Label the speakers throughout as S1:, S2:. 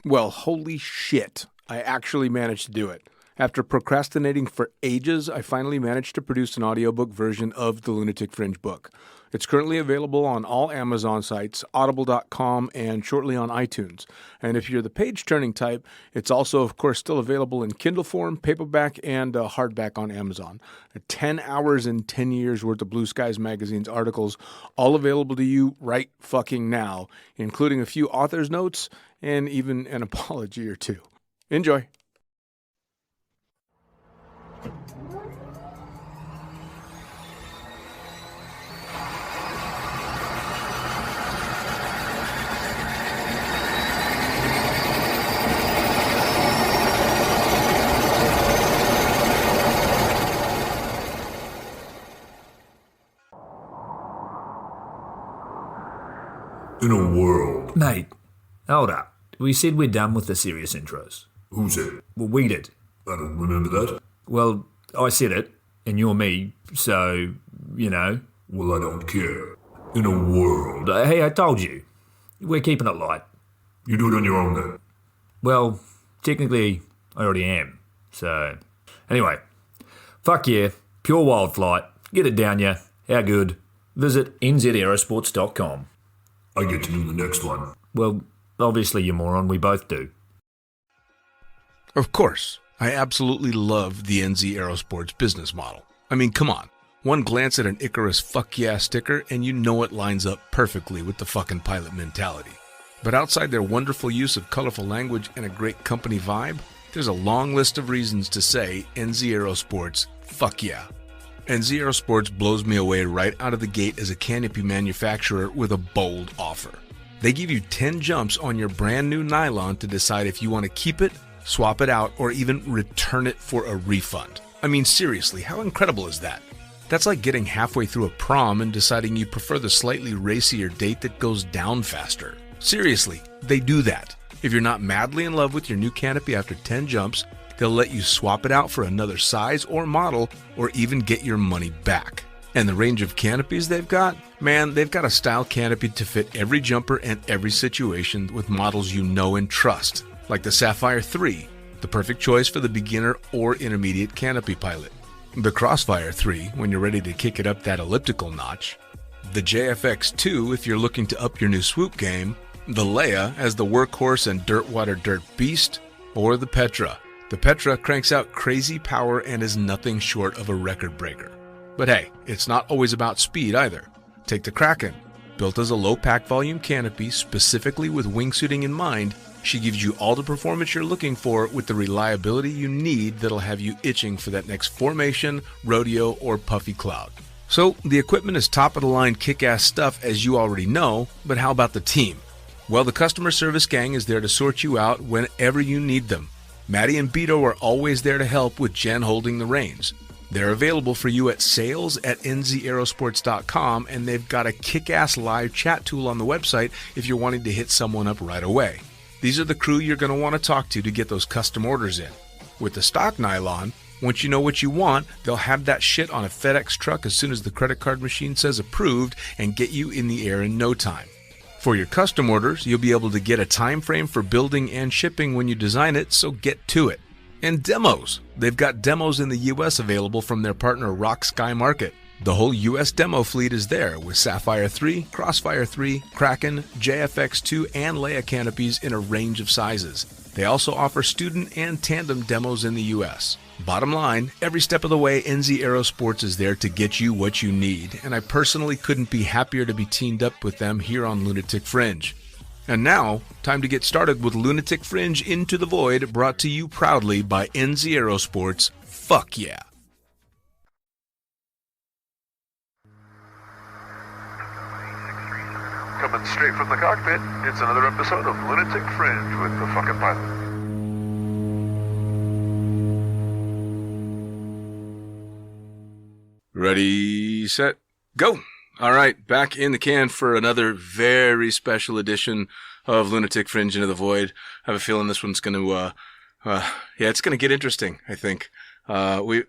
S1: Well, holy shit. I actually managed to do it. After procrastinating for ages, I finally managed to produce an audiobook version of the Lunatic Fringe book. It's currently available on all Amazon sites, audible.com, and shortly on iTunes. And if you're the page-turning type, it's also, of course, still available in Kindle form, paperback, and hardback on Amazon. 10 hours and 10 years worth of Blue Skies Magazine's articles, all available to you right fucking now, including a few author's notes and even an apology or two. Enjoy.
S2: In a world.
S3: Mate, hold up. We said we're done with the serious intros.
S2: Who said?
S3: Well, we did.
S2: I don't remember that.
S3: Well, I said it, and you're me, so, you know.
S2: Well, I don't care. In a world.
S3: Hey, I told you. We're keeping it light.
S2: You do it on your own then.
S3: Well, technically, I already am. So, anyway. Fuck yeah. Pure wild flight. Get it down ya. How good? Visit nzaerosports.com.
S2: I get to do the next one.
S3: Well, obviously, you moron. We both do.
S1: Of course, I absolutely love the NZ Aerosports business model. I mean, come on. One glance at an Icarus fuck yeah sticker and you know it lines up perfectly with the fucking pilot mentality. But outside their wonderful use of colorful language and a great company vibe, there's a long list of reasons to say NZ Aerosports fuck yeah. NZ Aerosports blows me away right out of the gate as a canopy manufacturer with a bold offer. They give you 10 jumps on your brand new nylon to decide if you want to keep it, swap it out, or even return it for a refund. I mean, seriously, how incredible is that? That's like getting halfway through a prom and deciding you prefer the slightly racier date that goes down faster. Seriously, they do that. If you're not madly in love with your new canopy after 10 jumps, they'll let you swap it out for another size or model, or even get your money back. And the range of canopies they've got? Man, they've got a style canopy to fit every jumper and every situation with models you know and trust, like the Sapphire 3, the perfect choice for the beginner or intermediate canopy pilot. The Crossfire 3, when you're ready to kick it up that elliptical notch. The JFX 2, if you're looking to up your new swoop game. The Leia as the workhorse and dirtwater dirt beast. Or the Petra. The Petra cranks out crazy power and is nothing short of a record breaker. But hey, it's not always about speed either. Take the Kraken. Built as a low pack volume canopy specifically with wingsuiting in mind, she gives you all the performance you're looking for with the reliability you need that'll have you itching for that next formation, rodeo, or puffy cloud. So the equipment is top of the line kick-ass stuff as you already know, but how about the team? Well, the customer service gang is there to sort you out whenever you need them. Maddie and Beto are always there to help with Jen holding the reins. They're available for you at sales@nzaerosports.com, and they've got a kick-ass live chat tool on the website if you're wanting to hit someone up right away. These are the crew you're going to want to talk to get those custom orders in. With the stock nylon, once you know what you want, they'll have that shit on a FedEx truck as soon as the credit card machine says approved and get you in the air in no time. For your custom orders, you'll be able to get a time frame for building and shipping when you design it, so get to it. And demos. They've got demos in the US available from their partner Rock Sky Market. The whole US demo fleet is there with Sapphire 3, Crossfire 3, Kraken, JFX2, and Leia canopies in a range of sizes. They also offer student and tandem demos in the US. Bottom line, every step of the way, NZ Aerosports is there to get you what you need, and I personally couldn't be happier to be teamed up with them here on Lunatic Fringe. And now, time to get started with Lunatic Fringe Into the Void, brought to you proudly by NZ Aerosports. Fuck yeah!
S4: Coming straight from the cockpit, it's another episode of Lunatic Fringe with the fucking pilot.
S1: Ready, set, go! All right, back in the can for another very special edition of Lunatic Fringe Into the Void. I have a feeling this one's going to, it's going to get interesting, I think.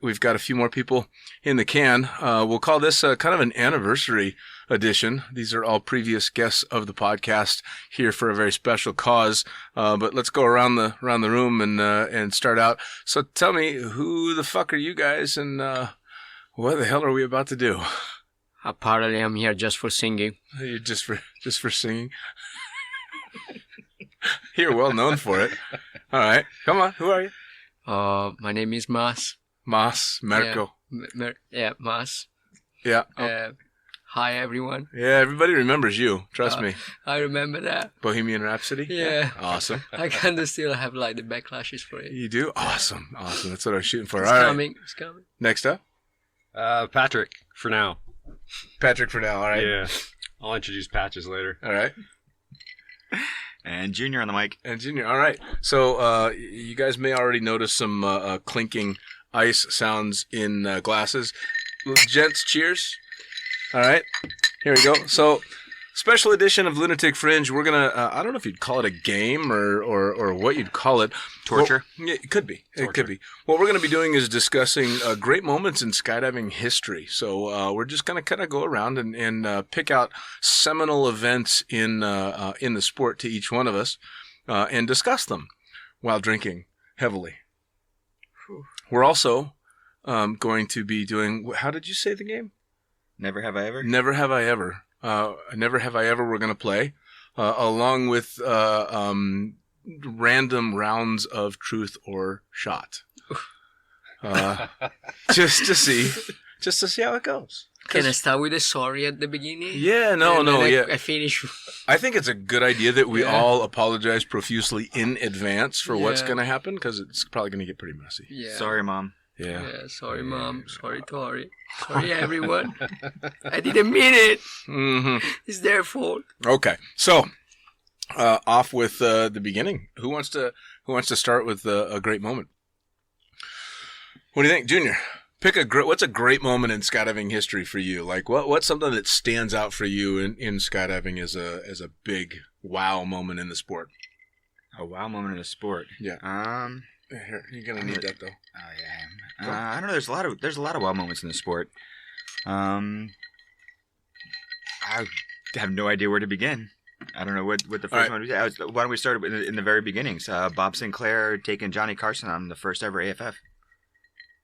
S1: We've got a few more people in the can. We'll call this kind of an anniversary edition. These are all previous guests of the podcast here for a very special cause. But let's go around the room and start out. So tell me, who the fuck are you guys, and what the hell are we about to do?
S5: Apparently, I'm here just for singing.
S1: You're just for singing. You're well known for it. All right, come on. Who are you?
S5: My name is Mas.
S1: Marco.
S5: Mas.
S1: Yeah.
S5: Hi, everyone.
S1: Yeah, everybody remembers you. Trust me.
S5: I remember that.
S1: Bohemian Rhapsody?
S5: Yeah.
S1: Awesome.
S5: I kind of still have like the backlashes for it.
S1: You do? Awesome. That's what I was shooting for.
S5: It's
S1: All
S5: coming.
S1: right.
S5: It's coming.
S1: Next up?
S6: Patrick, for now.
S1: Patrick for now. All right.
S6: Yeah. I'll introduce Patches later.
S1: All right.
S7: And Junior on the mic.
S1: And Junior. All right. So you guys may already notice some clinking ice sounds in glasses. Gents, cheers. All right. Here we go. So, special edition of Lunatic Fringe. We're going to, I don't know if you'd call it a game or what you'd call it.
S7: Torture?
S1: Well, yeah, it could be. It could be. What we're going to be doing is discussing great moments in skydiving history. So, we're just going to kind of go around and pick out seminal events in the sport to each one of us and discuss them while drinking heavily. We're also going to be doing, how did you say the game?
S7: Never Have I Ever?
S1: Never Have I Ever. Never Have I Ever we're going to play, along with random rounds of truth or shot. Just to see how it goes.
S5: Can I start with a sorry at the beginning?
S1: Yeah, no.
S5: I finish.
S1: I think it's a good idea that we all apologize profusely in advance for what's
S5: Yeah.
S1: going to happen, because it's probably going to get pretty messy.
S5: Yeah.
S7: Sorry, Mom.
S1: Yeah.
S5: Yeah, sorry, Mom. Sorry, Tori. Sorry, everyone. I didn't mean it.
S1: Mm-hmm.
S5: It's their fault.
S1: Okay, so off with the beginning. Who wants to start with a great moment? What do you think, Junior? Pick what's a great moment in skydiving history for you? Like what's something that stands out for you in skydiving as a big wow moment in the sport?
S7: A wow moment in the sport.
S1: Yeah. Here, you're gonna need that though.
S7: Oh yeah. I don't know. There's a lot of wow moments in the sport. I have no idea where to begin. I don't know what the first one was. Why don't we start in the very beginnings? Bob Sinclair taking Johnny Carson on the first ever AFF.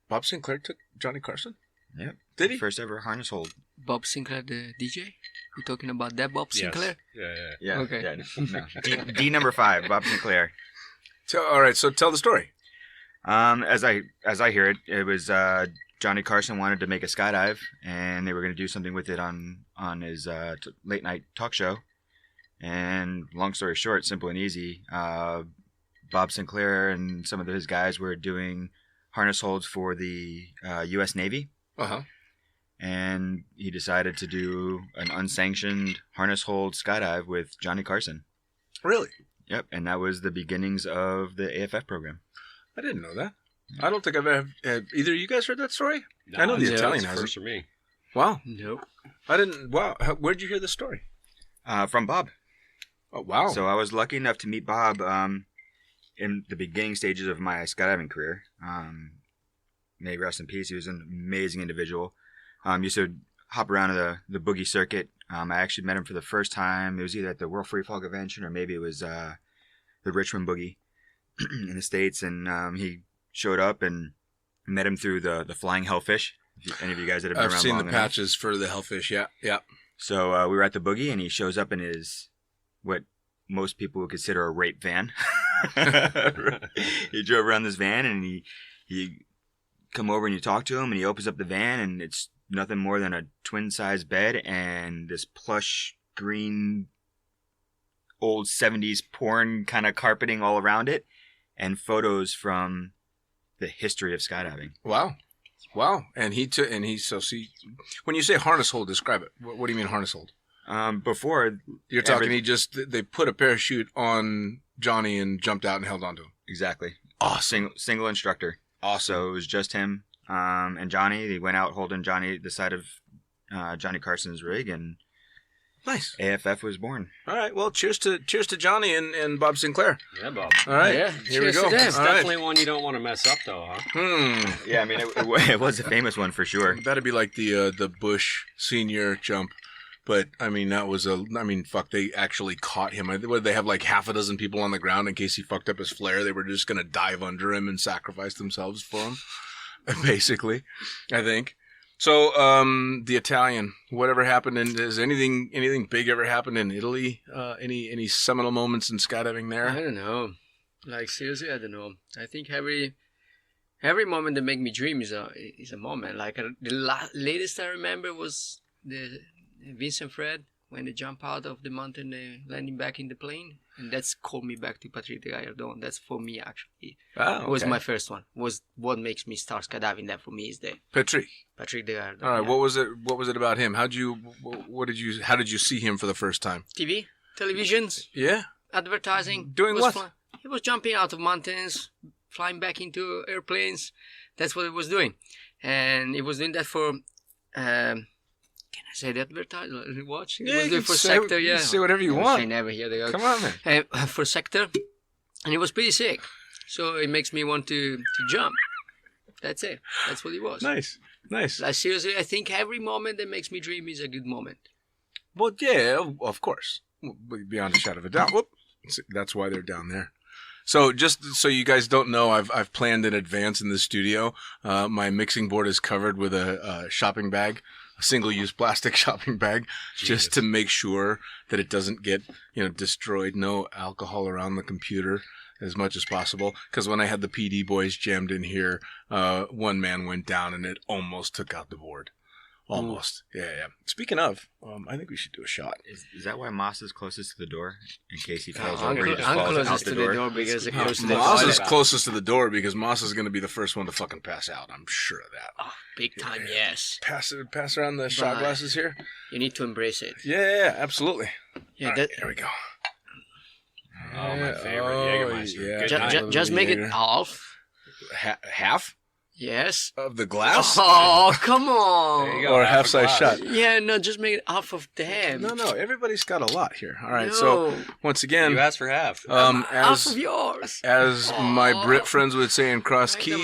S1: Bob Sinclair took Johnny Carson?
S7: Yep.
S1: Did he?
S7: First ever harness hold.
S5: Bob Sinclair, the DJ? You talking about that Bob Sinclair?
S6: Yeah.
S7: Yeah.
S5: Okay.
S7: Yeah, no. D number 5, Bob Sinclair.
S1: All right. So tell the story.
S7: As I hear it, it was Johnny Carson wanted to make a skydive, and they were going to do something with it on his late night talk show. And long story short, simple and easy, Bob Sinclair and some of his guys were doing harness holds for the U.S. Navy.
S1: Uh-huh.
S7: And he decided to do an unsanctioned harness hold skydive with Johnny Carson.
S1: Really?
S7: Yep, and that was the beginnings of the AFF program.
S1: I didn't know that. I don't think I've ever either of you guys heard that story? I know the Italian has
S6: first for me.
S1: Wow.
S5: Nope.
S1: I didn't. Wow. Where'd you hear the story?
S7: From Bob.
S1: Oh, wow.
S7: So I was lucky enough to meet Bob in the beginning stages of my skydiving career. May he rest in peace. He was an amazing individual. Used to hop around the boogie circuit. I actually met him for the first time. It was either at the World Free Fall Convention or maybe it was the Richmond Boogie in the States. And he showed up and met him through the Flying Hellfish. Any of you guys that have been
S1: I've
S7: around
S1: seen
S7: long
S1: the
S7: enough.
S1: patches for the Hellfish. Yeah.
S7: So we were at the Boogie, and he shows up in his, what most people would consider a rape van. He drove around this van, and he come over and you talk to him, and he opens up the van, and it's nothing more than a twin-size bed and this plush green old 70s porn kind of carpeting all around it, and photos from the history of skydiving.
S1: Wow. And when you say harness hold, describe it. What do you mean harness hold?
S7: Before
S1: You're talking they put a parachute on Johnny and jumped out and held onto him.
S7: Exactly.
S1: Awesome.
S7: Single instructor. So it was just him and Johnny. They went out holding Johnny the side of Johnny Carson's rig, and
S1: Nice.
S7: AFF was born.
S1: All right. Well, cheers to Johnny and Bob Sinclair.
S6: Yeah, Bob.
S1: All right.
S5: Yeah,
S1: Here we
S5: cheers
S1: go.
S5: to them.
S6: It's
S1: All right.
S6: definitely one you don't want to mess up, though, huh?
S7: Yeah, I mean, it was a famous one for sure.
S1: That'd be like the Bush senior jump. But, I mean, fuck, they actually caught him. They have like half a dozen people on the ground in case he fucked up his flare. They were just going to dive under him and sacrifice themselves for him, basically, I think. So, the Italian, whatever happened, and has anything big ever happened in Italy? Any seminal moments in skydiving there?
S5: I don't know. Like, seriously, I don't know. I think every moment that make me dream is a moment. Like, the latest I remember was the Vincent Fred, when they jump out of the mountain, landing back in the plane. And that's called me back to Patrick de Gallardon. That's for me, actually.
S1: Oh,
S5: It was my first one. Was what makes me start skydiving. That for me is the
S1: Patrick
S5: Patrick de Gallardon.
S1: All right.
S5: yeah.
S1: What was it about him? How did you see him for the first time?
S5: TV, televisions,
S1: Yeah.
S5: advertising.
S1: Doing
S5: He was
S1: what?
S5: He was jumping out of mountains, flying back into airplanes. That's what he was doing. And he was doing that for, can I say the advertising? Watch? He was
S1: you
S5: doing
S1: can
S5: for
S1: say,
S5: Sector,
S1: you
S5: yeah.
S1: can say whatever you
S5: I
S1: want.
S5: never hear the
S1: Come on, man.
S5: For Sector. And he was pretty sick. So it makes me want to jump. That's it. That's what it was.
S1: Nice.
S5: Like, seriously, I think every moment that makes me dream is a good moment.
S1: Well, yeah, of course. Beyond a shadow of a doubt. Whoop. That's why they're down there. So just so you guys don't know, I've planned in advance in the studio. My mixing board is covered with a shopping bag, a single-use plastic shopping bag, just to make sure that it doesn't get destroyed. No alcohol around the computer as much as possible. Because when I had the PD boys jammed in here, one man went down and it almost took out the board. Almost. Yeah. Speaking of, I think we should do a shot.
S7: Is that why Moss is closest to the door? In case he falls
S5: I'm
S7: over, he just falls out
S5: closest
S7: the
S5: to
S7: door?
S5: the door because it goes to the
S1: Moss
S5: toilet.
S1: is closest to the door because Moss is going to be the first one to fucking pass out. I'm sure of that.
S5: Oh, big time, yes.
S1: Pass around the shot
S5: Right.
S1: glasses here.
S5: You need to embrace it.
S1: Yeah, absolutely.
S5: Yeah,
S1: All right, here we go.
S6: Oh, my favorite Jägermeister. Good night.
S5: just make it
S1: Jaeger.
S5: half.
S1: Half
S5: Yes.
S1: of the glass,
S5: Oh, come on.
S6: There you go.
S1: or a
S6: half a
S1: half-size
S6: glass.
S1: shot.
S5: Yeah, no, just make it half of them.
S1: No. Everybody's got a lot here. All right. So
S5: No.
S1: once again,
S6: You asked for half.
S5: Half of yours.
S1: as my
S5: Aw.
S1: Brit friends would say in Cross
S5: Like
S1: Keys,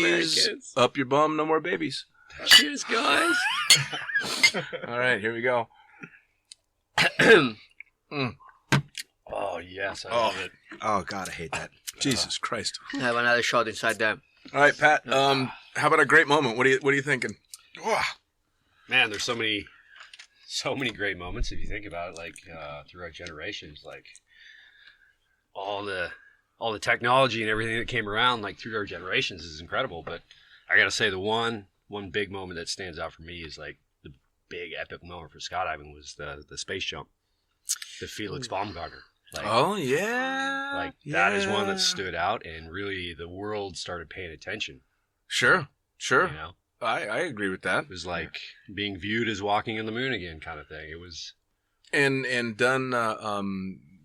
S5: Americans.
S1: up your bum, no more babies.
S5: Cheers, guys.
S1: All right, here we go.
S6: Oh, yes. I
S1: Oh.
S6: love it.
S7: Oh, God, I hate that.
S1: Jesus Christ.
S5: I have another shot inside there.
S1: All right, Pat. How about a great moment? What are you thinking? Wah.
S6: Man, there's so many great moments if you think about it, like through our generations, like all the technology and everything that came around like through our generations is incredible. But I gotta say the one big moment that stands out for me is like the big epic moment for skydiving was the space jump, the Felix Baumgartner. Like,
S1: Oh yeah.
S6: like that is one that stood out, and really the world started paying attention.
S1: Sure.
S6: You know,
S1: I agree with that.
S6: it was like being viewed as walking on the moon again, kind of thing. It was.
S1: And done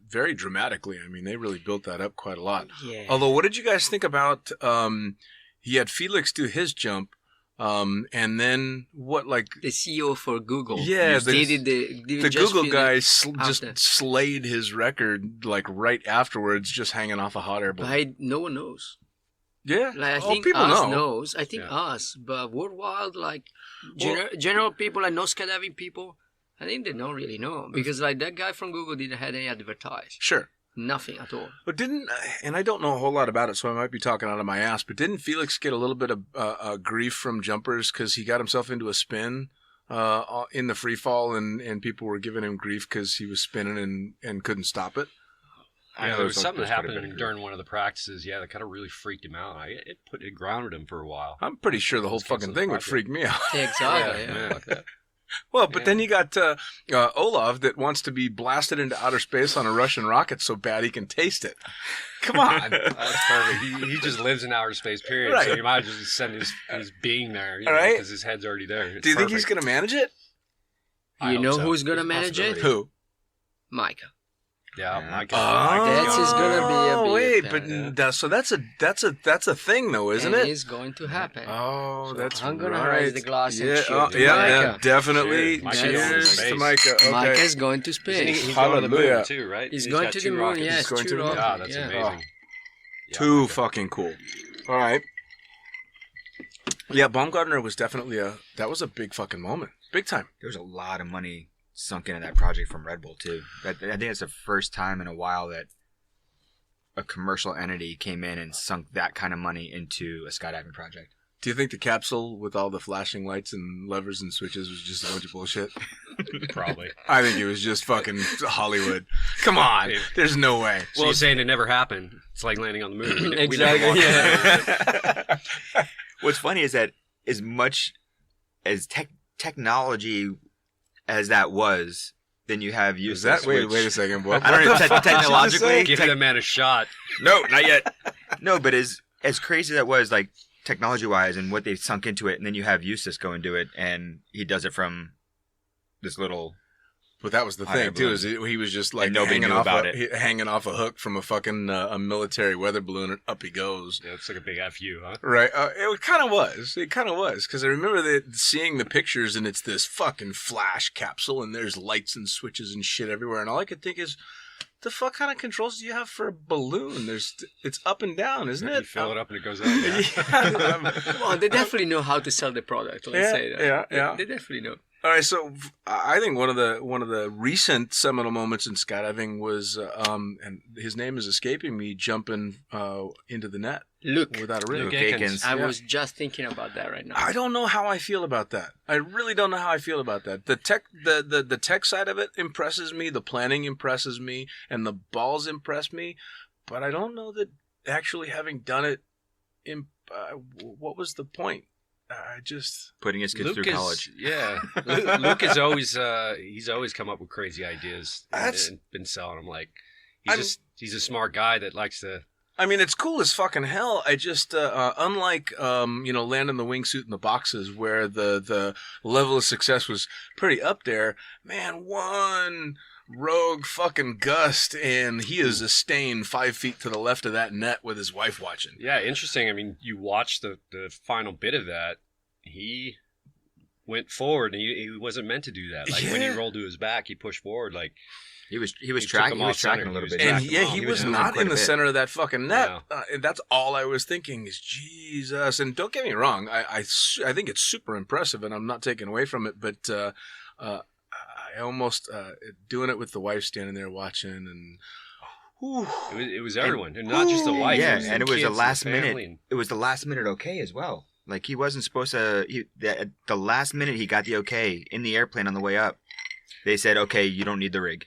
S1: very dramatically. I mean, they really built that up quite a lot.
S5: Yeah.
S1: Although, what did you guys think about? He had Felix do his jump, and then what? Like
S5: The CEO for Google.
S1: Yeah,
S5: They
S1: the
S5: did just
S1: Google
S5: finish
S1: guy
S5: after.
S1: just slayed his record like right afterwards, just hanging off a hot air balloon.
S5: No one knows.
S1: Yeah,
S5: Like, I think
S1: people
S5: us
S1: know.
S5: knows. I think
S6: Yeah.
S5: us, but worldwide, like general people, like no skydiving people, I think they don't really know because like that guy from Google didn't have any advertise,
S1: Sure.
S5: nothing at all.
S1: But didn't, and I don't know a whole lot about it, so I might be talking out of my ass, but didn't Felix get a little bit of grief from jumpers because he got himself into a spin in the free fall and people were giving him grief because he was spinning and couldn't stop it?
S6: Yeah, there was something that
S7: there's quite a bit of
S6: happened
S7: grief.
S6: during one of the practices. Yeah, that kind of really freaked him out. It grounded him for a while.
S1: I'm pretty sure the whole
S6: Let's cancel
S1: fucking
S6: the
S1: thing would
S6: project.
S1: freak me out.
S5: Exactly.
S6: Yeah,
S5: Yeah.
S6: fuck that.
S1: Well, but then you got Olav that wants to be blasted into outer space on a Russian rocket so bad he can taste it. Come on.
S6: That's perfect. He just lives in outer space, period.
S1: Right.
S6: So you might as well just send his being there,
S1: All right.
S6: because his head's already there. It's
S1: Do you think he's
S6: perfect.
S1: going to manage it?
S6: I
S5: You
S6: hope
S5: know
S6: so.
S5: who's gonna
S6: There's a
S5: manage it?
S6: possibility.
S1: Who?
S5: Micah.
S6: Yeah,
S7: Yeah.
S6: Mike.
S5: That is gonna be a big
S1: wait,
S5: thing.
S1: but so that's a thing though, isn't
S5: And
S1: it?
S5: it's going to happen.
S1: Oh,
S5: So
S1: that's
S5: I'm gonna
S1: right.
S5: raise the glass and
S1: yeah,
S5: cheers to
S1: yeah,
S5: Micah.
S1: definitely.
S6: Cheers. Micah
S1: Cheers
S6: going to
S1: to
S6: space.
S1: Micah. Okay.
S5: Micah's going to
S6: He's
S5: space.
S6: going to the moon
S1: Hallelujah.
S6: too, right?
S5: He's
S6: He's
S5: going
S6: got
S5: to the
S6: two
S5: moon,
S6: rockets.
S5: yes.
S1: He's going to
S5: two
S1: the moon.
S5: rockets,
S6: God, that's
S5: yeah.
S6: amazing. Yeah,
S1: Too
S6: Micah.
S1: fucking cool. All right. Yeah, Baumgartner was definitely that was a big fucking moment. Big time.
S7: There was a lot of money sunk into that project from Red Bull too. I think it's the first time in a while that a commercial entity came in and sunk that kind of money into a skydiving project.
S1: Do you think the capsule with all the flashing lights and levers and switches was just a bunch of bullshit?
S6: Probably.
S1: I think it was just fucking Hollywood. Come on. There's no way.
S6: So you're saying it never happened. It's like landing on the moon. We
S5: Exactly,
S6: never walked on the moon.
S7: What's funny is that as much as technology as that was, then you have
S1: Is
S7: useless.
S1: that wait a second. What?
S7: I don't know,
S1: What the fuck did you just
S7: technologically-
S1: say?
S6: Give that man a shot.
S7: No, not yet. No, but as crazy as that was, like technology-wise, and what they've sunk into it, and then you have Eustace go and do it, and he does it from this little.
S1: But that was the
S7: Hot
S1: thing
S7: air
S1: too.
S7: balloon.
S1: Is he was just like
S7: And nobody
S1: hanging
S7: knew
S1: off
S7: about it.
S1: hanging off a hook from a fucking a military weather balloon, and up he goes.
S6: Yeah, it's like a big FU, huh?
S1: Right. It kind of was. It kind of was because I remember seeing the pictures, and it's this fucking flash capsule, and there's lights and switches and shit everywhere, and all I could think is, the fuck kind of controls do you have for a balloon? It's up and down, isn't
S6: You
S1: it?
S6: fill it up and it goes up. Yeah.
S1: Yeah.
S5: Well, they definitely know how to sell the product. Let's
S1: Yeah,
S5: say that.
S1: yeah.
S5: They definitely know.
S1: All right, so I think one of the recent seminal moments in skydiving was, and his name is escaping me, jumping into the net
S5: Look,
S1: without a rig.
S6: Luke
S7: Akins.
S6: Akins.
S5: I
S1: Yeah.
S5: was just thinking about that right now.
S1: I don't know how I feel about that. I really don't know how I feel about that. The tech side of it impresses me, the planning impresses me, and the balls impress me, but I don't know that actually having done it, what was the point? I just
S7: Putting his kids through college.
S6: Yeah, Luke is always he's always come up with crazy ideas
S1: That's-
S6: and been selling them. Like
S1: I'm-
S6: he's a smart guy that likes to.
S1: I mean, it's cool as fucking hell. I just, unlike, landing the wingsuit in the boxes where the level of success was pretty up there, man, one rogue fucking gust and he is a stain 5 feet to the left of that net with his wife watching.
S6: Yeah, interesting. I mean, you watch the final bit of that. He went forward, and he wasn't meant to do that. Like when he
S1: Yeah.
S6: rolled to his back, he pushed forward. Like
S7: He was
S6: He took
S7: tracking.
S6: him
S7: He was
S6: off
S7: tracking
S6: center.
S7: a little
S6: He
S7: bit.
S6: was
S1: And
S6: tracking
S1: yeah,
S6: off.
S1: he
S6: He
S1: was
S6: was moving
S1: not
S7: quite
S1: in
S7: a
S1: the
S7: bit.
S1: center of that fucking net.
S6: No.
S1: That's all I was thinking is, Jesus. And don't get me wrong, I think it's super impressive, and I'm not taking away from it, but I almost, doing it with the wife standing there watching, and whew.
S6: it was everyone, and not just the wife.
S7: Yeah,
S6: the
S7: and it was
S6: kids
S7: the
S6: and
S7: last
S6: family
S7: minute.
S6: and-
S7: It was the last minute okay as well. Like he wasn't supposed to. At the last minute he got the okay in the airplane on the way up. They said, "Okay, you don't need the rig,"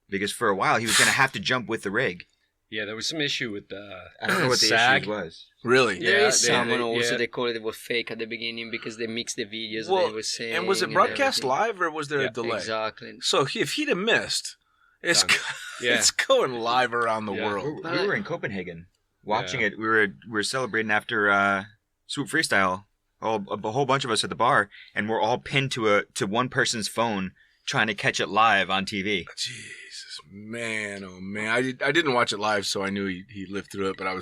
S7: because for a while he was going to have to jump with the rig.
S6: Yeah, there was some issue with
S7: I don't know what the
S6: SAG.
S7: issue was.
S1: Really?
S5: There
S6: Yeah,
S5: is
S6: they-
S5: someone
S6: they-
S5: also
S6: yeah.
S5: they called it was fake at the beginning because they mixed the videos
S1: Well,
S5: they were saying.
S1: and was it broadcast
S5: everything.
S1: live or was there
S6: Yeah,
S1: a delay?
S5: Exactly.
S1: So if he'd have missed, it's
S6: Done. Yeah.
S1: it's going live around the
S6: Yeah.
S1: world.
S7: We were in Copenhagen watching it. We were celebrating after Swoop Freestyle. A whole bunch of us at the bar, and we're all pinned to one person's phone trying to catch it live on TV.
S1: Jesus, man, oh man! I didn't watch it live, so I knew he lived through it, but it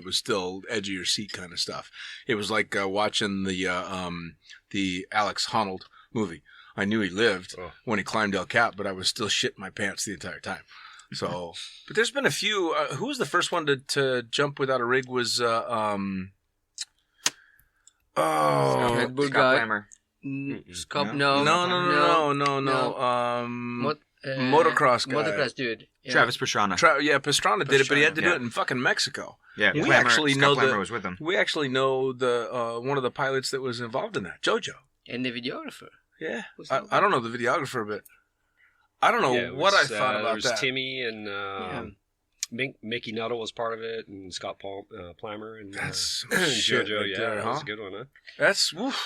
S1: was still edge of your seat kind of stuff. It was like watching the Alex Honnold movie. I knew he lived
S6: Oh.
S1: when he climbed El Cap, but I was still shitting my pants the entire time. So, but there's been a few. Who was the first one to jump without a rig? Was
S5: Red Bull
S7: Scott
S5: guy.
S7: Clammer.
S5: Scott,
S7: No?
S1: no. Motocross guy.
S5: Motocross dude. Yeah.
S7: Travis Pastrana.
S1: Pastrana did it, but he had to do
S7: Yeah.
S1: it in fucking Mexico.
S7: Yeah,
S1: We
S7: Clammer-
S1: actually
S7: Scott
S1: know
S7: Clammer
S1: the-
S7: was with him.
S1: We actually know the one of the pilots that was involved in that, JoJo.
S5: And the videographer.
S1: Yeah,
S5: Was
S1: I don't know the videographer, but I don't know
S6: Yeah, it
S1: what I
S6: was,
S1: thought
S6: there
S1: about
S6: was
S1: that.
S6: Timmy and Mickey Nuttall was part of it, and Scott Plummer and
S1: That's some shit
S6: JoJo.
S1: right
S6: Yeah,
S1: there,
S6: that
S1: huh?
S6: was a good one, huh?
S1: That's woof.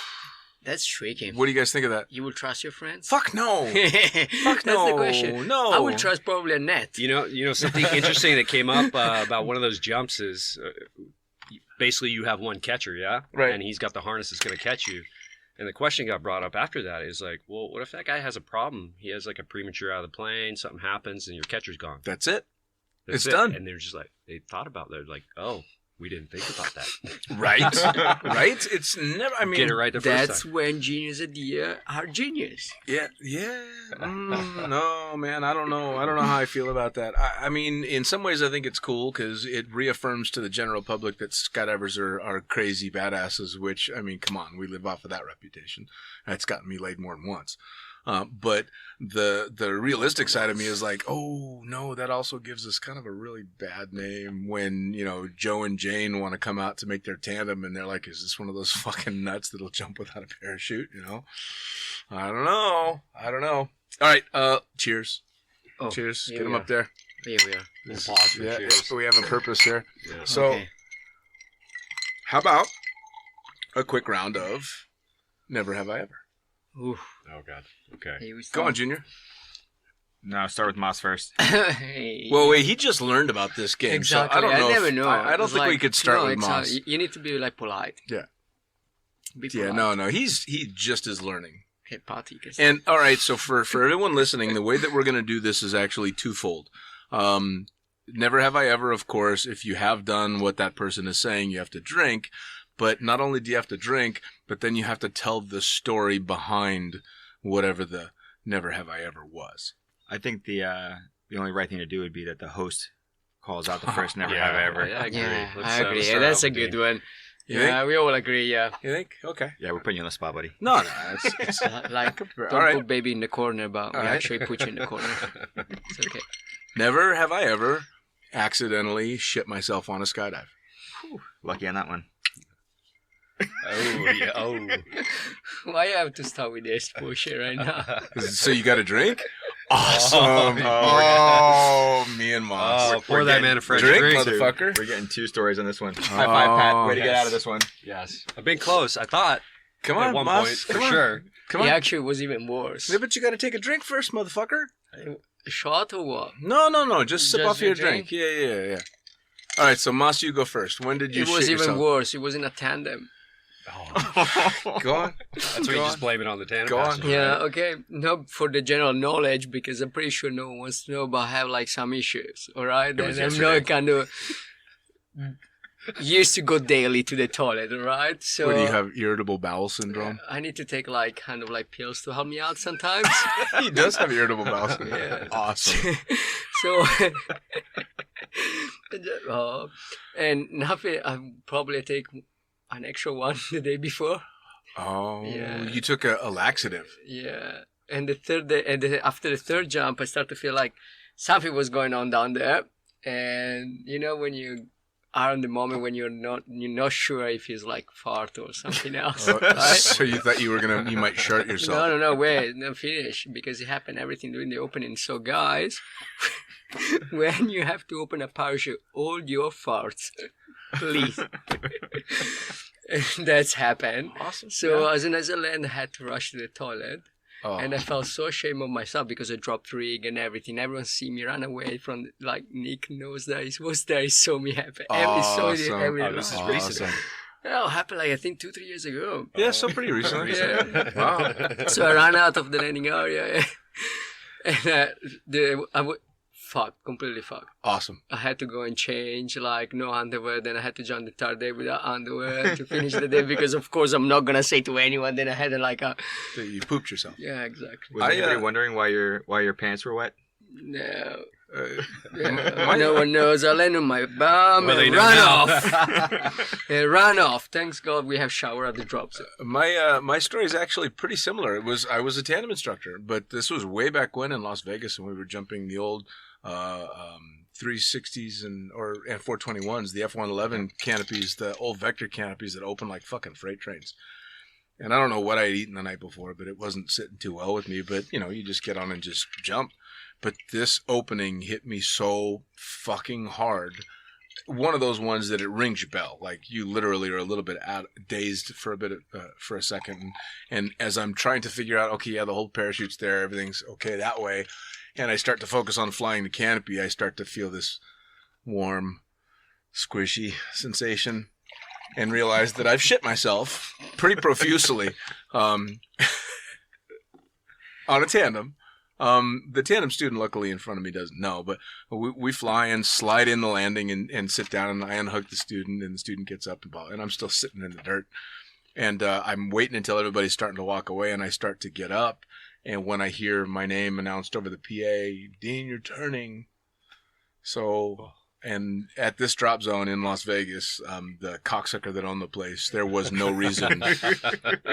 S5: That's tricky.
S1: What do you guys think of that?
S5: You will trust your friends?
S1: Fuck no.
S5: That's
S1: no,
S5: the question.
S1: no.
S5: I would trust probably a net.
S6: You know something interesting that came up about one of those jumps is basically you have one catcher, yeah,
S1: Right.
S6: and he's got the harness that's going to catch you, And the question got brought up after that is like, well, what if that guy has a problem? He has like a premature out of the plane, something happens, and your catcher's gone.
S1: That's it.
S6: That's
S1: It's done.
S6: And they're just like, they thought about it. They're like, oh, we didn't think about that.
S1: Right? Right? It's never, I mean.
S6: Get it right the first
S5: That's
S6: time.
S5: when genius idea are genius.
S1: Yeah. No, man, I don't know. I don't know how I feel about that. I mean, in some ways, I think it's cool because it reaffirms to the general public that skydivers are crazy badasses, which, I mean, come on, we live off of that reputation. That's gotten me laid more than once. But the realistic side of me is like, oh no, that also gives us kind of a really bad name when, you know, Joe and Jane want to come out to make their tandem and they're like, is this one of those fucking nuts that'll jump without a parachute? You know, I don't know. All right. Cheers.
S5: Oh,
S1: Cheers.
S5: here
S1: Get them
S5: we
S1: up there.
S5: Here we are.
S6: We'll pause for
S1: Yeah,
S6: cheers.
S1: we have a purpose here.
S6: Yeah.
S1: So
S5: Okay.
S1: how about a quick round of Never Have I Ever?
S5: Ooh,
S6: Oh, God. Okay.
S5: here we
S1: Go
S5: start.
S1: on, Junior.
S7: No, start with Moss first.
S5: Hey.
S1: Well, wait, he just learned about this game,
S5: Exactly.
S1: so I don't know.
S5: never
S1: if-
S5: know.
S1: I don't
S5: It's
S1: think we
S5: like,
S1: could start
S5: no,
S1: with
S5: it's
S1: Moss.
S5: you need to be like polite.
S1: Yeah.
S5: Be
S1: Yeah,
S5: polite.
S1: he just is learning.
S5: Okay, party.
S1: And all right, so for everyone listening, the way that we're going to do this is actually twofold. Never have I ever, of course, if you have done what that person is saying, you have to drink. But not only do you have to drink, but then you have to tell the story behind whatever the Never Have I Ever was.
S7: I think the only right thing to do would be that the host calls out the first never have I ever.
S6: Yeah, I agree.
S5: Yeah,
S6: Let's,
S5: I agree.
S6: let's
S5: Yeah,
S6: start
S5: that's
S6: off
S5: a
S6: with
S5: good
S6: Dean.
S5: one.
S1: You
S5: Yeah, we all agree. Yeah.
S1: You think? Okay.
S7: Yeah, we're putting you on the spot, buddy.
S1: No, it's
S5: Like, don't
S1: all right.
S5: put baby in the corner, but we
S1: All right.
S5: actually put you in the corner. It's okay.
S1: Never have I ever accidentally shit myself on a skydive.
S7: Lucky on that one.
S6: Oh, yeah. Oh.
S5: Why you have to start with this bullshit right now?
S1: So you got a drink? Awesome.
S6: Oh,
S1: Oh, me and Moss.
S6: Oh, pour that man a fresh
S1: Drink,
S6: drink.
S1: motherfucker.
S7: We're getting 2 stories on this one. High five, Pat. Way to get
S6: yes.
S7: out of this one.
S6: Yes. I've been close. I thought
S1: Come
S6: at
S1: on,
S6: one
S1: Moss.
S6: point, for
S1: Come on.
S6: sure.
S1: Come
S5: It
S1: on.
S5: actually was even worse.
S1: Yeah, but you got to take a drink first, motherfucker.
S5: A shot or what?
S1: No. Just sip
S5: Just
S1: off your
S5: a drink?
S1: drink. Yeah. All right, so Moss, you go first. When did you
S5: It was
S1: shit
S5: even
S1: yourself?
S5: worse. It was in a tandem.
S6: Oh,
S1: Go on.
S6: that's what you
S1: Go
S6: just
S1: on.
S6: blame it on the tandem
S1: Go on.
S6: passenger,
S5: Yeah,
S6: right?
S5: okay. Not for the general knowledge, because I'm pretty sure no one wants to know, but I have like some issues, alright?
S6: was
S5: And I'm
S6: yesterday.
S5: not kind of used to go daily to the toilet, alright? So
S1: What, do you have irritable bowel syndrome?
S5: I need to take like kind of like pills to help me out sometimes.
S1: He does have irritable bowel syndrome.
S5: Yeah.
S1: Awesome.
S5: So, and nothing, I probably take an extra one the day before.
S1: Oh,
S5: Yeah.
S1: you took a laxative.
S5: Yeah, and the third day, after the third jump, I started to feel like something was going on down there. And you know when you are in the moment when you're not sure if it's like fart or something else, right?
S1: So you thought you might shart yourself.
S5: No, wait, no, finish, because it happened everything during the opening. So guys, when you have to open a parachute, hold your farts, please. And that's happened.
S1: Awesome.
S5: So as soon as I landed, I had to rush to the toilet.
S1: Oh.
S5: And I felt so ashamed of myself because I dropped rig and everything. Everyone see me run away from, like, Nick knows that he was there. He saw me happen.
S1: Awesome.
S5: Every
S6: Oh, this is
S5: run.
S6: recent.
S5: Well, it happened like, I think 2-3 years ago.
S1: Yeah, so pretty recently.
S5: Yeah.
S1: Wow.
S5: So I ran out of the landing area. And completely fucked.
S1: Awesome.
S5: I had to go and change, like, no underwear. Then I had to join the third day without underwear to finish the day because, of course, I'm not going to say to anyone. Then I had like a...
S1: You pooped yourself.
S5: Yeah, exactly.
S7: Was
S1: I,
S7: anybody wondering why your pants were wet?
S5: No.
S1: Uh,
S5: Yeah, no one knows. I landed on my bum
S6: Well, they
S5: and
S6: know
S5: ran
S6: now.
S5: off. It ran off. Thanks God we have shower at the drop zone.
S1: my story is actually pretty similar. I was a tandem instructor, but this was way back when in Las Vegas, and we were jumping the old 360s and 421s, the F111 canopies, the old Vector canopies that open like fucking freight trains. And I don't know what I had eaten the night before, but it wasn't sitting too well with me. But you just get on and just jump. But this opening hit me so fucking hard. One of those ones that it rings your bell. Like you literally are a little bit dazed for a second. And as I'm trying to figure out, okay, yeah, the whole parachute's there, everything's okay that way. And I start to focus on flying the canopy. I start to feel this warm, squishy sensation. and realized that I've shit myself pretty profusely on a tandem. The tandem student, luckily, in front of me doesn't know, but we fly and slide in the landing and sit down, and I unhook the student, and the student gets up, and I'm still sitting in the dirt. And I'm waiting until everybody's starting to walk away, and I start to get up. And when I hear my name announced over the PA, Dean, you're turning. So, and at this drop zone in Las Vegas, the cocksucker that owned the place, there was no reason.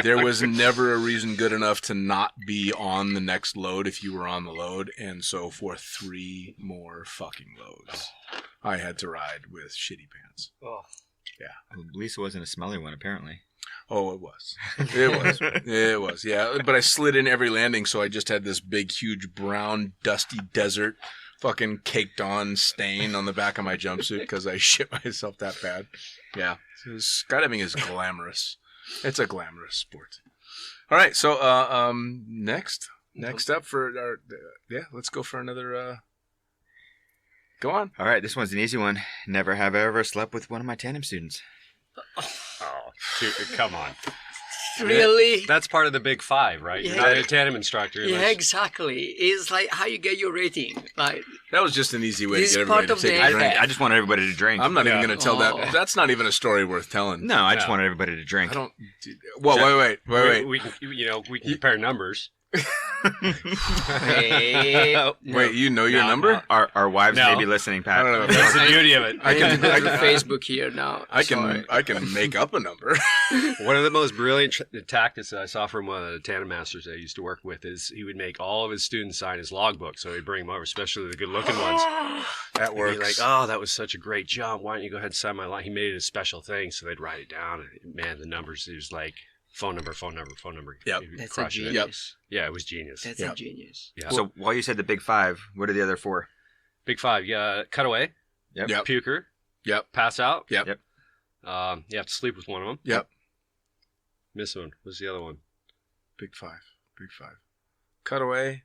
S1: There was never a reason good enough to not be on the next load if you were on the load. And so for 3 more fucking loads, I had to ride with shitty pants.
S5: Oh.
S1: Yeah.
S7: At least it wasn't a smelly one, apparently.
S1: Oh, it was. It was, yeah. But I slid in every landing, so I just had this big, huge, brown, dusty desert fucking caked on stain on the back of my jumpsuit because I shit myself that bad. Yeah. So skydiving is glamorous. It's a glamorous sport. All right, so next up for our, let's go for another, go on.
S7: All right, this one's an easy one. Never have I ever slept with one of my tandem students.
S6: Oh, dude, come on.
S5: Really?
S6: That's part of the big 5, right? You're not a tandem instructor.
S5: Yeah, exactly. It's like how you get your rating. Like
S1: that was just an easy way
S5: this
S1: to get
S5: part
S1: everybody to
S5: of
S1: take
S5: the
S1: a drink.
S7: I just want everybody to drink.
S1: I'm not even going to tell
S5: Oh.
S1: that. That's not even a story worth telling.
S7: No, I just wanted everybody to drink.
S1: I don't. Well, wait.
S6: We can, we can compare numbers.
S5: hey,
S1: Wait, you know your
S6: No,
S1: number?
S7: Our wives
S6: No.
S7: may be listening, Pat.
S1: I don't know.
S6: That's the beauty of it.
S1: I can.
S5: go to Facebook here now.
S1: I
S5: Sorry.
S1: can make up a number.
S6: One of the most brilliant tactics that I saw from one of the tandem masters I used to work with is he would make all of his students sign his logbook. So he'd bring them over, especially the good-looking ones.
S1: That
S6: He'd
S1: works.
S6: be like, oh, that was such a great jump. Why don't you go ahead and sign my line? He made it a special thing, so they'd write it down. And man, the numbers, it was like phone number.
S1: Yep.
S6: He'd
S5: That's a
S6: crush it.
S5: genius.
S6: Yeah, it was genius.
S5: That's
S1: Yep.
S5: a genius.
S6: Yeah.
S7: So while you said the big 5, what are the other 4?
S6: Big 5, yeah, cutaway,
S7: Yep.
S1: Yep.
S6: puker,
S1: Yep.
S6: pass out.
S1: Yep.
S7: Yep.
S6: You have to sleep with one of them.
S1: Yep.
S6: Miss one. What's the other one?
S1: Big 5. Cutaway.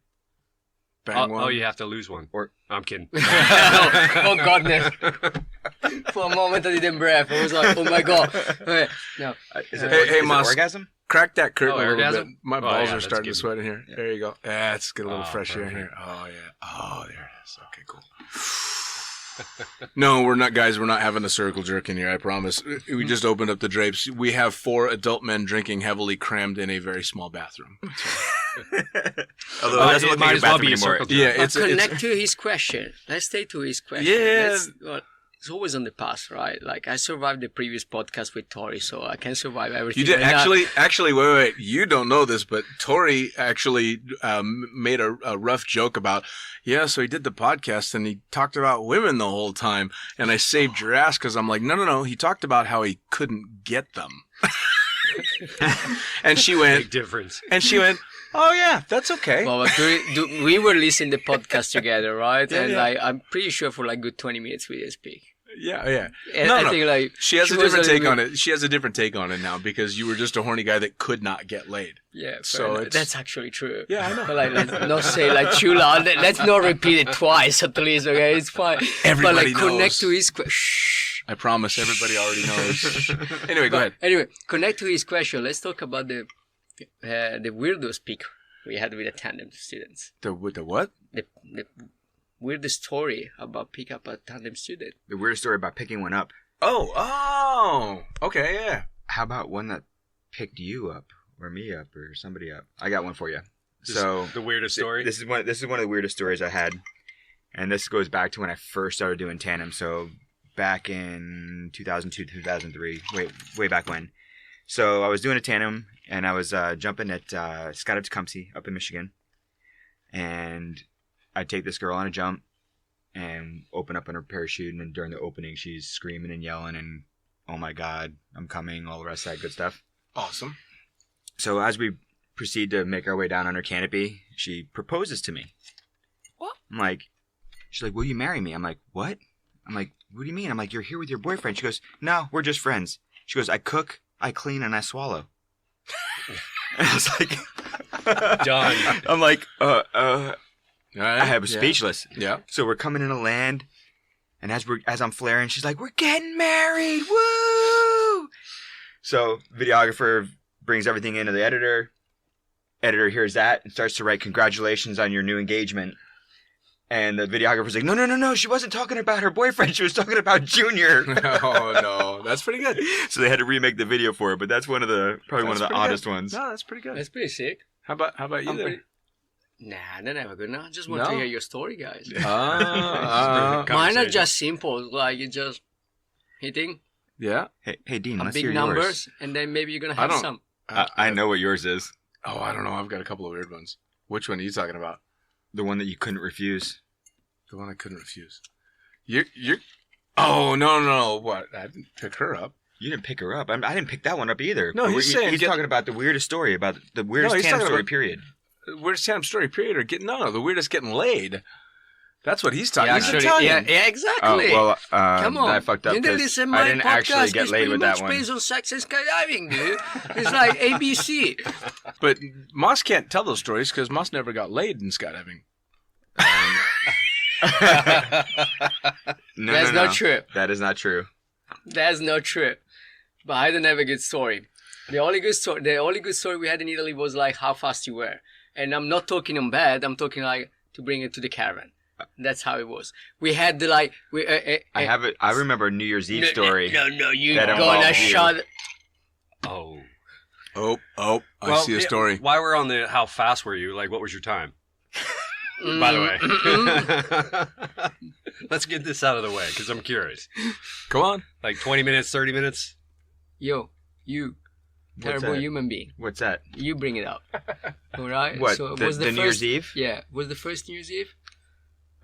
S1: Bang one.
S6: Oh, you have to lose one.
S7: Or-
S6: I'm kidding.
S5: Oh God, no. For a moment I didn't breath. I was like, oh my God. Okay, no.
S7: Is
S1: Hey,
S7: is it
S1: Moss.
S7: orgasm?
S1: Crack that curtain
S6: Oh,
S1: a little
S6: orgasm?
S1: bit. My
S6: Oh,
S1: balls
S6: yeah,
S1: are
S6: that's
S1: starting to
S6: good.
S1: sweat in here. There you go. Yeah, let's get a little
S6: Oh,
S1: fresh air in here.
S6: perfect.
S1: Oh, yeah. Oh, there it is. Okay, cool. No, we're not, guys. We're not having a circle jerk in here, I promise. We just opened up the drapes. We have 4 adult men drinking heavily crammed in a very small bathroom.
S7: Although it doesn't
S6: it
S7: look
S6: might
S7: like a
S6: as well
S7: bathroom
S6: be a
S7: anymore.
S6: circle
S1: Yeah,
S5: But
S1: it's
S5: connect to his question. Let's stay to his question.
S1: Yeah.
S5: It's always on the past, right? Like I survived the previous podcast with Tori, so I can survive everything.
S1: You did
S5: right now.
S1: actually. Wait. You don't know this, but Tori actually made a rough joke about. Yeah, so he did the podcast and he talked about women the whole time, and I saved your ass because I'm like, no. He talked about how he couldn't get them, and she went,
S6: Big difference.
S1: oh yeah, that's okay.
S5: Well, but we were listening to the podcast together, right?
S1: Yeah,
S5: and
S1: yeah.
S5: I'm pretty sure for like good 20 minutes we didn't speak.
S1: Yeah.
S5: And
S1: No,
S5: I
S1: no.
S5: think like
S1: She has a
S5: was
S1: different take
S5: little
S1: on
S5: bit-
S1: it. She has a different take on it now because you were just a horny guy that could not get laid.
S5: Yeah,
S1: So
S5: so
S1: it's-
S5: that's actually true.
S1: Yeah, I know.
S5: But like, let's not say like too loud. Let's not repeat it twice at least. Okay, it's fine.
S1: Everybody
S5: but like connect
S1: knows.
S5: to his question. Shh.
S1: I promise everybody already knows. Anyway, go ahead.
S5: Anyway, connect to his question. Let's talk about the weirdest peak we had with the tandem students.
S1: With the what?
S5: The weirdest story about pick up a tandem student.
S7: The weirdest story about picking one up.
S1: Oh, okay, yeah.
S7: How about one that picked you up, or me up, or somebody up? I got one for you.
S6: This
S7: So
S6: is the weirdest story.
S7: This is one of the weirdest stories I had, and this goes back to when I first started doing tandem. So back in 2002, 2003, way back when. So I was doing a tandem, and I was jumping at Skydive Tecumseh up in Michigan, and I'd take this girl on a jump and open up on her parachute, and then during the opening, she's screaming and yelling, and oh my God, I'm coming, all the rest of that good stuff.
S1: Awesome.
S7: So as we proceed to make our way down on her canopy, she proposes to me.
S5: What?
S7: I'm like, she's like, will you marry me? I'm like, what? I'm like, what do you mean? I'm like, you're here with your boyfriend. She goes, no, we're just friends. She goes, I cook, I clean, and I swallow. And I was like,
S6: Done.
S7: I'm like,
S1: All right.
S7: I was
S1: Yeah.
S7: speechless.
S1: Yeah.
S7: So we're coming into land, and as I'm flaring, she's like, we're getting married, woo! So videographer brings everything into the editor. Editor hears that and starts to write congratulations on your new engagement. And the videographer's like, no, she wasn't talking about her boyfriend. She was talking about Junior.
S1: Oh, no. That's pretty good.
S7: So they had to remake the video for it, but that's probably one of the oddest ones.
S1: No, that's pretty good.
S5: That's pretty sick.
S1: How about you
S5: I'm
S1: there?
S5: pretty- Nah, they're never good. I just want to
S1: No?
S5: hear your story, guys.
S6: Conversation.
S5: Mine are just simple. Like, you just hitting
S1: Yeah.
S7: Hey Dean, let's
S5: big
S7: hear
S5: numbers,
S7: yours.
S5: and then maybe you're going to
S1: I
S5: have
S1: don't-
S5: some.
S7: I know what yours is.
S1: Oh, I don't know. I've got a couple of weird ones. Which one are you talking about?
S7: The one that you couldn't refuse.
S1: The one I couldn't refuse. You're. Oh, no. What? I didn't pick her up.
S7: You didn't pick her up. I didn't pick that one up either.
S1: No,
S7: But
S1: he's saying
S7: he's
S1: get-
S7: talking about the weirdest story, about the weirdest
S1: he's
S7: tandem
S1: talking
S7: story,
S1: about-
S7: period.
S1: Weirdest tandem story period or getting the weirdest getting laid. That's what he's talking.
S5: Yeah,
S1: He's
S5: actually,
S1: Italian.
S5: yeah, exactly.
S7: Oh, well,
S5: Come on.
S7: I fucked up
S5: You didn't
S7: because
S5: listen
S7: I
S5: my
S7: didn't
S5: podcast.
S7: actually get
S5: It's
S7: laid
S5: pretty
S7: with
S5: much
S7: that one.
S5: based on sex and skydiving, dude. It's like ABC.
S1: But Moss can't tell those stories because Moss never got laid in skydiving.
S7: No,
S5: That's
S7: no.
S5: not true.
S7: That is not true.
S5: That's not true. But I don't have a good story. The only good story we had in Italy was like how fast you were. And I'm not talking on bad. I'm talking like to bring it to the caravan. That's how it was. We had the like.
S7: I have it. I remember a New Year's Eve story.
S5: No, you're
S7: that
S5: gonna
S7: involved you.
S5: shut.
S6: Oh.
S1: Oh, I see a story.
S6: While we're on the how fast were you? Like, what was your time? By the way. Let's get this out of the way because I'm curious.
S1: Go on.
S6: Like 20 minutes, 30 minutes?
S5: Yo, you,
S7: What's
S5: terrible
S7: that?
S5: human being.
S7: What's that?
S5: You bring it up. All right.
S7: What?
S5: So it
S7: The
S5: was
S7: New Year's Eve?
S5: Yeah. Was the first New Year's Eve?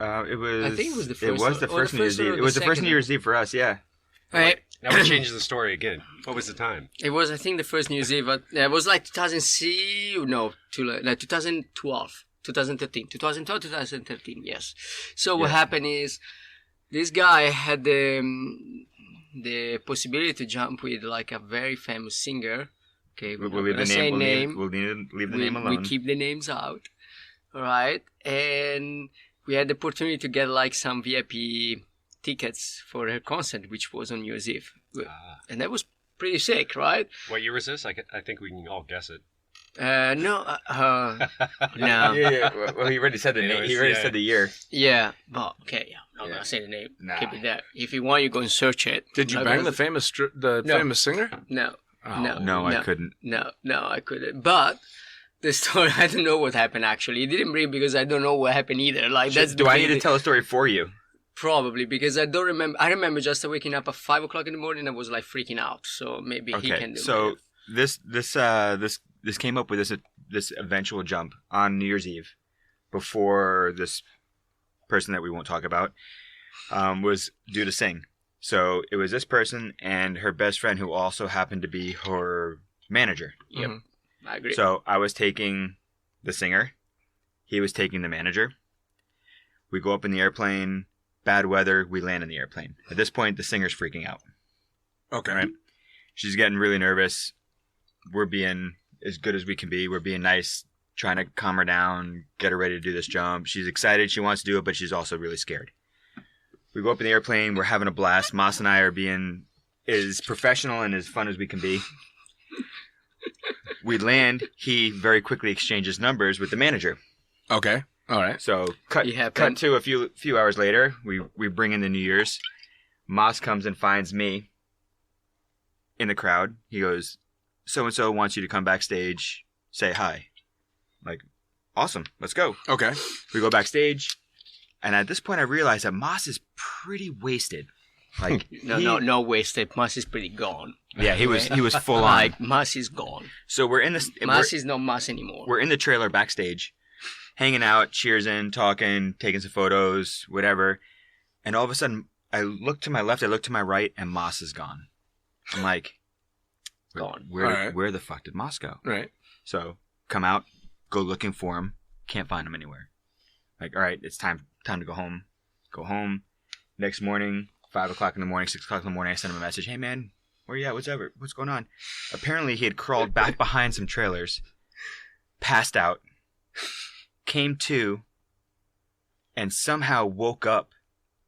S7: It was.
S5: I think it was the
S7: It
S5: first
S7: was the
S5: or
S7: first
S5: the
S7: New Year's
S5: first or
S7: Eve. It
S5: the
S7: was the first
S5: second
S7: New Year's Eve for us. Yeah.
S5: Right.
S6: Now we're changing the story again. What was the time?
S5: It was, I think, the first New Year's Eve. It was like 2006, no, like 2012, 2013, 2012, 2013. Yes. So what happened is, this guy had the possibility to jump with like a very famous singer. Okay, we're
S7: We'll
S5: not
S7: leave the
S5: gonna say
S7: name. We'll leave the name alone.
S5: We keep the names out. All right, and we had the opportunity to get like some VIP tickets for her concert, which was on New Year's Eve, and that was pretty sick, right?
S6: What year was this? I think we can all guess it.
S5: No.
S7: Yeah. Well, he already said the name.
S6: Anyways,
S7: He already
S6: yeah.
S7: said the year.
S5: Yeah, but okay, yeah, I'm not
S7: Yeah.
S5: gonna say the name.
S7: Nah.
S5: Keep it there. If you want, you go and search it.
S1: Did you
S5: I'm
S1: bang
S5: not
S1: the famous
S5: No.
S1: famous singer?
S5: No,
S1: Oh.
S5: no,
S7: I couldn't.
S5: No, I couldn't. But the story, I don't know what happened actually. It didn't bring because I don't know what happened either. Like that's
S7: Do I need to tell a story for you?
S5: Probably because I don't remember. I remember just waking up at 5 o'clock in the morning. I was like freaking out. So maybe he
S7: Okay.
S5: can do
S7: So
S5: it.
S7: this came up with this eventual jump on New Year's Eve, before this person that we won't talk about was due to sing. So it was this person and her best friend, who also happened to be her manager.
S5: Yep,
S1: Mhm.
S5: I agree.
S7: So I was taking the singer, he was taking the manager. We go up in the airplane, bad weather, we land in the airplane. At this point, the singer's freaking out.
S1: Okay.
S7: Right. She's getting really nervous. We're being as good as we can be. We're being nice, trying to calm her down, get her ready to do this jump. She's excited. She wants to do it, but she's also really scared. We go up in the airplane. We're having a blast. Moss and I are being as professional and as fun as we can be. We land. He very quickly exchanges numbers with the manager.
S1: Okay. All right.
S7: So cut to a few hours later. We bring in the New Year's. Moss comes and finds me in the crowd. He goes, "So and so wants you to come backstage, say hi." I'm like, awesome, let's go.
S1: Okay.
S7: We go backstage, and at this point, I realize that Moss is pretty wasted. Like
S5: no wasted. Moss is pretty gone.
S7: Yeah, he was full on.
S5: Like Moss is gone.
S7: So we're in this.
S5: Moss is not Moss anymore.
S7: We're in the trailer backstage, hanging out, cheersing, talking, taking some photos, whatever. And all of a sudden, I look to my left, I look to my right, and Moss is gone. I'm like,
S5: Gone.
S7: Where the fuck did Moss go?
S1: Right.
S7: So come out, go looking for him. Can't find him anywhere. Like, all right, it's time to go home. Go home. Next morning, 5 o'clock in the morning, 6 o'clock in the morning, I send him a message. Hey man, where you at? What's going on? Apparently he had crawled back behind some trailers, passed out, came to, and somehow woke up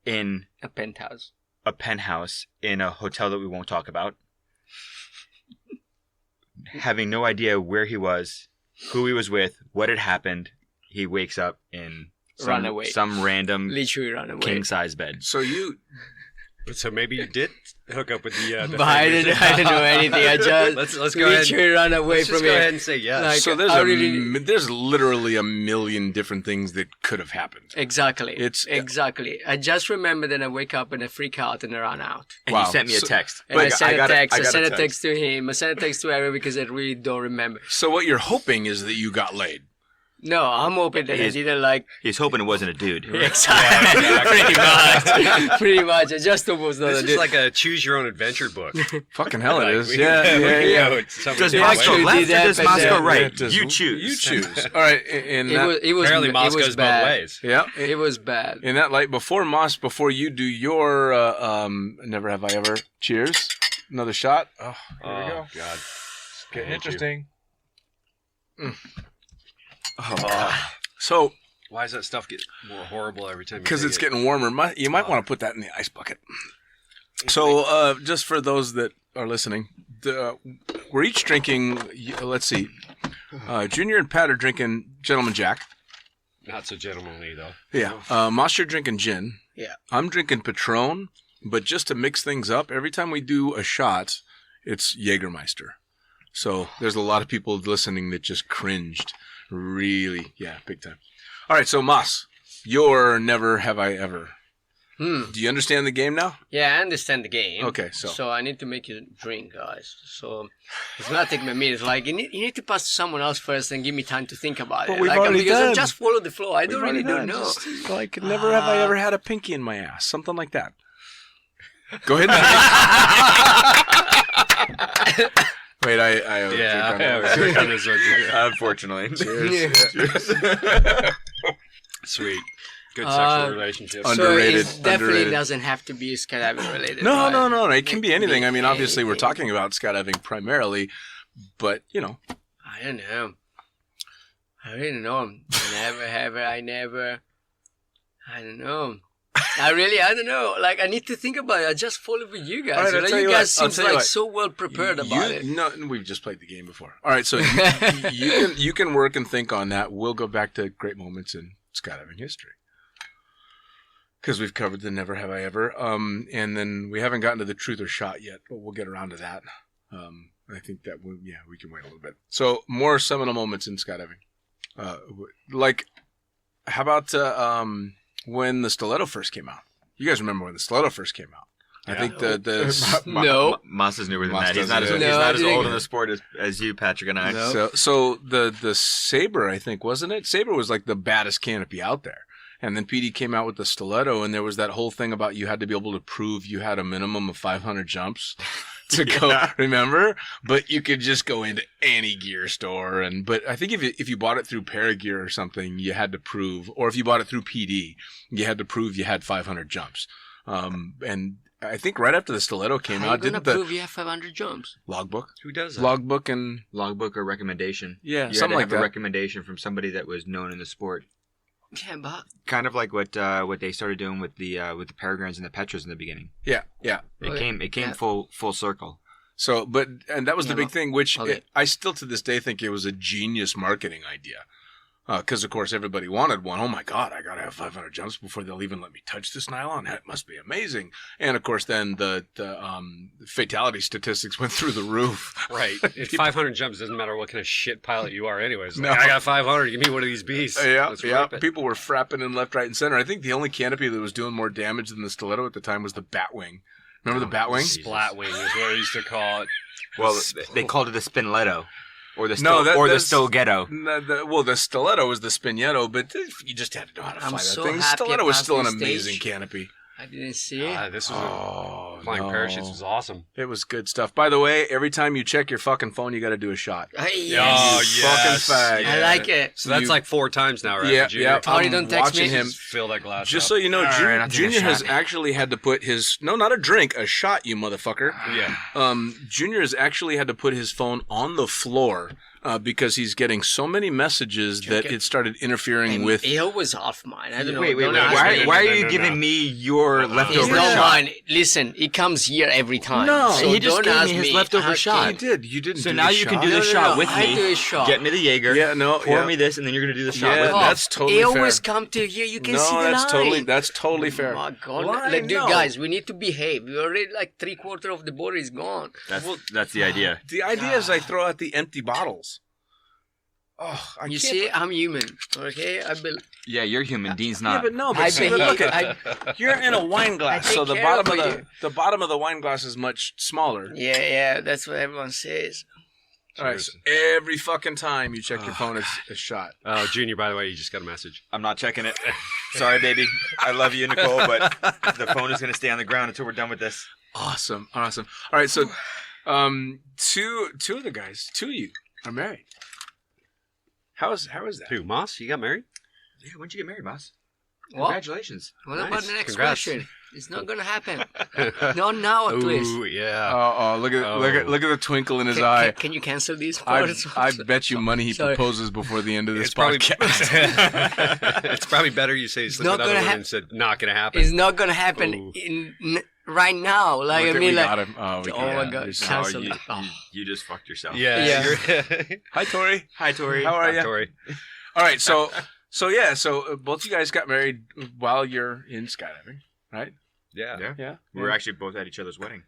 S7: in
S5: A penthouse.
S7: a penthouse in a hotel that we won't talk about. having no idea where he was, who he was with, what had happened. He wakes up in
S5: Run away.
S7: some random
S5: Literally run away.
S7: king-size bed.
S1: So
S6: maybe you did hook up with the
S5: But I didn't know anything. I just
S6: let's go ahead.
S5: literally run away
S6: Let's
S5: from
S6: just go
S5: it.
S6: ahead and say yes.
S5: Like,
S1: so there's literally a million different things that could have happened.
S5: Exactly.
S1: It's-
S5: exactly. I just remember that I wake up and I freak out and I run out.
S7: And
S1: Wow.
S7: you sent me a
S1: So-
S7: text.
S5: And I sent a text. I
S7: got
S5: sent a text to him. I sent a text to Eric because I really don't remember.
S1: So what you're hoping is that you got laid.
S5: No, I'm hoping that I didn't like.
S7: He's hoping it wasn't a dude.
S5: Exactly. Pretty much. Pretty much. I just almost know
S6: This
S5: that.
S6: is like a choose your own adventure book.
S1: Fucking hell it
S6: Like,
S1: is.
S6: we-
S1: Yeah.
S7: Does
S5: They
S7: Moscow
S5: actually
S7: left
S5: did
S7: or
S5: that,
S7: does
S5: but
S7: Moscow
S5: then-
S7: right?
S1: Just-
S7: You choose.
S1: You choose. All right. In
S5: It
S1: that,
S5: was. It was.
S6: Apparently,
S5: it
S6: Moscow's
S5: was
S6: both
S5: bad.
S6: ways.
S1: yeah.
S5: It was bad.
S1: In that light, before you do your never have I ever. Cheers. Another shot. Oh, here we go.
S6: God.
S8: Getting interesting.
S1: So,
S6: Why does that stuff get more horrible every time?
S1: because it's getting warmer, you might want to put that in the ice bucket. So, just for those that are listening, we're each drinking. Let's see. Junior and Pat are drinking Gentleman Jack.
S6: not so gentlemanly though.
S1: Yeah. Moss, you're drinking gin.
S5: Yeah.
S1: I'm drinking Patron, but just to mix things up, every time we do a shot, it's Jägermeister. So there's a lot of people listening that just cringed. Really, yeah, big time. All right, so Moss, your never have I ever. Do you understand the game now?
S5: Yeah, I understand the game.
S1: Okay, so
S5: I need to make you drink, guys. So it's gonna take me a minute. Like you need to pass to someone else first and give me time to think about
S1: But
S5: it.
S1: we've
S5: Like,
S1: already
S5: because I
S1: done.
S5: just follow the flow. I don't know.
S1: Just, like, never have I ever had a pinky in my ass. Something like that. Go ahead. Wait, I
S6: drink on this one.
S7: Unfortunately.
S6: Sweet. Good sexual relationships.
S1: Underrated,
S5: So it definitely
S1: underrated.
S5: doesn't have to be skydiving related.
S1: No,
S5: right?
S1: no. It can be anything. I mean,
S5: Anything.
S1: obviously, we're talking about skydiving primarily, but, you know.
S5: I don't know. I really don't know. I don't know. I don't know. Like, I need to think about it. I just follow with you guys.
S1: All right, I'll
S5: Like,
S1: tell
S5: you
S1: you
S5: guys
S1: what, I'll
S5: seems
S1: tell you
S5: like
S1: what.
S5: so well prepared about it.
S1: No, we've just played the game before. All right, so you can work and think on that. We'll go back to great moments in skydiving history. Because we've covered the never have I ever. And then we haven't gotten to the truth or shot yet, but we'll get around to that. I think that we can wait a little bit. So more seminal moments in skydiving. Like, how about when the stiletto first came out? You guys remember when the stiletto first came out? I think
S5: No.
S7: Moss is newer than
S1: Moss
S7: that. He's not as,
S1: doesn't-
S7: he's
S5: No,
S7: not
S5: I
S7: as
S5: didn't-
S7: old in the sport as you, Patrick, and I.
S5: No.
S1: So the Sabre, I think, wasn't it? Sabre was like the baddest canopy out there. And then PD came out with the stiletto, and there was that whole thing about you had to be able to prove you had a minimum of 500 jumps to go, remember? But you could just go into any gear store. But I think if you bought it through Paragear or something, you had to prove, or if you bought it through PD, you had to prove you had 500 jumps. And I think right after the stiletto came
S5: How
S1: out,
S5: you gonna
S1: didn't the
S5: prove you have 500 jumps?
S1: logbook?
S6: Who does that?
S1: Logbook and,
S7: Logbook or recommendation.
S1: yeah,
S7: You
S1: something
S7: had
S1: like
S7: to have
S1: that.
S7: a recommendation from somebody that was known in the sport.
S5: Yeah, but
S7: Kind of like what they started doing with the Peregrines and the Petras in the beginning.
S1: Yeah.
S7: It came
S5: yeah.
S7: full circle.
S1: So, and that was the
S5: Yeah,
S1: big
S5: well,
S1: thing, which
S5: okay.
S1: I still to this day think it was a genius marketing idea. Because, of course, everybody wanted one. Oh, my God, I got to have 500 jumps before they'll even let me touch this nylon. That must be amazing. And, of course, then the fatality statistics went through the roof.
S6: Right. If 500 jumps doesn't matter what kind of shit pilot you are anyways.
S1: No.
S6: Like, I got 500. Give me one of these beasts.
S1: Yeah.
S6: Let's rip it.
S1: People were frapping in left, right, and center. I think the only canopy that was doing more damage than the stiletto at the time was the Batwing. Remember the Batwing?
S6: Splatwing is what I used to call it.
S7: Well, they called it the Spinletto. Or the
S1: No, that's-
S7: Stogetto.
S1: The stiletto was the Spignetto, but you just had to know how to fly
S5: I'm
S1: that
S5: so
S1: thing.
S5: happy
S1: Stiletto
S5: I
S1: was
S5: passed
S1: still an
S5: this
S1: amazing
S5: stage.
S1: canopy.
S5: I didn't see it.
S6: This was
S1: Oh,
S6: flying
S1: no.
S6: parachutes was awesome.
S1: It was good stuff. By the way, every time you check your fucking phone, you got to do a shot.
S6: Oh,
S5: Yes.
S6: yes.
S1: Fucking fag.
S5: I like it.
S6: So that's
S1: You-
S6: like 4 times now, right?
S1: Yeah,
S6: Junior?
S1: yeah.
S5: Tony,
S1: I'm
S5: don't text
S1: watching
S5: me.
S1: him.
S6: Just fill that glass
S1: Just
S6: up.
S1: so you know,
S7: All right, I'll take a
S1: Junior has
S7: shot.
S1: actually had to put his not a drink, a shot, you motherfucker.
S6: Yeah.
S1: Junior has actually had to put his phone on the floor because he's getting so many messages that it started interfering with.
S5: It was off mine. I don't know.
S7: Wait.
S5: Don't ask me.
S7: Why are
S6: No,
S7: you
S6: no,
S7: giving
S6: no.
S7: me your
S5: It's
S7: leftover
S5: not
S7: shot?
S5: mine. Listen, it comes here every time.
S1: No.
S5: so
S7: He just
S5: don't
S7: gave me
S5: ask
S7: his
S5: me
S7: leftover
S5: how
S7: shot.
S5: can-
S1: You did. You didn't.
S7: So
S1: do
S7: now
S1: the
S7: you can
S1: shot.
S7: do the
S5: No,
S7: shot
S5: no,
S7: with
S5: I
S7: me.
S5: do a shot.
S7: Get me the Jaeger.
S1: Yeah, no,
S7: Pour
S1: yeah.
S7: me this, and then you're gonna do the shot
S1: Yeah,
S7: with me.
S1: that's totally
S5: He
S1: fair.
S5: always come to here. You can see the line.
S1: That's totally fair.
S5: Oh my God.
S1: Line,
S5: Like, dude,
S1: no.
S5: guys, we need to behave. We already like 3/4 of the border is gone.
S7: That's the idea.
S1: The idea is I throw out the empty bottles. Oh, I
S5: You
S1: can't-
S5: see, I'm human. Okay,
S7: Yeah, you're human. Dean's
S1: Yeah,
S7: not.
S1: but no, but
S5: I
S1: see,
S5: behave-
S1: look at you're in a wine glass,
S5: I take
S1: so the
S5: care
S1: bottom of
S5: of
S1: the bottom of the wine glass is much smaller.
S5: yeah, that's what everyone says.
S1: All right, so every fucking time you check your phone, it's a shot.
S6: Oh, Junior, by the way, you just got a message.
S7: I'm not checking it. Sorry, baby. I love you, Nicole, but the phone is gonna stay on the ground until we're done with this.
S1: Awesome. All right, so two of the guys, two of you are married. How is that?
S6: Who, Moss? You got married?
S7: Yeah, when'd you get married, Moss?
S5: What?
S7: Congratulations.
S5: What
S6: Nice.
S5: about the next
S6: Congrats.
S5: question? It's not gonna happen. Not now, at least.
S6: Ooh, yeah.
S1: Oh, look at the twinkle in his eye.
S5: Can you cancel these
S1: I
S5: parts?
S1: bet you money he
S5: Sorry.
S1: proposes before the end of this
S6: It's probably,
S1: podcast.
S6: it's probably better you say sleep
S5: not
S6: with other
S5: gonna
S6: women
S5: hap-
S6: and said not going to happen.
S5: It's not gonna happen
S6: Ooh.
S5: right now. Like
S1: Look
S5: I
S1: at-
S5: mean,
S1: we
S5: like,
S1: got him. Oh, we
S5: oh
S1: got
S5: my
S1: him.
S5: God,
S1: He's-
S5: cancel
S7: you,
S5: it. Oh.
S7: you just fucked yourself.
S6: Yeah.
S5: Yeah.
S6: you're-
S1: Hi, Tori.
S7: Hi, Tori.
S1: How are you?
S6: Tori.
S1: All right, so both you guys got married while you're in skydiving, right?
S6: Yeah.
S1: Yeah.
S7: We were actually both at each other's wedding.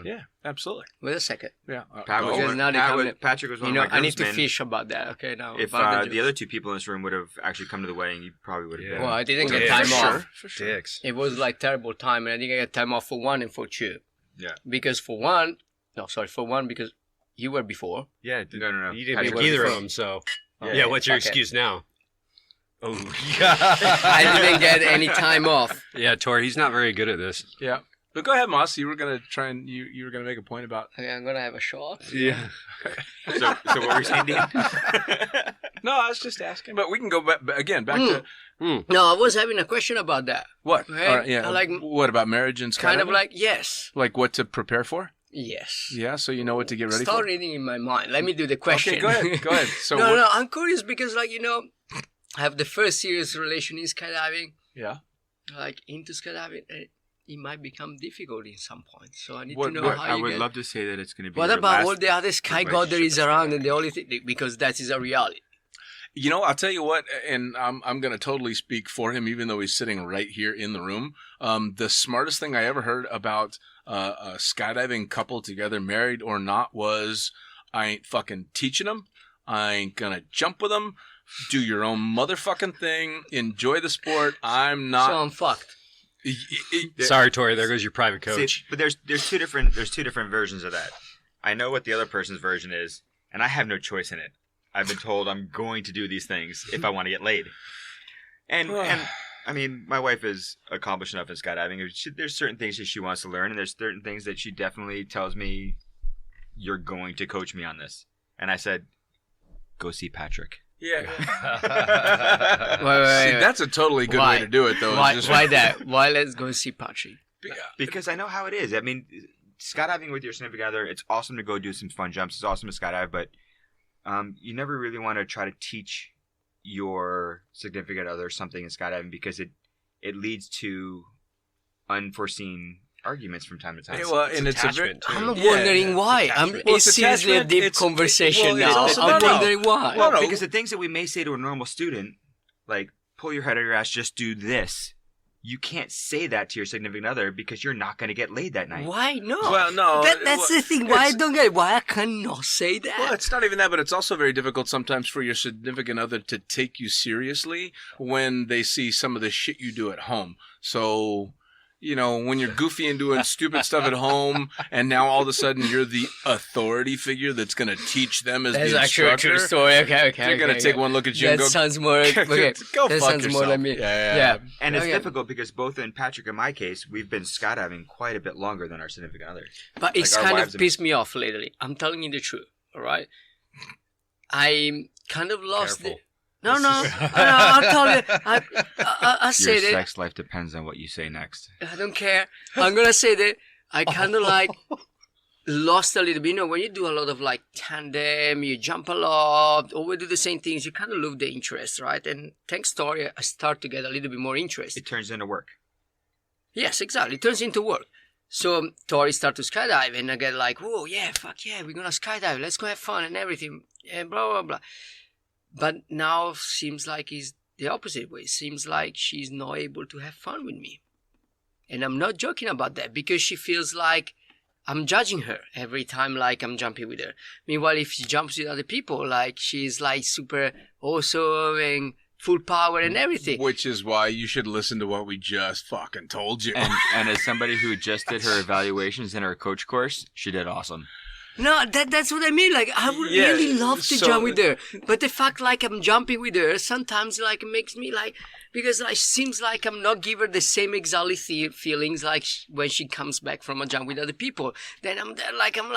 S1: Yeah, absolutely.
S5: Wait a second.
S1: Yeah.
S7: Pat was
S5: because
S7: one,
S5: now they come in-
S7: Patrick was one
S5: You know,
S7: of my
S5: I need to
S7: groomsmen.
S5: fish about that. Okay, now.
S7: If
S5: about
S7: the other two people in this room would have actually come to the wedding, you probably would have
S6: Yeah.
S7: been.
S5: Well, I didn't
S6: Yeah,
S5: get time
S6: for
S5: off.
S6: sure.
S1: For sure.
S6: Dicks.
S5: It was like terrible time, and I didn't get time off for one and for two.
S7: Yeah.
S5: Because for one because you were before.
S6: Yeah.
S7: No.
S6: You didn't
S7: Patrick
S6: make
S7: was
S6: either of
S7: before.
S6: them, so.
S7: Yeah,
S6: Yeah, what's your
S5: okay.
S6: excuse now? Oh,
S5: I didn't get any time off.
S6: yeah, Tori, he's not very good at this.
S1: Yeah. But go ahead, Moss. You were gonna try and you were gonna make a point about.
S5: Okay, I'm gonna have a shot.
S6: Yeah.
S7: So what were you saying, Dean?
S1: No, I was just asking. But we can go back to
S5: No, I was having a question about that.
S1: what?
S5: Okay.
S1: All right, yeah.
S5: I like-
S1: what about marriage and skydiving?
S5: Kind of like yes,
S1: like what to prepare for.
S5: yes.
S1: Yeah, so you know what to get ready
S5: Start
S1: for.
S5: reading in my mind. Let me do the question.
S1: Okay, go ahead. Go ahead. So
S5: no,
S1: what-
S5: no, I'm curious because, like, I have the first serious relation in skydiving.
S1: Yeah.
S5: Like into skydiving, and it might become difficult in some point. So I need
S1: What-
S5: to know
S1: what-
S5: how
S7: I
S5: you
S7: would
S5: get.
S7: love to say that it's going to be.
S5: What
S7: your
S5: about
S7: last
S5: all the other sky god there is
S7: relationship.
S5: around, and the only thing because that is a reality.
S1: You know, I'll tell you what, and I'm going to totally speak for him, even though he's sitting right here in the room. The smartest thing I ever heard about a skydiving couple together, married or not, was I ain't fucking teaching them. I ain't going to jump with them. Do your own motherfucking thing. Enjoy the sport. I'm
S5: So
S1: not.
S5: I'm fucked.
S6: Sorry, Tori, there goes your private coach.
S7: See, but there's two different versions of that. I know what the other person's version is, and I have no choice in it. I've been told I'm going to do these things if I want to get laid. And I mean, my wife is accomplished enough in skydiving. There's certain things that she wants to learn, and there's certain things that she definitely tells me, you're going to coach me on this. And I said, go see Patrick.
S1: Yeah.
S5: Wait,
S1: See, that's a totally good
S5: Why?
S1: way to do it, though.
S5: Why?
S1: It's just-
S5: Why that? Why let's go see Patrick?
S7: Because I know how it is. I mean, skydiving with your significant other, it's awesome to go do some fun jumps. It's awesome to skydive, but you never really want to try to teach your significant other something in skydiving because it leads to unforeseen arguments from time to time.
S1: Yeah, well, and it's a very,
S6: attachment, too.
S5: I'm
S1: Yeah.
S5: wondering why.
S6: Attachment.
S1: Well,
S5: It's
S1: it's
S5: seriously a
S1: attachment,
S5: deep
S1: it's-
S5: conversation
S1: well, it's
S5: now.
S1: also-
S5: I'm
S1: no, no.
S5: wondering why.
S1: Well, no.
S7: Because the things that we may say to a normal student, like pull your head out of your ass, just do this. You can't say that to your significant other because you're not going to get laid that night.
S5: Why no?
S1: Well, no,
S5: That's
S1: well,
S5: the thing. Why I
S1: it's-
S5: don't get it. Why I cannot say that?
S1: Well, it's not even that, but it's also very difficult sometimes for your significant other to take you seriously when they see some of the shit you do at home. So, you know, when you're goofy and doing stupid stuff at home, and now all of a sudden you're the authority figure that's going to teach them as
S5: That's
S1: the
S5: actually a
S1: instructor.
S5: true story. Okay.
S1: They're going to take one look at you and
S5: That
S1: go,
S5: sounds more. Okay.
S1: go
S5: that
S1: fuck
S5: sounds
S1: yourself.
S5: more like me.
S1: Yeah.
S7: And it's
S5: Okay.
S7: difficult because both in Patrick and my case, we've been skydiving quite a bit longer than our significant other.
S5: But it's
S7: our
S5: kind
S7: wives
S5: of
S7: have-
S5: pissed me off lately. I'm telling you the truth. All right. I kind of lost
S6: Careful.
S5: the. No, I'll tell you. I say
S7: Your
S5: that.
S7: sex life depends on what you say next.
S5: I don't care. I'm gonna say that I kind of like lost a little bit. You know, when you do a lot of like tandem, you jump a lot, or we do the same things, you kind of lose the interest, right? And thanks Tori, I start to get a little bit more interest.
S7: It turns into work.
S5: Yes, exactly. It turns into work. So Tori start to skydive, and I get like, whoa, yeah, fuck yeah, we're gonna skydive. Let's go have fun and everything, and blah blah blah. But now seems like it's the opposite way. Seems like she's not able to have fun with me, and I'm not joking about that because she feels like I'm judging her every time, like I'm jumping with her. Meanwhile, if she jumps with other people, like she's like super awesome and full power and everything.
S1: Which is why you should listen to what we just fucking told you.
S7: And as somebody who just did her evaluations in her coach course, she did awesome.
S5: No, that's what I mean. Like, I would really love to jump with her. But the fact, like, I'm jumping with her, sometimes, like, it makes me, like, because it seems like I'm not giving her the same exactly feelings, like, when she comes back from a jump with other people. Then I'm there, like, I'm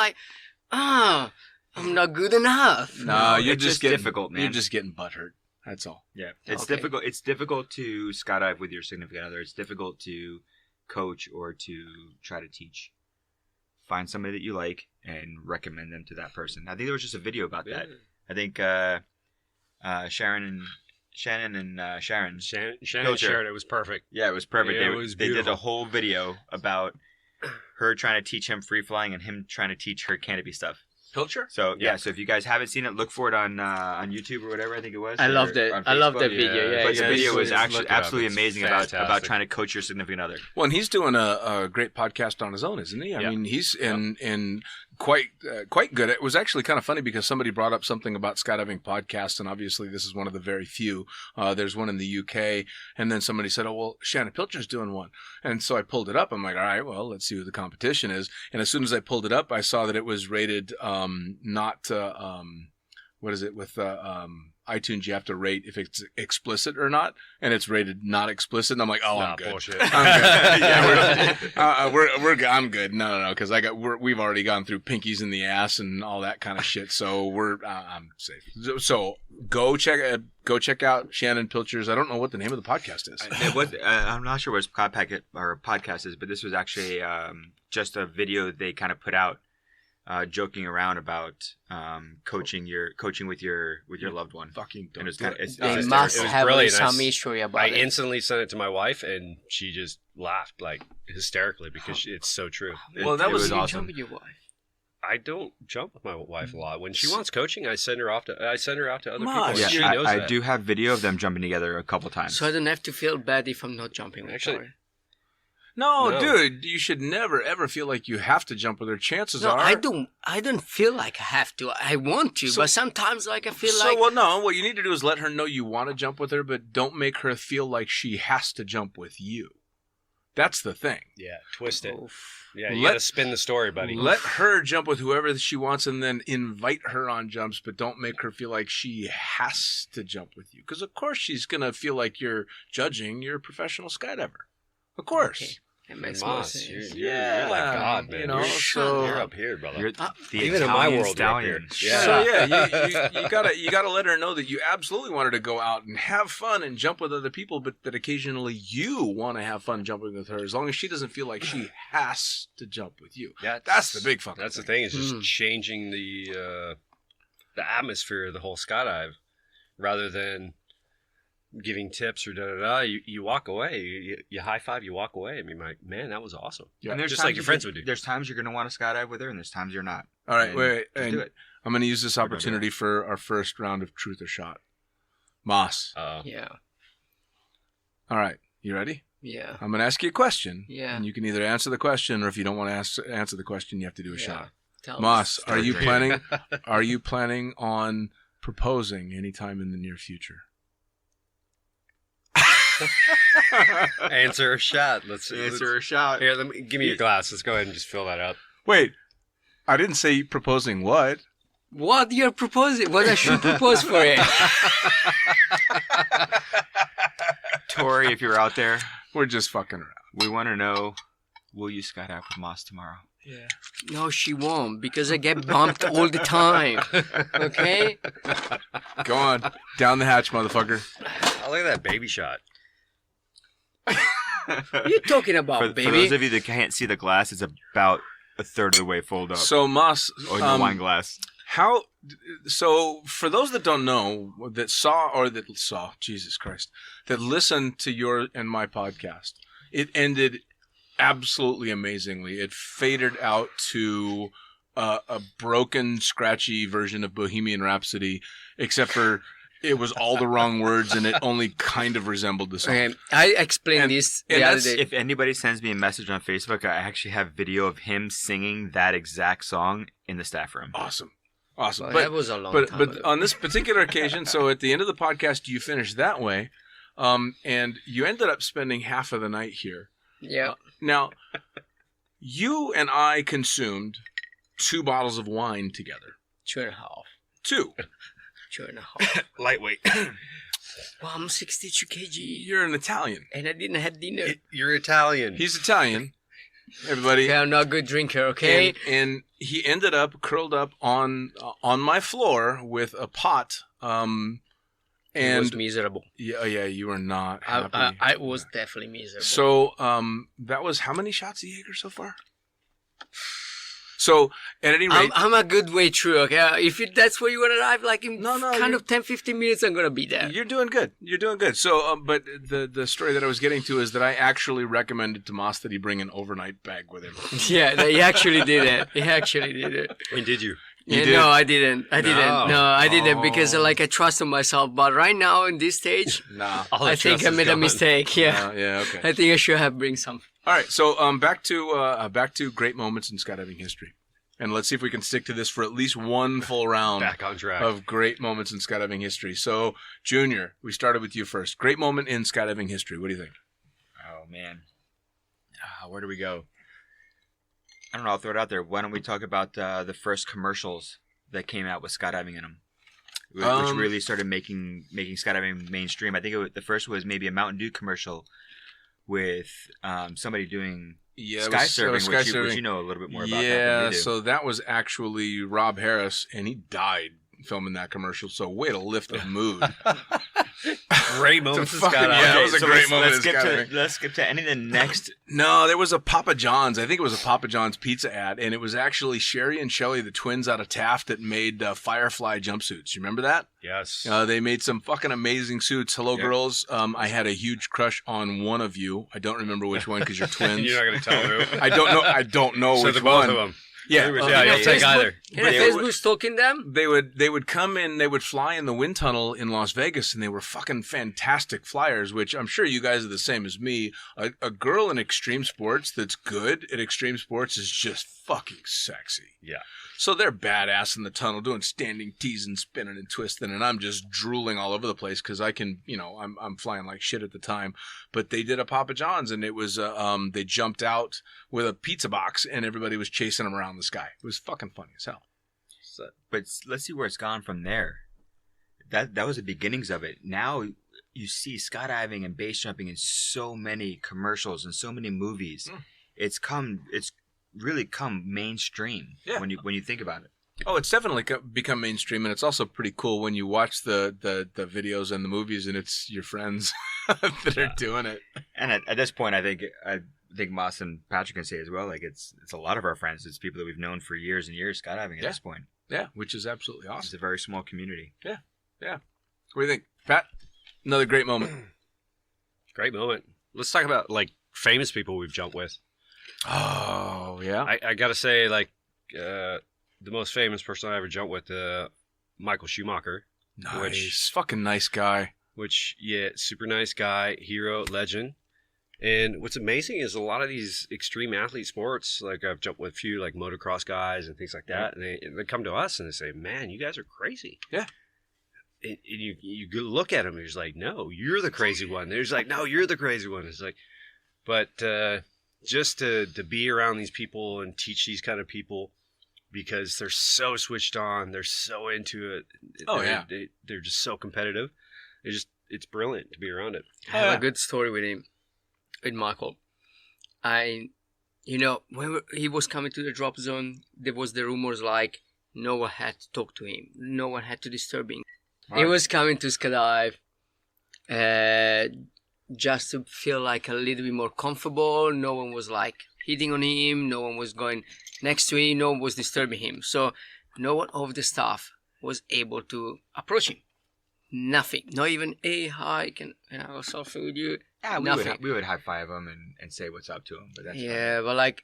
S5: not good enough.
S1: No, you're
S7: it's
S1: just getting
S7: difficult, man.
S1: You're just getting butthurt. That's all.
S7: Yeah, it's
S5: Okay.
S7: difficult. It's difficult to skydive with your significant other. It's difficult to coach or to try to teach. Find somebody that you like and recommend them to that person. I think there was just a video about that. I think Shannon and Sharon.
S6: Shannon
S7: Pilcher.
S6: shared it was perfect.
S7: Yeah, it was perfect.
S6: Yeah,
S7: they,
S6: it was
S7: they did
S6: beautiful.
S7: a whole video about her trying to teach him free flying and him trying to teach her canopy stuff.
S1: Pilcher?
S7: So yeah, so if you guys haven't seen it, look for it on YouTube or whatever I think it was.
S5: I
S7: or
S5: love that.
S7: on
S5: I love
S7: Facebook.
S5: that video. Yeah,
S7: But the video was
S6: look
S7: actually
S6: it up.
S7: absolutely
S6: It's
S7: amazing about
S6: fantastic.
S7: trying to coach your significant other.
S1: Well, and he's doing a great podcast on his own, isn't he? I mean, he's in quite good. It was actually kind of funny because somebody brought up something about skydiving podcasts, and obviously this is one of the very few. There's one in the UK, and then somebody said, "Oh, well, Shannon Pilcher's doing one," and so I pulled it up. I'm like, "All right, well, let's see who the competition is." And as soon as I pulled it up, I saw that it was rated not. What is it with iTunes? You have to rate if it's explicit or not, and it's rated not explicit. And I'm like, oh, I'm good.
S6: Bullshit.
S1: I'm good. I'm good. No, because we've already gone through pinkies in the ass and all that kind of shit. So I'm safe. So go check out Shannon Pilcher's. I don't know what the name of the podcast is.
S7: It was, I'm not sure what his podcast is, but this was actually just a video they kind of put out. Joking around about coaching with your loved one.
S1: Fucking
S7: And it's
S1: don't
S7: kind
S1: do
S7: of
S1: it.
S5: They
S6: was
S5: must
S6: brilliant.
S5: have
S6: I
S5: some
S6: s-
S5: history about
S6: I
S5: it.
S6: instantly sent it to my wife, and she just laughed like hysterically because it's so true.
S1: Well, that
S7: it
S1: was
S7: was
S5: You
S7: awesome.
S5: jump with your wife.
S6: I don't jump with my wife a lot. When she wants coaching, I send her out to other
S1: Mosh,
S6: people.
S7: Yeah,
S6: She knows
S7: I
S6: that.
S7: do have video of them jumping together a couple times.
S5: So I don't have to feel bad if I'm not jumping with
S6: Actually,
S5: Tori.
S1: No,
S6: No.
S1: dude, you should never ever feel like you have to jump with her. Chances
S5: No,
S1: are
S5: I don't feel like I have to. I want to,
S1: So-
S5: but sometimes like I feel
S1: so,
S5: like
S1: well, no. What you need to do is let her know you want to jump with her, but don't make her feel like she has to jump with you. That's the thing.
S6: Yeah, twist it.
S5: Oof.
S6: Yeah, you
S1: Let-
S6: gotta spin the story, buddy.
S1: Let her jump with whoever she wants, and then invite her on jumps, but don't make her feel like she has to jump with you. Because of course she's gonna feel like you're judging your professional skydiver. Of course.
S5: Okay. It makes more
S6: Moss,
S5: sense.
S6: you're like God, man.
S1: You know,
S6: you're,
S1: so
S6: you're up here, brother.
S7: You're the
S6: Even in my
S7: Italian
S6: world, you're up
S7: stallion.
S6: here. Yeah.
S1: So yeah, you gotta let her know that you absolutely want her to go out and have fun and jump with other people, but that occasionally you want to have fun jumping with her, as long as she doesn't feel like she has to jump with you. That's the big fucking
S6: That's the
S1: thing.
S6: thing. It's just changing the atmosphere of the whole skydive, rather than giving tips or da da da. You walk away. You high five. You walk away. I mean, like, man, that was awesome.
S1: Yeah.
S7: And there's
S6: Just
S7: times
S6: like your friends would do.
S7: There's times you're going to want to skydive with her, and there's times you're not.
S1: All right,
S7: And
S1: wait.
S7: just do it.
S1: I'm going to use this
S7: Or don't do
S1: opportunity for our first round of truth or shot. Moss.
S5: Yeah.
S1: All right, you ready?
S5: Yeah.
S1: I'm going to ask you a question.
S5: Yeah.
S1: And you can either answer the question, or if you don't want to answer the question, you have to do a
S5: Yeah.
S1: shot.
S5: Tell me.
S1: Moss, are you
S7: Start
S1: planning? Are you planning on proposing anytime in the near future?
S6: Answer a shot. Let's
S7: Answer a shot.
S6: Here, give me your glass. Let's go ahead and just fill that up.
S1: Wait, I didn't say proposing what?
S5: What you're proposing? What I should propose for it?
S7: Tori, if you're out there,
S1: We're just fucking around.
S7: we want to know, will you skydive with Moss tomorrow?
S1: Yeah.
S5: No, she won't because I get bumped all the time. Okay.
S1: Go on. Down the hatch, motherfucker.
S6: Oh, look at that baby shot.
S5: What are you talking about,
S7: For
S5: baby?
S7: those of you that can't see the glass, it's about a third of the way filled up.
S1: So, Moss,
S7: Or the wine glass.
S1: so for those that don't know, that saw, Jesus Christ, that listened to your and my podcast, it ended absolutely amazingly. It faded out to a broken, scratchy version of Bohemian Rhapsody, except for it was all the wrong words and it only kind of resembled the song.
S5: Okay, I explained this the other day.
S7: If anybody sends me a message on Facebook, I actually have video of him singing that exact song in the staff room.
S1: Awesome.
S5: Well, that was a long time ago.
S1: But on this particular occasion, so at the end of the podcast, you finished that way, and you ended up spending half of the night here.
S5: Yeah.
S1: Now, you and I consumed 2 bottles of wine together.
S5: 2.5.
S1: 2.
S5: 2.5.
S6: Lightweight.
S5: Well, I'm 62 kg.
S1: You're an Italian.
S5: And I didn't have dinner.
S6: You're Italian.
S1: He's Italian. Everybody.
S5: Okay, I'm not a good drinker, okay?
S1: And he ended up curled up on my floor with a pot. And
S5: it was miserable.
S1: Yeah, you were not happy.
S5: I was definitely miserable.
S1: So that was how many shots of Jaeger so far? So, at any rate...
S5: I'm a good way through, okay? If that's where you want to arrive, like in kind of 10, 15 minutes, I'm going to be there.
S1: You're doing good. You're doing good. So, but the story that I was getting to is that I actually recommended to Moss that he bring an overnight bag with him.
S5: Yeah, he actually did it. He actually did it.
S6: And did you?
S5: Yeah, no, I didn't. I didn't because I trusted myself. But right now in this stage, I think I made a mistake. Yeah.
S1: Okay.
S5: I think I should have bring some.
S1: All right. So back to great moments in skydiving history, and let's see if we can stick to this for at least one full round.
S6: Back on track
S1: of great moments in skydiving history. So Junior, we started with you first. Great moment in skydiving history. What do you think?
S7: Oh man, where do we go? I don't know. I'll throw it out there. Why don't we talk about the first commercials that came out with skydiving in them, which really started making skydiving mainstream. I think the first was maybe a Mountain Dew commercial with somebody doing sky surfing, which you know a little bit more about.
S1: Yeah, so that was actually Rob Harris, and he died filming that commercial. So way to lift the mood.
S6: Great moments.
S1: Yeah, it was a great moment.
S7: Let's skip to any of the next.
S1: No, there was a Papa John's. I think it was a Papa John's pizza ad, and it was actually Sherry and Shelley, the twins out of Taft, that made Firefly jumpsuits. You remember that?
S6: Yes.
S1: They made some fucking amazing suits. Hello, girls. I had a huge crush on one of you. I don't remember which one because you're twins.
S6: You're not going to tell who.
S1: I don't know
S6: so
S1: which
S6: the
S1: one.
S6: both of them.
S1: Yeah,
S6: I'll take either.
S5: Yeah, Facebook stalking them.
S1: They would come in. They would fly in the wind tunnel in Las Vegas, and they were fucking fantastic flyers. Which I'm sure you guys are the same as me. A girl in extreme sports that's good at extreme sports is just fucking sexy.
S6: Yeah.
S1: So they're badass in the tunnel doing standing tees and spinning and twisting, and I'm just drooling all over the place because I can, I'm flying like shit at the time. But they did a Papa John's, and it was they jumped out with a pizza box, and everybody was chasing them around the sky. It was fucking funny as hell.
S7: So, but let's see where it's gone from there. That was the beginnings of it. Now you see skydiving and base jumping in so many commercials and so many movies. It's really come mainstream when you think about it.
S1: Oh, it's definitely become mainstream, and it's also pretty cool when you watch the videos and the movies, and it's your friends that are doing it.
S7: And at this point, I think Moss and Patrick can say as well. Like it's a lot of our friends. It's people that we've known for years and years skydiving at this point.
S1: Yeah, which is absolutely awesome.
S7: It's a very small community.
S1: Yeah. What do you think, Pat? Another great moment.
S6: Great moment. Let's talk about famous people we've jumped with.
S1: Oh yeah.
S6: I gotta say, the most famous person I ever jumped with, Michael Schumacher.
S1: Nice, fucking nice guy.
S6: Super nice guy, hero, legend. And what's amazing is a lot of these extreme athlete sports, I've jumped with a few motocross guys and things like that, and they come to us and they say, "Man, you guys are crazy."
S1: Yeah.
S6: And you look at them and you're just like, "No, you're the crazy one." They're just like, "No, you're the crazy one." It's like, but just to be around these people and teach these kind of people, because they're so switched on, they're so into it. They're just so competitive. It's brilliant to be around it.
S5: I have a good story with him. With Michael, when he was coming to the drop zone, there was the rumors no one had to talk to him, no one had to disturb him. Right. He was coming to skydive, just to feel a little bit more comfortable. No one was hitting on him, no one was going next to him, no one was disturbing him. So no one of the staff was able to approach him. Nothing, not even, "Hey, hi, can I go surfing with you?"
S7: Yeah,
S5: Nothing.
S7: we would high five him and say what's up to him, but that's
S5: Yeah, but like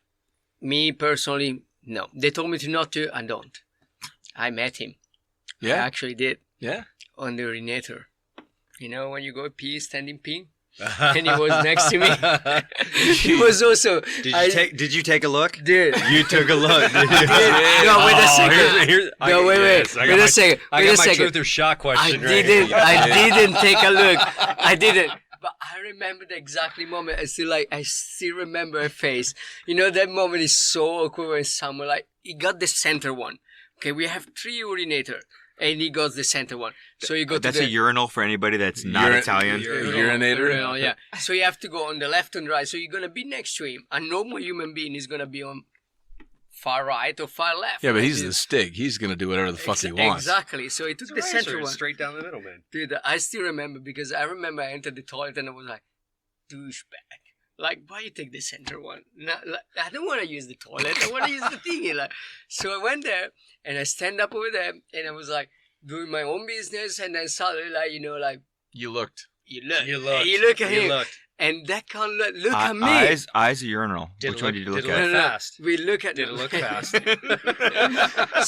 S5: me personally, no. They told me to not to, I don't. I met him. I
S1: Yeah.
S5: actually did
S1: Yeah.
S5: on the urinator. You know when you go pee, standing pee, and he was next to me. He was also.
S7: Did you take a look?
S5: Dude.
S7: You took a look.
S5: No, wait a second. No, wait a second.
S6: I got my truth or shot question right here.
S5: I didn't take a look. I didn't. But I remember the exact moment. I still remember her face. You know, that moment is so awkward when someone he got the center one. Okay, we have 3 urinator, and he got the center one. So you go to
S7: That's a urinal for anybody that's not Italian.
S1: Urinator.
S5: Urinal, yeah. So you have to go on the left and right. So you're gonna be next to him. A normal human being is gonna be on far right or far left.
S1: Yeah, but he's the Stig. He's gonna do whatever the fuck he wants.
S5: Exactly. So he took the center one.
S6: Straight down the middle, man.
S5: Dude, I still remember because I remember I entered the toilet and I was like, douchebag. Like, why you take the center one? No, I don't want to use the toilet. I want to use the thingy. So I went there and I stand up over there and I was like doing my own business and then suddenly
S1: You looked.
S5: you look.
S6: You looked.
S5: You look at
S6: You
S5: him.
S6: looked.
S5: And that can't look at me.
S7: Eyes a urinal. Which one did you look
S6: Did it
S7: at?
S6: look fast?
S5: We look at
S6: Did it look fast?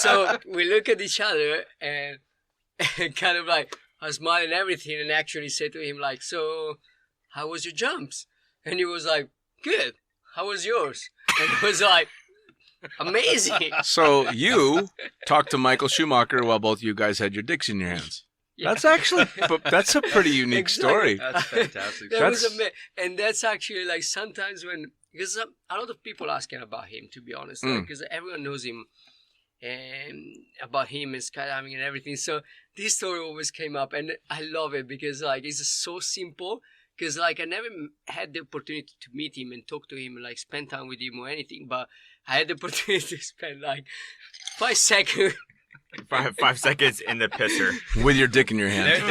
S5: So we look at each other and kind of I was smiling and everything and actually said to him so how was your jumps? And he was like, good. How was yours? And it was like, amazing.
S1: So you talked to Michael Schumacher while both you guys had your dicks in your hands.
S5: Yeah.
S1: That's a pretty unique story.
S6: That's fantastic.
S5: That was amazing. And that's actually sometimes because a lot of people asking about him, to be honest, because everyone knows him and about him and skydiving and everything. So this story always came up and I love it because it's so simple. Because I never had the opportunity to meet him and talk to him, spend time with him or anything. But I had the opportunity to spend 5 seconds.
S7: 5 seconds in the pisser.
S1: With your dick in your hand.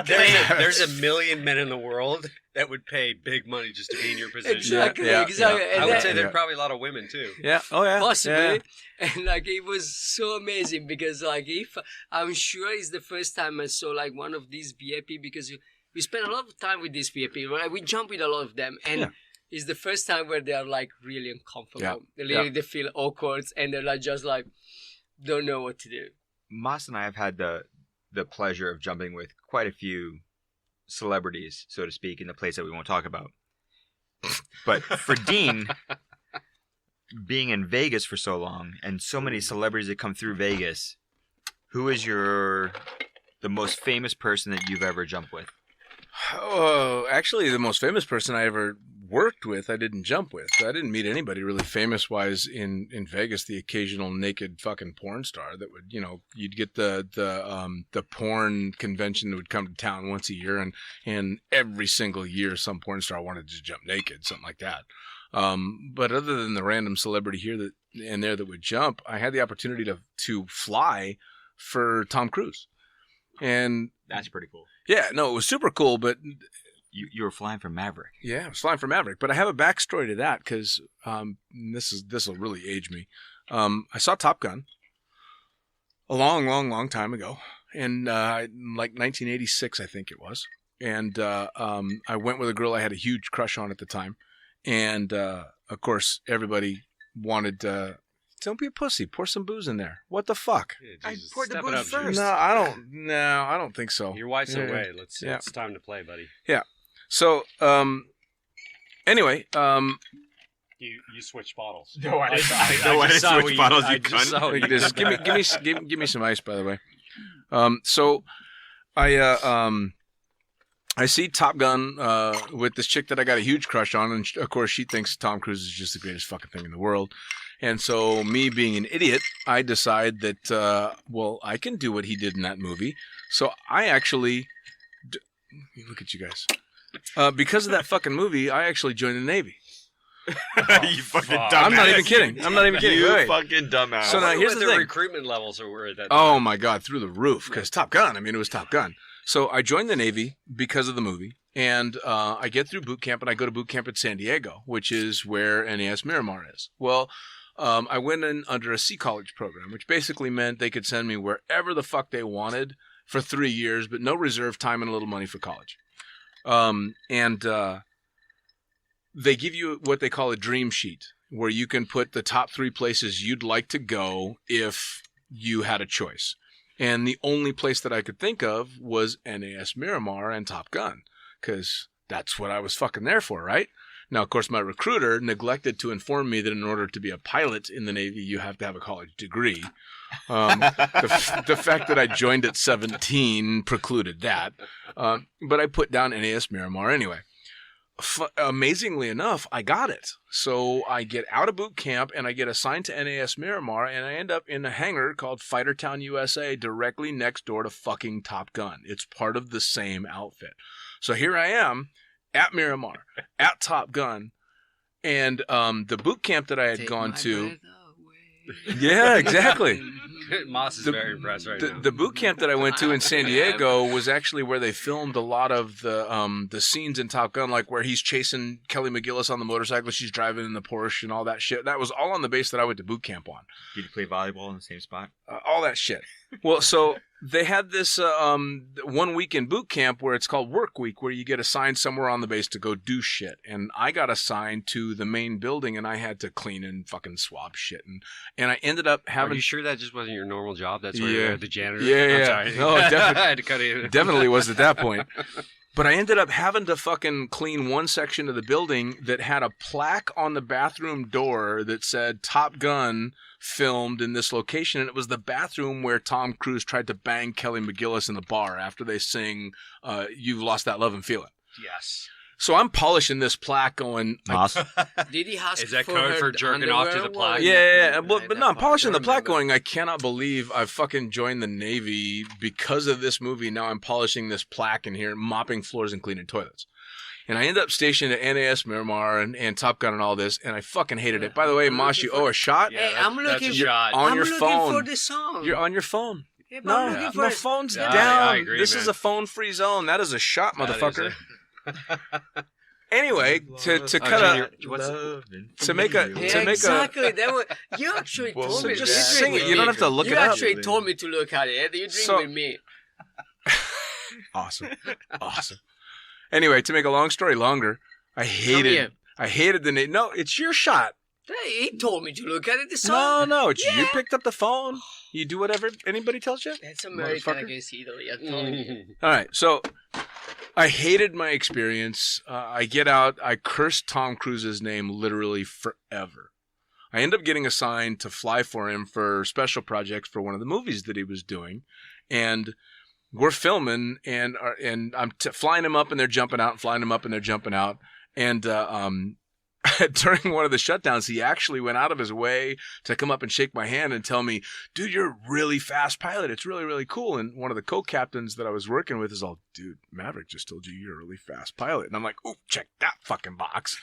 S6: There's a million men in the world that would pay big money just to be in your position.
S5: Exactly.
S1: Yeah.
S5: And
S6: I would say there are probably a lot of women too.
S1: Yeah. Oh yeah.
S5: Possibly.
S1: Yeah.
S5: And it was so amazing because if I'm sure it's the first time I saw one of these VIP because we spend a lot of time with these VIP, right? We jump with a lot of them, and it's the first time where they are really uncomfortable.
S1: Yeah.
S5: They feel awkward, and they're just don't know what to do.
S7: Mas and I have had the pleasure of jumping with quite a few celebrities, so to speak, in the place that we won't talk about. But for Dean, being in Vegas for so long, and so many celebrities that come through Vegas, who is the most famous person that you've ever jumped with?
S1: Oh, actually, the most famous person I ever worked with, I didn't jump with. I didn't meet anybody really famous-wise in Vegas. The occasional naked fucking porn star that would, you'd get the porn convention that would come to town once a year, and every single year some porn star wanted to jump naked, something like that. But other than the random celebrity here and there that would jump, I had the opportunity to fly for Tom Cruise, and
S7: That's pretty cool.
S1: yeah, no, it was super cool, but
S7: You were flying for Maverick.
S1: yeah, I was flying for Maverick. But I have a backstory to that because this will really age me. I saw Top Gun a long time ago, and 1986, I think it was. And I went with a girl I had a huge crush on at the time, and of course everybody wanted don't be a pussy. Pour some booze in there. What the fuck?
S6: Yeah,
S7: I
S6: Jesus,
S7: poured the
S6: step it
S7: booze
S6: up,
S7: first.
S6: Jesus.
S1: No, I don't think so.
S6: Your wife's
S1: Yeah.
S6: away.
S1: Yeah.
S6: It's time to play, buddy.
S1: So, anyway,
S6: You switched bottles.
S7: No, I didn't.
S6: I
S7: No, I
S6: just
S7: didn't
S6: saw
S7: switch
S6: what
S7: bottles,
S6: I
S7: you
S6: just
S7: cunt.
S6: saw what
S1: like
S6: you
S1: this. Give me some ice, by the way. So, I see Top Gun with this chick that I got a huge crush on, and of course she thinks Tom Cruise is just the greatest fucking thing in the world. And so, me being an idiot, I decide that I can do what he did in that movie. So I actually look at you guys. Because of that fucking movie, I actually joined the Navy.
S7: You fucking
S6: fuck.
S7: dumbass.
S1: I'm not even kidding. I'm not even kidding.
S7: You
S1: Wait.
S7: fucking dumbass.
S1: So now
S6: Wonder
S1: here's
S6: what
S1: the
S6: the
S1: thing.
S6: recruitment levels were at that
S1: Oh
S6: time.
S1: my God, through the roof. Because Top Gun. I mean, it was Top Gun. So I joined the Navy because of the movie. And I get through boot camp, and I go to boot camp at San Diego, which is where NAS Miramar is. Well, I went in under a Sea College program, which basically meant they could send me wherever the fuck they wanted for 3 years, but no reserve time and a little money for college. they give you what they call a dream sheet, where you can put the top 3 places you'd like to go if you had a choice. And the only place that I could think of was NAS Miramar and Top Gun, because that's what I was fucking there for, right? Now, of course, my recruiter neglected to inform me that in order to be a pilot in the Navy, you have to have a college degree. The fact that I joined at 17 precluded that. But I put down NAS Miramar anyway. Amazingly enough, I got it. So I get out of boot camp and I get assigned to NAS Miramar, and I end up in a hangar called Fightertown, USA, directly next door to fucking Top Gun. It's part of the same outfit. So here I am at Miramar, at Top Gun, and the boot camp that I had gone to. Yeah, exactly.
S6: Moss is very impressed right now.
S1: The boot camp that I went to in San Diego was actually where they filmed a lot of the scenes in Top Gun, like where he's chasing Kelly McGillis on the motorcycle, she's driving in the Porsche and all that shit. That was all on the base that I went to boot camp on.
S7: Did you play volleyball in the same spot?
S1: All that shit. Well, so they had this 1 week in boot camp where it's called work week, where you get assigned somewhere on the base to go do shit. And I got assigned to the main building, and I had to clean and fucking swab shit. And I ended up having...
S6: Are you sure that just wasn't your normal job? That's where
S1: Yeah.
S6: you're the janitor?
S1: Yeah.
S6: I'm sorry.
S1: No, definitely,
S6: I had to cut it.
S1: definitely was at that point. But I ended up having to fucking clean one section of the building that had a plaque on the bathroom door that said Top Gun filmed in this location. And it was the bathroom where Tom Cruise tried to bang Kelly McGillis in the bar after they sing You've Lost That Love and Feeling.
S6: Yes.
S1: So I'm polishing this plaque going...
S5: Did he ask
S6: Is that
S5: for
S6: code
S5: her
S6: for jerking off to the
S5: underwear?
S6: plaque?
S1: Yeah. But no, I'm polishing the plaque
S5: going.
S1: going, I cannot believe I fucking joined the Navy because of this movie. Now I'm polishing this plaque in here, mopping floors and cleaning toilets. And I end up stationed at NAS Miramar and Top Gun and all this, and I fucking hated it. By the way, Mosh, you owe a shot?
S5: Hey, I'm
S6: That's
S5: looking
S6: a shot.
S1: on
S5: I'm
S1: your
S5: looking
S1: phone.
S5: for the song.
S1: You're on your phone.
S5: Yeah, but I'm
S1: No,
S5: looking for
S1: my
S5: it.
S1: phone's
S6: Yeah,
S1: down.
S6: I agree,
S1: This
S6: man.
S1: is a phone-free zone. That is a shot,
S6: That is
S1: motherfucker.
S6: it.
S1: Anyway, to
S6: Oh,
S1: cut
S6: Junior,
S1: a...
S6: what's
S1: To make a...
S5: Yeah,
S1: To make
S5: exactly. That was, you actually told
S1: So
S5: me
S1: just
S5: that.
S1: sing it. You don't have to look
S5: you
S1: it up.
S5: actually told me to look at it. You drink
S1: So-
S5: with me.
S1: Awesome. Anyway, to make a long story longer, I
S5: here.
S1: hated the name. No, it's your shot.
S5: Hey, he told me to look at it. The song.
S1: No, it's you
S5: Yeah.
S1: picked up the phone. You do whatever anybody tells you.
S5: That's American
S1: Motherfucker.
S5: against Italy. I'm telling you.
S1: All right, so I hated my experience. I get out. I cursed Tom Cruise's name literally forever. I end up getting assigned to fly for him for special projects for one of the movies that he was doing, and we're filming, and I'm flying him up, and they're jumping out, and flying him up, and they're jumping out, and during one of the shutdowns, he actually went out of his way to come up and shake my hand and tell me, dude, you're a really fast pilot. It's really, really cool. And one of the co-captains that I was working with is all, dude, Maverick just told you you're a really fast pilot. And I'm like, ooh, check that fucking box.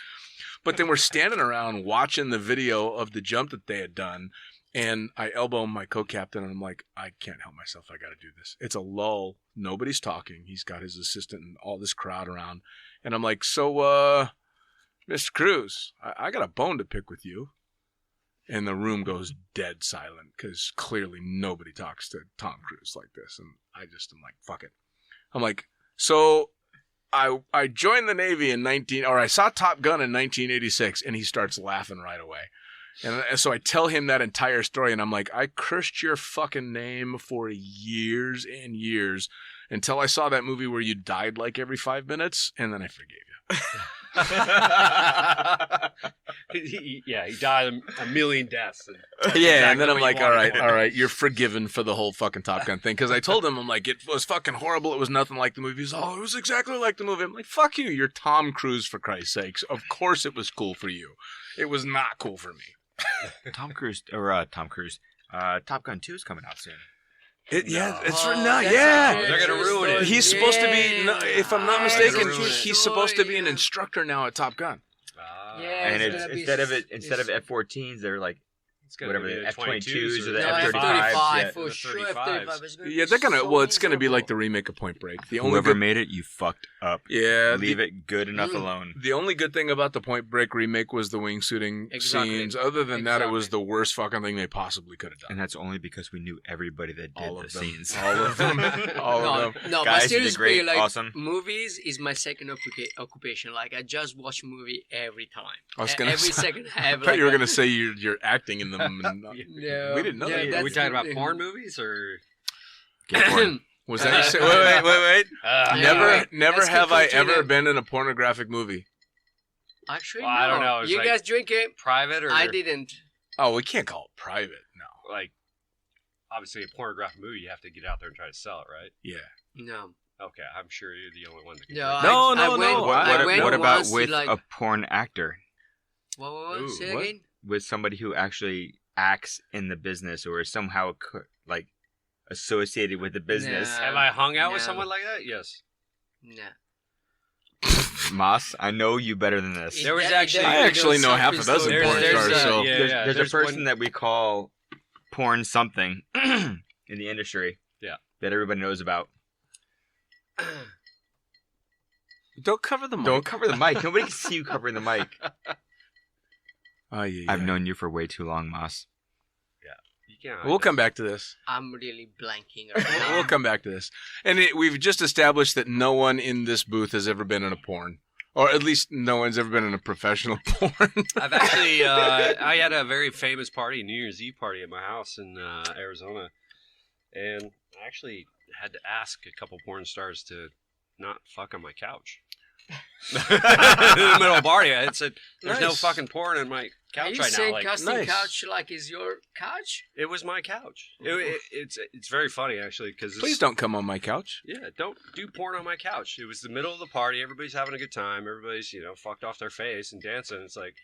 S1: But then we're standing around watching the video of the jump that they had done. And I elbow my co-captain and I'm like, I can't help myself. I got to do this. It's a lull. Nobody's talking. He's got his assistant and all this crowd around. And I'm like, so, Mr. Cruz, I got a bone to pick with you. And the room goes dead silent because clearly nobody talks to Tom Cruise like this. And I just am like, fuck it. I'm like, so I joined the Navy I saw Top Gun in 1986, and he starts laughing right away. And so I tell him that entire story, and I'm like, I cursed your fucking name for years and years until I saw that movie where you died like every 5 minutes, and then I forgave you.
S6: He died a million deaths.
S1: Yeah, and then
S6: Exactly
S1: I'm
S6: what
S1: like,
S6: you wanted.
S1: all right, you're forgiven for the whole fucking Top Gun thing. Because I told him, I'm like, it was fucking horrible. It was nothing like the movie. He's all, it was exactly like the movie. I'm like, fuck you. You're Tom Cruise, for Christ's sakes. Of course it was cool for you. It was not cool for me.
S7: Top Cruise. Top Gun 2 is coming out soon.
S1: It's
S5: Oh,
S1: no,
S5: that's
S1: yeah.
S5: a
S6: They're gonna
S5: true
S6: ruin it.
S5: story.
S1: He's supposed to be, no, if I'm not
S5: Yeah,
S1: mistaken,
S5: it's a true
S1: he's supposed to be an
S5: story,
S1: instructor now at Top Gun.
S5: Yeah,
S7: And
S5: it's
S7: it's
S5: gonna be
S7: instead of F-14s, they're like
S6: It's gonna
S7: whatever
S6: be
S7: the
S6: the
S7: F-22s or the
S5: No,
S7: F-35s.
S5: F-35
S7: Yeah.
S5: for
S6: The
S5: sure.
S6: 35s.
S5: F-35 is gonna
S1: Yeah,
S5: be
S1: they're gonna.
S5: so
S1: Well, it's gonna be like the
S5: miserable.
S1: remake of Point Break. The only
S7: Whoever
S1: good,
S7: made it, you fucked up.
S1: yeah,
S7: Leave it good enough alone.
S1: The only good thing about the Point Break remake was the wingsuiting
S5: Exactly.
S1: scenes. Other than that, it was
S5: Exactly.
S1: the worst fucking thing they possibly could have done.
S7: And that's only because we knew everybody that did
S1: All
S7: the
S1: of them.
S7: scenes.
S1: All of them. All of them.
S5: No,
S7: Guys,
S5: but
S7: you did
S5: seriously,
S7: great.
S5: like
S7: Awesome.
S5: movies is my second occupation. Like I just watch movie every time.
S1: I was gonna
S5: every
S1: say-
S5: second I
S1: I
S5: have.
S1: thought
S5: like
S1: you were
S5: a-
S1: gonna say you're acting in them. And
S5: No,
S1: we didn't know
S5: yeah,
S1: that.
S6: Are
S5: that's
S6: we talking
S5: the
S6: about
S5: thing.
S6: porn movies or?
S7: Get porn.
S1: Was that? You say, wait.
S5: Anyway,
S1: Never
S5: let's
S1: have I
S5: continue.
S1: ever been in a pornographic movie.
S5: Actually,
S6: Well, I don't know, it's
S5: You
S6: like-
S5: guys drink it?
S6: Private or
S5: I didn't.
S1: Oh, we can't call it private. No.
S6: like obviously a pornographic movie, you have to get out there and try to sell it, right?
S1: Yeah.
S5: No.
S6: Okay, I'm sure you're the only one that can.
S5: No,
S6: drink.
S1: No,
S5: I
S1: no,
S5: went,
S1: no.
S5: I went
S7: What about
S5: once to,
S7: with
S5: like,
S7: a porn actor?
S5: What?
S1: Ooh,
S5: Say
S1: what?
S5: again?
S7: With somebody who actually acts in the business or is somehow like associated with the business?
S5: Nah.
S6: Have I hung out with
S5: No.
S6: someone like that? Yes.
S5: No.
S7: Moss, I know you better than this.
S6: There was
S5: It
S6: actually-
S1: I actually know half a
S5: There's-
S1: dozen
S6: there's-
S1: porn
S6: there's,
S1: stars. So
S6: yeah.
S7: There's a
S6: there's
S7: person
S6: one-
S7: that we call porn something in the industry.
S6: Yeah.
S7: That everybody knows about.
S1: don't cover the mic.
S7: Don't cover the mic. Nobody can see you covering the mic.
S1: Oh, yeah.
S7: I've known you for way too long, Moss.
S6: You can't.
S1: We'll come back to this.
S5: I'm really blanking right now.
S1: We'll come back to this. And we've just established that no one in this booth has ever been in a porn. Or at least no one's ever been in a professional porn.
S6: I've actually, I had a very famous party, New Year's Eve party at my house in Arizona, and I actually had to ask a couple porn stars to not fuck on my couch. In the middle of the party, I said, "There's no
S1: Nice.
S6: fucking porn on my
S5: Are
S6: couch
S5: you
S6: right now."
S5: saying
S6: Like,
S5: casting
S1: nice.
S5: couch like is your couch?
S6: it was my couch. It's very funny actually because
S1: Please don't come on my couch.
S6: Yeah, don't do porn on my couch. It was the middle of the party. Everybody's having a good time. Everybody's, fucked off their face and dancing. It's like,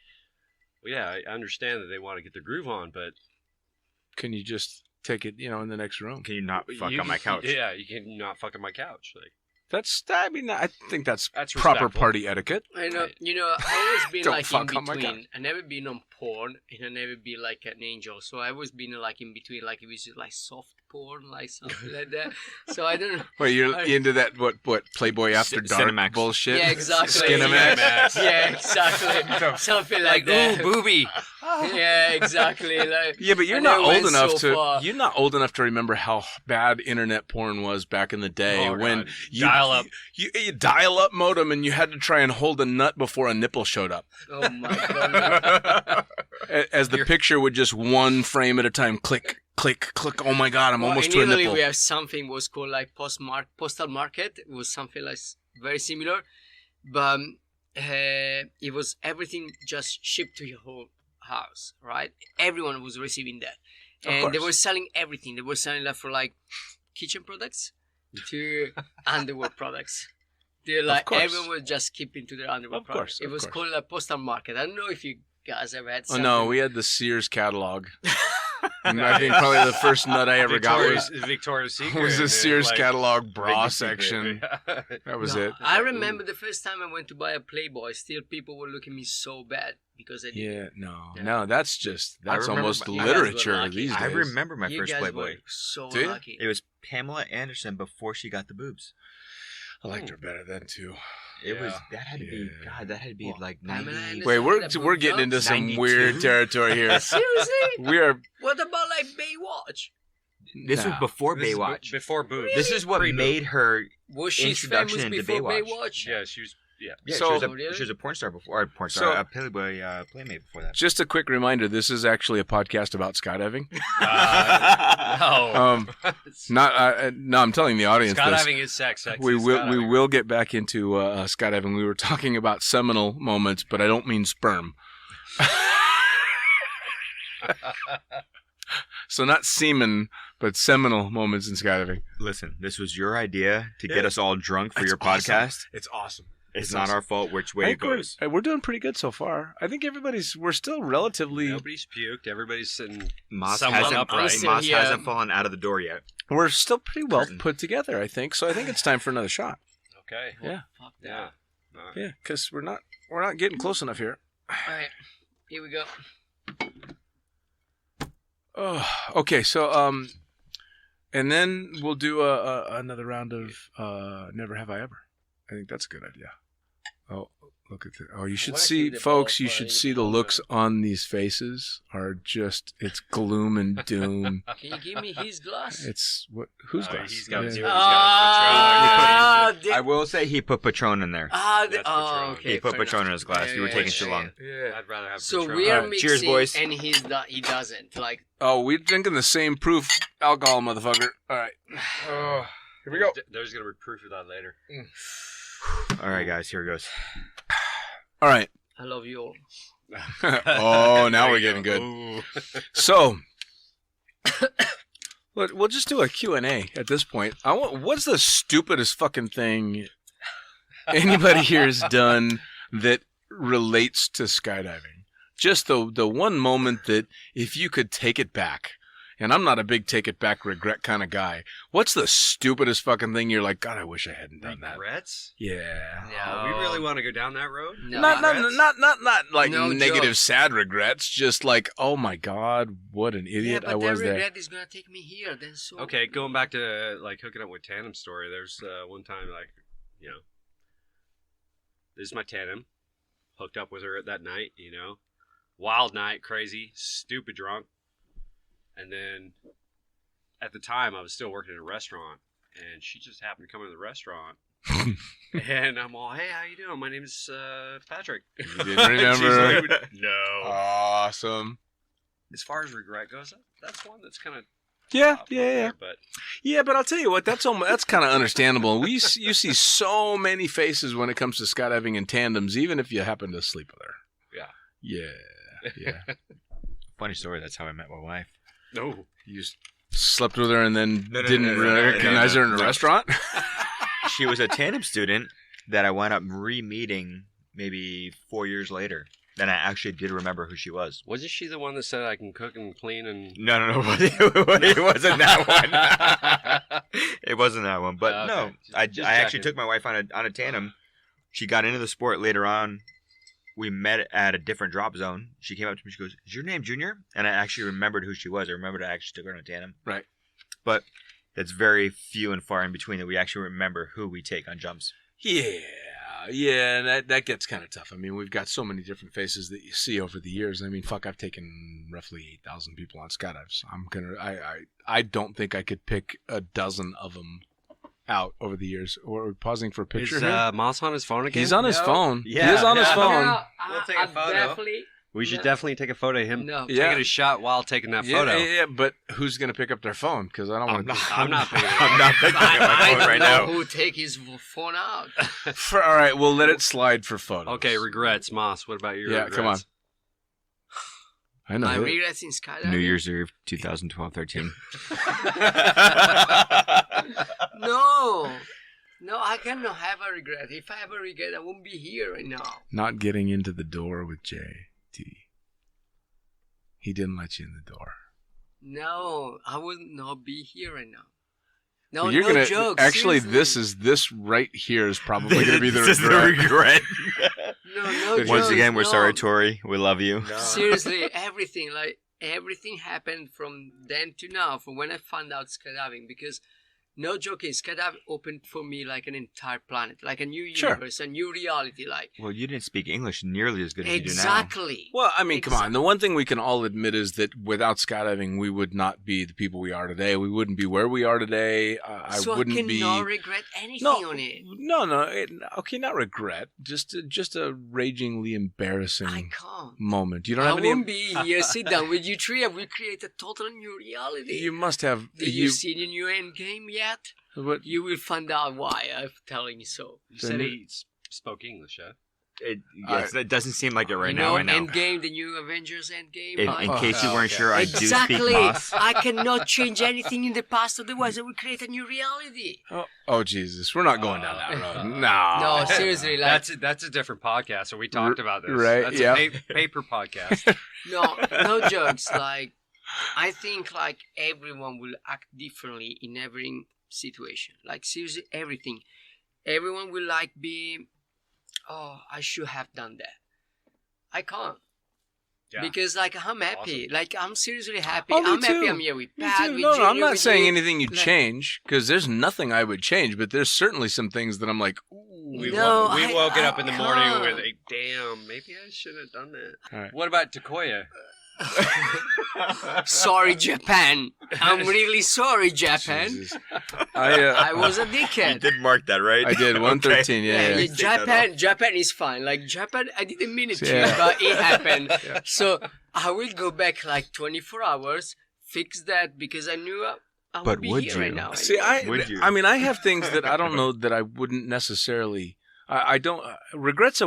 S6: well, yeah, I understand that they want to get their groove on, but
S1: Can you just take it, in the next room?
S7: Can you not fuck
S6: you-
S7: on my couch?
S6: Yeah, you can not fuck on my couch. Like,
S1: I think that's
S6: That's
S1: proper
S6: respectful.
S1: party etiquette.
S5: I know.
S6: Right.
S5: I always been
S1: Don't
S5: like in
S1: fuck on my
S5: between.
S1: couch.
S5: I never been on porn, and I never been like an angel. So I always been like in between, like it was like soft porn, like something like that. So I don't know.
S1: Wait, you're into that what Playboy After Dark
S7: Cinemax.
S1: bullshit?
S5: Yeah, exactly.
S1: Skinemax.
S5: Yeah, exactly. Something like that.
S6: booby.
S5: Yeah, exactly. Like,
S1: Yeah, but you're
S5: I
S1: not
S5: never
S1: old
S5: went
S1: enough
S5: so
S1: to.
S5: far.
S1: You're not old enough to remember how bad internet porn was back in the day
S6: Oh,
S1: when
S6: God.
S1: you
S6: Dial up.
S1: you dial up modem and you had to try and hold a nut before a nipple showed up.
S5: Oh my god.
S1: As the picture would just one frame at a time click, click, click. Oh my god, I'm almost
S5: in
S1: to a
S5: Italy,
S1: nipple.
S5: we have something was called like postal market. It was something like very similar, but it was everything just shipped to your whole house, right? Everyone was receiving that, and they
S1: course.
S5: were selling everything. They were selling that for like kitchen products to underwear products. They're like
S1: course.
S5: everyone was just keeping to their underwear
S1: Of
S5: products.
S1: course,
S5: It
S1: of
S5: was
S1: course.
S5: called a postal market. I don't know if you guys ever had.
S1: Oh
S5: Something.
S1: no, we had the Sears catalog. And I think probably the first nut I ever got
S6: Victoria's Secret.
S1: was a
S6: and,
S1: Sears
S6: like,
S1: catalog bra
S6: Victoria's Secret.
S1: section. That was
S5: No,
S1: it.
S5: I remember the first time I went to buy a Playboy. Still, people were looking at me so bad because I did.
S1: Yeah,
S5: Yeah.
S1: no, that's
S7: remember
S1: almost
S7: my-
S5: you guys were
S1: literature
S5: lucky.
S1: these days.
S7: I remember my
S5: You
S7: first
S5: guys
S7: Playboy.
S5: were so
S1: Do you?
S5: lucky.
S7: It was Pamela Anderson before she got the boobs.
S1: I liked her better then too.
S7: It was
S6: Yeah.
S7: that had to be
S1: Yeah.
S7: God. That had to be
S5: What,
S7: like
S5: Pamela
S7: 90.
S5: Anderson?
S1: Wait, we're
S5: That
S1: we're
S5: boob
S1: getting into
S5: jump?
S1: some
S7: 92?
S1: weird territory here.
S5: Seriously?
S1: We are.
S5: What about like Baywatch?
S7: This was
S1: No.
S7: before
S6: This is
S7: Baywatch.
S6: before boobs.
S7: This is what
S6: Pre-boob.
S7: made her.
S5: Was she
S7: Introduction
S5: famous
S7: into
S5: before
S7: Baywatch.
S5: Baywatch?
S6: Yeah, she was. Yeah.
S7: Yeah,
S1: So-
S7: she was a porn star before. Or a porn star,
S1: So-
S7: a Playboy playmate before that.
S1: Just a quick reminder: this is actually a podcast about skydiving.
S6: No.
S1: No, I'm telling the audience this.
S6: Skydiving is sex. Sex
S1: We
S6: is
S1: will
S6: skydiving.
S1: get back into skydiving. We were talking about seminal moments, but I don't mean sperm. So not semen, but seminal moments in skydiving.
S7: Listen, this was your idea to get
S1: Yeah.
S7: us all drunk for
S1: It's
S7: your
S1: awesome.
S7: podcast.
S1: It's awesome.
S7: It's
S1: It's
S7: not
S1: awesome.
S7: our fault which
S1: I
S7: way it
S1: think
S7: goes.
S1: we're doing pretty good so far. I think we're still relatively,
S6: Nobody's puked. Everybody's sitting.
S7: Moss
S6: Somewhat
S7: hasn't,
S6: upright.
S7: Moss
S5: Yeah.
S7: hasn't fallen out of the door yet.
S1: we're still pretty well
S7: Curtain.
S1: put together, I think. So I think it's time for another shot.
S6: Okay.
S1: Yeah.
S5: Fuck that.
S6: Yeah. All right.
S1: Yeah, because we're not getting close enough here.
S5: All right, here we go.
S1: Oh, okay. So and then we'll do another round of Never Have I Ever. I think that's a good idea. Oh, look at that. Oh, you should
S5: wanna
S1: see,
S5: keep the
S1: folks,
S5: ball
S1: you should
S5: flying
S1: see the
S5: from
S1: looks on these faces are just, it's gloom and doom.
S5: Can you give me his glass?
S1: It's, what? Whose glass?
S6: He's got
S1: Yeah.
S6: zero.
S7: I will say he put Patron in there.
S6: That's Patron.
S5: Okay.
S7: He put
S5: fair
S7: Patron in
S5: enough.
S7: his glass. You were taking too long.
S1: Yeah.
S6: I'd rather have
S5: So
S6: Patron.
S5: we are
S1: Alright,
S5: mixing,
S7: cheers, boys.
S5: and he doesn't. Like,
S1: Oh, we're drinking the same proof alcohol, motherfucker. All right. Oh, here we go.
S6: There's going to be proof of that later.
S7: All right, guys, here it goes.
S1: All right.
S5: I love you all.
S1: Oh, now
S6: There
S1: we're
S6: you
S1: getting
S6: go.
S1: good.
S6: Ooh.
S1: So, we'll just do a Q&A at this point. What's the stupidest fucking thing anybody here has done that relates to skydiving? Just the one moment that if you could take it back, and I'm not a big take it back regret kind of guy. What's the stupidest fucking thing you're like, God, I wish I hadn't done that?
S6: Regrets?
S1: Yeah.
S6: Oh, we really want to go down that road?
S5: No.
S1: Not like
S5: No
S1: negative,
S5: jokes.
S1: sad regrets. Just like, oh my God, what an
S5: Yeah,
S1: idiot
S5: but
S1: I was
S5: that
S1: there.
S5: regret is gonna take me here. Then so.
S6: Okay, going back to like hooking up with tandem story. There's one time this is my tandem. Hooked up with her that night. Wild night, crazy, stupid drunk. And then at the time I was still working in a restaurant, and she just happened to come into the restaurant. And I'm all, hey, how you doing? My name is Patrick.
S1: You didn't remember?
S6: She's like, no.
S1: Awesome.
S6: As far as regret goes, that's one that's kind of
S1: Yeah.
S6: But
S1: Yeah, but I'll tell you what, that's kind of understandable. You see so many faces when it comes to skydiving in tandems, even if you happen to sleep with her. Yeah.
S7: Funny story. That's how I met my wife.
S6: no.
S1: You just slept with her and then
S7: No,
S1: didn't
S7: no,
S1: recognize her in a
S7: no.
S1: restaurant?
S7: She was a tandem student that I wound up re-meeting maybe 4 years later. Then I actually did remember who she was.
S6: Wasn't she the one that said I can cook and clean and?
S7: No. It wasn't that one. It wasn't that one. But
S6: Okay.
S7: no,
S6: Just
S7: I actually
S6: checking.
S7: took my wife on a tandem. She got into the sport later on. We met at a different drop zone. She came up to me. She goes, "Is your name Junior?" And I actually remembered who she was. I remembered I actually took her on a tandem.
S1: Right.
S7: But it's very few and far in between that we actually remember who we take on jumps.
S1: Yeah, that gets kind of tough. I mean, we've got so many different faces that you see over the years. I mean, fuck, I've taken roughly 8,000 people on skydives. I don't think I could pick a dozen of them out over the years. Or pausing for a picture
S6: Is
S1: here.
S6: Moss on his phone again?
S1: He's on his
S5: No.
S1: phone.
S7: Yeah,
S1: he is on his
S7: yeah.
S1: phone.
S5: No,
S6: We'll take a
S5: I
S6: photo.
S5: Definitely.
S6: We should
S5: No.
S6: definitely take a photo of him
S5: No.
S1: Yeah.
S6: taking a shot while taking that photo.
S1: Yeah, but who's going to pick up their phone? Because I don't want to.
S6: I'm not picking it up.
S7: I'm not picking up my
S5: I
S7: phone
S5: don't
S7: right
S5: know
S7: now.
S5: who take his phone out.
S1: All right, we'll let it slide for photos.
S6: Okay, regrets, Moss. What about your
S1: Yeah,
S6: regrets?
S1: come on. I know.
S5: My regrets in skydiving.
S7: New Year's Eve 2012-13.
S5: No, I cannot have a regret. If I have a regret, I won't be here right now.
S1: Not getting into the door with JT. He didn't let you in the door.
S5: No, I would not be here right now. No,
S1: Well, you're
S5: no
S1: gonna
S5: jokes.
S1: actually.
S5: seriously.
S1: This right here is probably going to be the
S7: This is the
S1: regret.
S7: regret.
S5: No
S1: Once
S7: Once
S5: jokes,
S7: again, we're
S5: no.
S7: sorry, Tori. We love you.
S5: Seriously, everything happened from then to now, from when I found out skydiving, because no joking, skydiving opened for me like an entire planet, like a new
S1: Sure.
S5: universe, a new reality, like
S7: Well, you didn't speak English nearly as good as you do now.
S5: exactly.
S1: Well, I mean, come on. The one thing we can all admit is that without skydiving, we would not be the people we are today. We wouldn't be where we are today.
S5: So
S1: I wouldn't
S5: I
S1: be.
S5: cannot regret anything
S1: No,
S5: on it.
S1: Okay, not regret. Just a ragingly
S5: I
S1: embarrassing
S5: can't.
S1: moment. You don't
S5: I
S1: have any.
S5: won't be here. Sit down with you three, and we create a total new reality.
S1: You must have.
S5: Did you see the new end game yet?
S1: What?
S5: You will find out why I'm telling you so.
S6: You said he spoke English, huh?
S7: It doesn't seem like it right
S5: you
S7: now.
S5: know,
S7: I know.
S5: Endgame, the new Avengers Endgame.
S7: In case you weren't sure, I
S5: exactly.
S7: do speak Moss.
S5: I cannot change anything in the past, otherwise I will create a new reality.
S1: Oh Jesus, we're not going down that road. No.
S5: No, seriously, like
S6: That's a different podcast. So we talked about this.
S1: right,
S6: That's
S1: yeah.
S6: a paper podcast.
S5: no jokes. Like I think like everyone will act differently in every situation. Like seriously, everything. Everyone will like be. Oh, I should have done that. I can't.
S6: Yeah.
S5: Because like I'm happy,
S6: Awesome.
S5: like I'm seriously happy.
S1: Oh, me
S5: I'm happy.
S1: too.
S5: I'm here with
S1: Me
S5: Pat.
S1: too.
S5: With
S1: No,
S5: Junior,
S1: I'm not
S5: with
S1: saying
S5: you.
S1: anything you'd
S5: Like-
S1: change because there's nothing I would change, but there's certainly some things that I'm like, ooh.
S6: We
S5: No,
S6: woke it up in the morning
S5: can't.
S6: with a damn. Maybe I shouldn't have done that.
S1: All right.
S6: What about Takoya?
S5: Sorry, Japan. I'm really sorry, Japan.
S1: Jesus.
S5: I was a
S7: You
S5: dickhead.
S7: did mark that, right?
S1: I did 113.
S5: Yeah,
S1: Yeah.
S5: yeah,
S7: Take that
S5: Japan is fine. Like Japan, I didn't mean it to,
S1: Yeah.
S5: but it happened. So I will go back like 24 hours, fix that because I knew I would
S7: But
S5: be
S7: would
S5: here
S7: you?
S5: right now.
S1: See,
S7: Would you?
S1: I mean, I have things that I don't know that I wouldn't necessarily. I don't. Regret's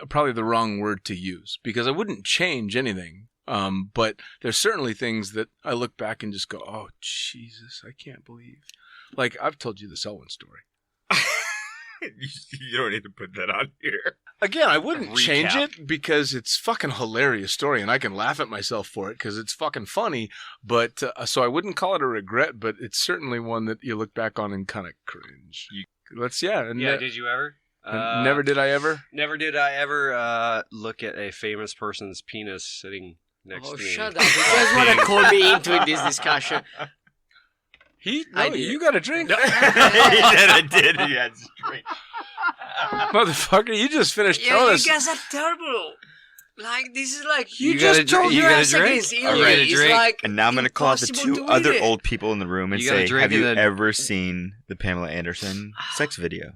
S1: probably the wrong word to use because I wouldn't change anything. But there's certainly things that I look back and just go, oh Jesus, I can't believe. Like I've told you the Selwyn story.
S7: You don't need to put that on here.
S1: Again, I wouldn't change
S6: Recap.
S1: it because it's fucking hilarious story, and I can laugh at myself for it because it's fucking funny. But so I wouldn't call it a regret, but it's certainly one that you look back on and kind of cringe.
S6: Yeah, did you ever?
S1: Never did I ever.
S6: Never did I ever look at a famous person's penis sitting next
S5: Oh,
S6: to me.
S5: shut up. You guys want to call me into this discussion. I did.
S1: You got a drink,
S7: I did. He had straight.
S1: motherfucker. You just finished
S5: Yeah,
S1: telling
S5: you
S1: us.
S5: guys are terrible. Like, this is like,
S1: You
S6: got
S1: just told
S6: you
S5: your
S6: got a
S5: ass
S6: drink?
S5: against
S6: You
S5: Ilya.
S6: got a
S5: It's
S6: drink?
S5: like
S7: And now I'm going to call out the
S5: impossible
S7: two
S5: to
S7: other
S5: read it.
S7: old people in the room and
S6: You gotta
S7: say,
S6: drink
S7: have you
S6: and then-
S7: ever seen the Pamela Anderson sex video?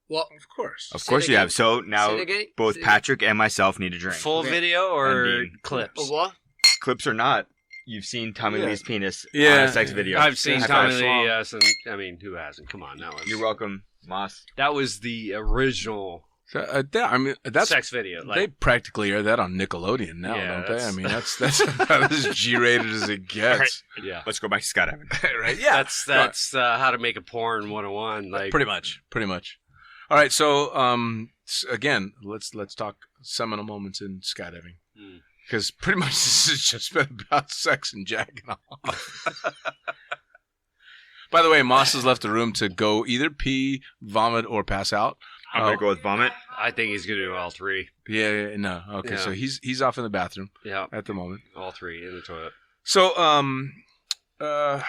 S5: Well,
S1: Of course.
S7: Of
S5: Say
S7: course
S5: it
S7: you
S5: again.
S7: have. So now
S5: Say it again.
S7: both
S5: Say it
S7: Patrick and myself need a drink.
S6: Full
S5: Okay.
S6: video or
S7: And Dean.
S6: clips?
S5: what?
S7: Clips or not, you've seen Tommy
S1: Yeah.
S7: Lee's penis on
S1: Yeah.
S7: a sex video.
S6: I've seen
S7: High
S6: Tommy
S7: five.
S6: Lee. Yes, and I mean, who hasn't? Come on,
S7: You're welcome, Moss.
S6: that was the original
S1: I mean, that's
S6: sex video.
S1: they
S6: Like,
S1: practically air that on Nickelodeon now,
S6: Yeah,
S1: don't they? I
S6: that's-
S1: mean, that's about as G-rated as it gets.
S6: yeah,
S7: Let's go back to skydiving.
S1: Right? Yeah.
S6: that's how to make a porn 101. Like,
S1: Pretty much. All right, so again, let's talk seminal moments in skydiving
S6: Hmm.
S1: because pretty much this has just been about sex and jacking off. By the way, Moss has left the room to go either pee, vomit, or pass out.
S7: I'm going to go with vomit.
S6: I think he's gonna do all three.
S1: Yeah, no. Okay,
S6: Yeah.
S1: so he's off in the bathroom
S6: Yeah,
S1: at the moment.
S6: all three in the toilet.
S1: So
S7: I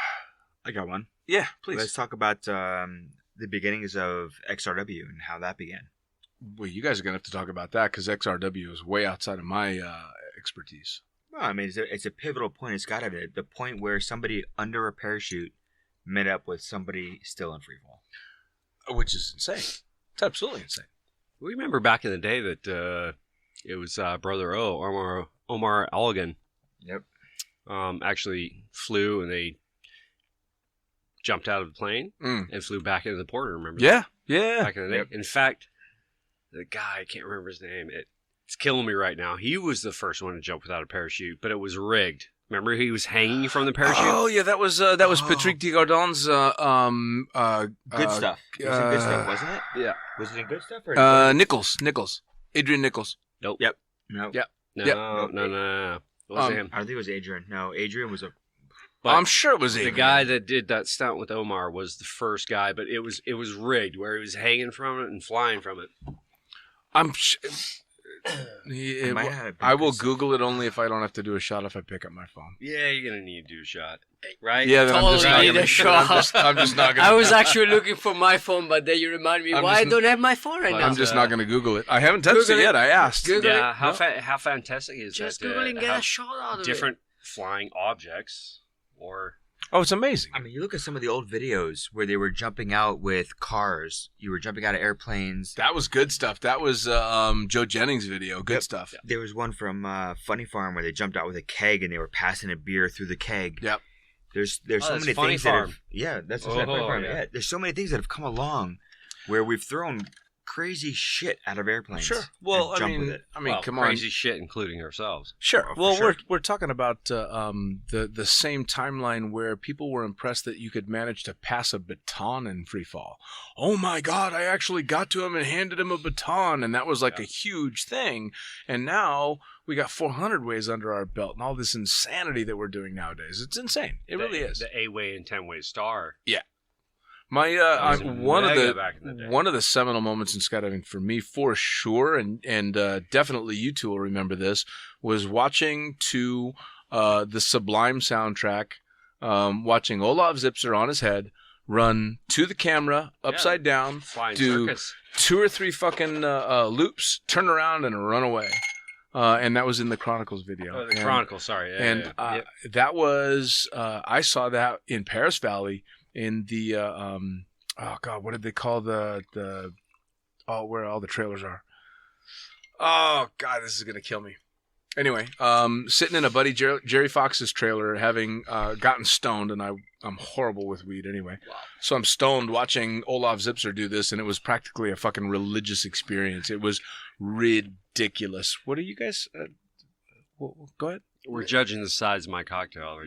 S7: got one.
S1: yeah, please.
S7: Let's talk about the beginnings of XRW and how that began.
S1: Well, you guys are gonna have to talk about that because XRW is way outside of my expertise.
S7: Well, I mean, it's a pivotal point in skydiving. The point where somebody under a parachute met up with somebody still in free fall.
S1: Which is insane. It's absolutely insane.
S6: We remember back in the day that it was Brother Omar Allegan.
S7: Yep.
S6: Actually flew and they jumped out of the plane
S1: Mm.
S6: and flew back into the porter. Remember?
S1: Yeah.
S6: Back in the day. In fact, the guy, I can't remember his name. It's killing me right now. He was the first one to jump without a parachute, but it was rigged. Remember, he was hanging from the parachute.
S1: Oh yeah, that was Patrick Digardon's
S7: Good stuff. It was in good stuff, wasn't it?
S6: Yeah.
S7: Was it in good stuff? Or
S1: Nichols, Adrian Nichols.
S6: Nope.
S7: Yep. No.
S1: Yep.
S6: No,
S1: Yep.
S6: no. It wasn't him.
S7: I don't think it was Adrian. No, Adrian was a.
S6: But
S1: I'm sure it was
S6: the
S1: Adrian.
S6: guy that did that stunt with Omar was the first guy, but it was rigged, where he was hanging from it and flying from it.
S1: I'm.
S7: might have been
S1: I will
S7: good stuff.
S1: Google it only if I don't have to do a shot if I pick up my phone.
S6: Yeah, you're gonna need to do a shot, right?
S1: Yeah, then I'm just
S5: Totally
S1: not
S5: need
S1: gonna.
S5: a shot.
S1: I'm just not gonna.
S5: I was actually looking for my phone, but then you remind me
S1: I'm
S5: why I
S1: just-
S5: don't have my phone right now.
S1: I'm just not going to Google it. I haven't touched
S5: Google
S1: it
S5: it.
S1: yet. I asked.
S5: Google
S6: Yeah,
S5: it.
S6: how fantastic is
S5: Just
S6: that?
S5: Google and get
S6: how
S5: a shot out of
S6: different flying objects, or
S1: Oh, it's amazing.
S7: I mean, you look at some of the old videos where they were jumping out with cars. You were jumping out of airplanes.
S1: That was good stuff. That was Joe Jennings' video. Good
S7: Yep.
S1: stuff.
S7: There was one from Funny Farm where they jumped out with a keg and they were passing a beer through the keg.
S1: Yep.
S7: There's
S6: Oh,
S7: so
S6: that's
S7: many
S6: Funny
S7: things
S6: Farm.
S7: that have, yeah, that's
S6: Oh,
S7: Funny Farm.
S6: yeah.
S7: Yeah, there's so many things that have come along where we've thrown crazy shit out of airplanes.
S1: Sure. Well,
S7: and
S1: I
S7: jumped with
S1: mean,
S7: it.
S6: well,
S1: come
S6: crazy
S1: on.
S6: shit, including ourselves.
S1: Sure.
S7: Oh, for
S1: Well,
S7: sure.
S1: we're talking about the same timeline where people were impressed that you could manage to pass a baton in free fall. Oh my God! I actually got to him and handed him a baton, and that was like a huge thing. And now we got 400 ways under our belt, and all this insanity that we're doing nowadays. It's insane. It really is.
S6: The 8-way and 10-way star.
S1: My
S6: was
S1: one of
S6: mega back in the day.
S1: the seminal moments in skydiving for me, for sure, and definitely you two will remember this, was watching the Sublime soundtrack, watching Olav Zipser on his head run to the camera upside down,
S6: Flying
S1: do
S6: circus.
S1: 2 or 3 fucking loops, turn around and run away. And that was in the Chronicles video.
S6: Oh, the Chronicle, sorry. Yeah,
S1: And
S6: Yep.
S1: that was I saw that in Paris Valley in the oh god, what did they call the where all the trailers are? Oh god, this is gonna kill me. Anyway, sitting in a buddy Jerry Fox's trailer, having gotten stoned, and I'm horrible with weed anyway.
S5: Wow.
S1: So I'm stoned watching Olav Zipser do this, and it was practically a fucking religious experience. It was ridiculous. What are you guys? Go ahead.
S6: We're judging the size of my cocktail.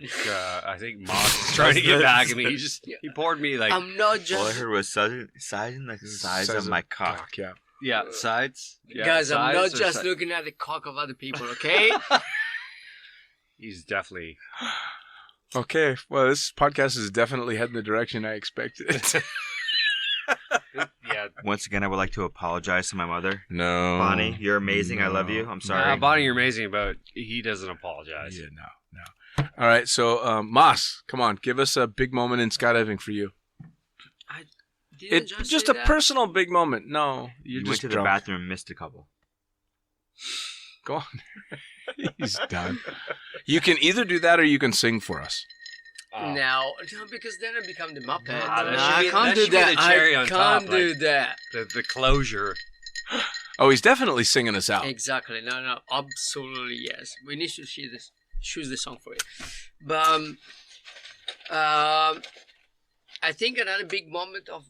S6: I think Moss is trying to get back at me. He poured me like
S5: I'm not just.
S7: All I heard was sizing like the size of my cock.
S1: Yeah.
S6: sides. Yeah,
S5: Guys, I'm not
S6: sides or
S5: just
S6: si-
S5: looking at the cock of other people, okay?
S6: He's definitely.
S1: Okay. Well, this podcast is definitely heading the direction I expected.
S6: Yeah.
S7: Once again, I would like to apologize to my mother.
S1: No,
S7: Bonnie, you're amazing. I love you. I'm sorry.
S6: Bonnie, you're amazing, but he doesn't apologize.
S1: Yeah, no. All right. So, Moss, come on, give us a big moment in skydiving for you.
S5: Didn't
S1: Just
S5: say
S1: a
S5: that?
S1: personal big moment. No,
S7: You
S1: just
S7: went to the
S1: drunk.
S7: bathroom and missed a couple.
S1: Go on. He's done. You can either do that or you can sing for us.
S5: No, because then I become the Muppet.
S6: Nah, that
S5: No,
S6: should
S5: I
S6: be-
S5: can't
S6: that
S5: do
S6: should be
S5: that.
S6: the cherry
S5: I
S6: on
S5: can't
S6: top,
S5: do
S6: like-
S5: that.
S6: The closure.
S1: Oh, he's definitely singing us out.
S5: Exactly. No, absolutely yes. We need to choose the song for it. But I think another big moment of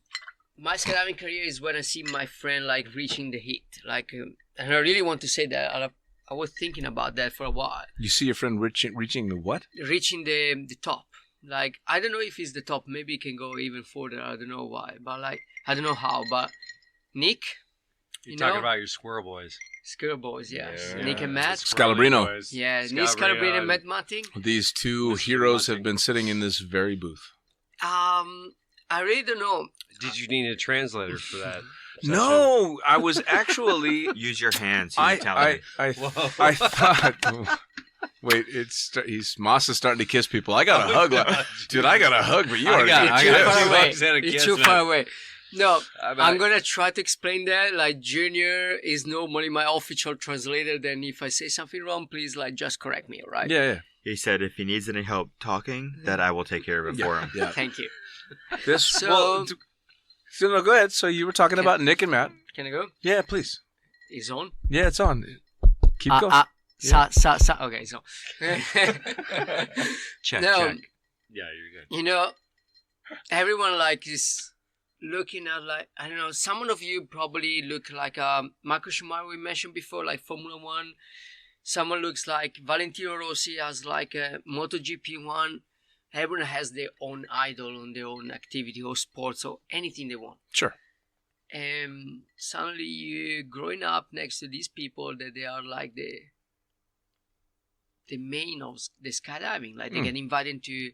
S5: my skydiving career is when I see my friend like reaching the heat. Like, and I really want to say that. I was thinking about that for a while.
S1: You see your friend reaching the what?
S5: Reaching the top. Like, I don't know if it's the top. Maybe it can go even further. I don't know why. But like, I don't know how. But Nick,
S6: You're talking about your squirrel boys.
S5: Squirrel Boys, yes.
S6: Yeah.
S5: Nick and Matt.
S1: Scalabrino.
S6: Boys.
S5: Yeah, Nick Scalabrino and Matt Martin.
S1: These two
S6: Mr.
S1: heroes have
S6: Bunting.
S1: been sitting in this very booth.
S5: I really don't know.
S6: Did you need a translator for that?
S1: No, I was actually.
S7: Use your hands.
S1: I
S6: Whoa.
S1: thought. Wait, Moss is starting to kiss people. I got a hug, dude. I got a hug, but you
S6: I
S1: are
S6: got
S5: You're
S6: two
S5: too far
S6: hugs
S5: away.
S6: and a
S5: You're
S6: kiss,
S5: too
S6: man.
S5: far away. No,
S6: I'm
S5: I'm gonna try to explain that. Like, Junior is normally my official translator. Then if I say something wrong, please like just correct me, all right?
S1: Yeah.
S7: He said if he needs any help talking, that I will take care of it for him.
S1: Yeah.
S5: Thank you.
S1: This.
S5: So-
S1: So no, go ahead. So you were talking about Nick and Matt.
S5: Can I go?
S1: Yeah, please.
S5: It's on.
S1: Yeah, it's on. Keep going.
S5: Sa. Okay, so.
S6: Check,
S5: No.
S6: check. Yeah, you're good.
S5: You know, everyone like is looking at like, I don't know, some of you probably look like Marco Schumacher we mentioned before, like Formula One. Someone looks like Valentino Rossi as like a MotoGP one. Everyone has their own idol on their own activity or sports or anything they want.
S1: Sure.
S5: And suddenly you growing up next to these people that they are like the main of the skydiving. Like they get invited to,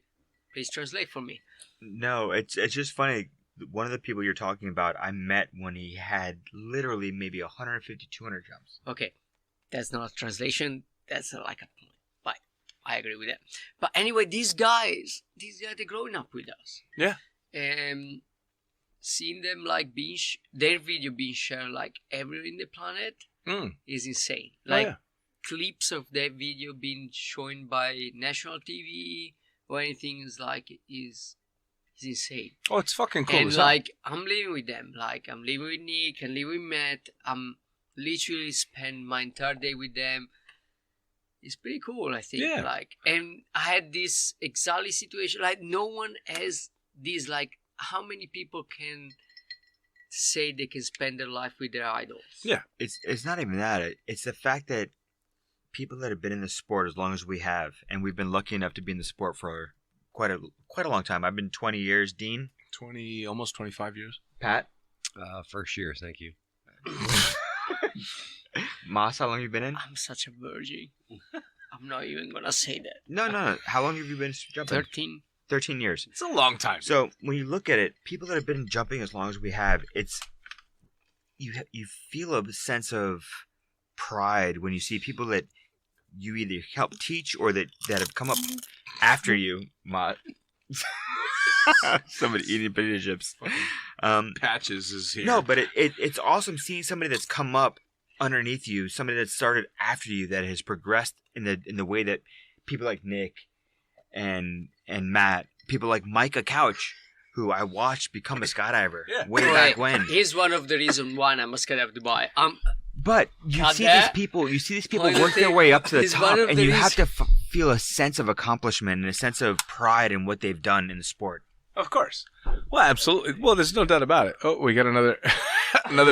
S5: please translate for me.
S7: No, it's just funny. One of the people you're talking about, I met when he had literally maybe 150, 200 jumps.
S5: Okay, that's not a translation. That's like a point. But I agree with that. But anyway, these guys, they're growing up with us.
S1: Yeah.
S5: And seeing them like their video being shared like everywhere in the planet is insane. Like clips of their video being shown by national TV or anything is insane.
S1: Oh, it's fucking cool.
S5: And
S1: as hell.
S5: like I'm living with them. Like I'm living with Nick and living with Matt. I'm literally spend my entire day with them. It's pretty cool, I think.
S1: Yeah.
S5: Like, and I had this exactly situation. Like no one has this. Like, how many people can say they can spend their life with their idols?
S1: Yeah.
S7: It's not even that. It's the fact that people that have been in the sport as long as we have, and we've been lucky enough to be in the sport for quite a long time. I've been 20 years, Dean.
S1: 20, almost 25 years.
S7: Pat.
S6: First year, thank you.
S7: Moss, how long have you been in?
S5: I'm such a virgin. I'm not even gonna say that.
S7: No. How long have you been jumping?
S5: 13.
S7: 13 years.
S1: It's a long time.
S7: So when you look at it, people that have been jumping as long as we have, it's you feel a sense of pride when you see people that you either help teach or that have come up after you. Somebody eating potato chips.
S1: Patches is here.
S7: No, but it's awesome seeing somebody that's come up underneath you, somebody that started after you, that has progressed in the way that people like Nick and Matt, people like Micah Couch, who I watched become a skydiver way back when.
S5: He's one of the reasons why I'm a skydiver Dubai.
S7: But you see these people work their way up to the top, and you have to feel a sense of accomplishment and a sense of pride in what they've done in the sport.
S1: Of course. Well, absolutely. Well, there's no doubt about it. Oh, we got another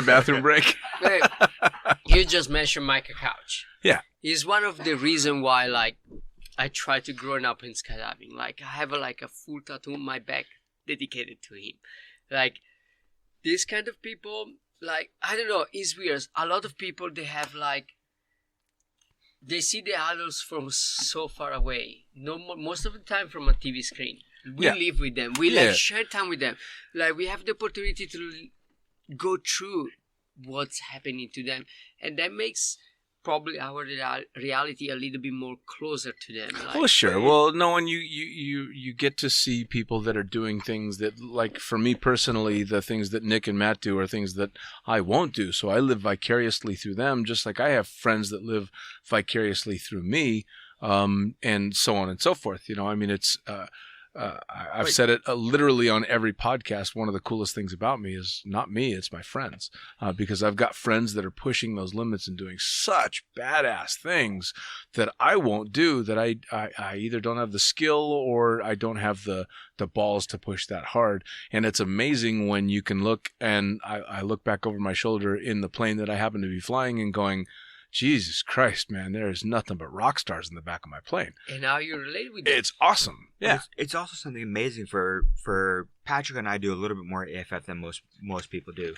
S1: bathroom break.
S5: Hey, you just mentioned Micah Couch.
S1: Yeah.
S5: He's one of the reasons why, like, I try to grow up in skydiving. Like, I have a full tattoo on my back dedicated to him. Like, these kind of people, like, I don't know, it's weird. A lot of people, they have, like, they see the idols from so far away. Most of the time from a TV screen. We live with them. We share time with them. Like, we have the opportunity to go through what's happening to them. And that makes probably our reality a little bit more closer to them. Like,
S1: well, sure. Well, no, and you get to see people that are doing things that, like, for me personally, the things that Nick and Matt do are things that I won't do. So I live vicariously through them, just like I have friends that live vicariously through me, and so on and so forth. You know, I mean, it's... I've said it literally on every podcast. One of the coolest things about me is not me, it's my friends. Because I've got friends that are pushing those limits and doing such badass things that I won't do, that I either don't have the skill or I don't have the balls to push that hard. And it's amazing when you can look, and I look back over my shoulder in the plane that I happen to be flying and going, Jesus Christ, man, there's nothing but rock stars in the back of my plane.
S5: And now you relate with them.
S1: It's awesome. Yeah.
S7: It's also something amazing for Patrick and I do a little bit more AFF than most people do.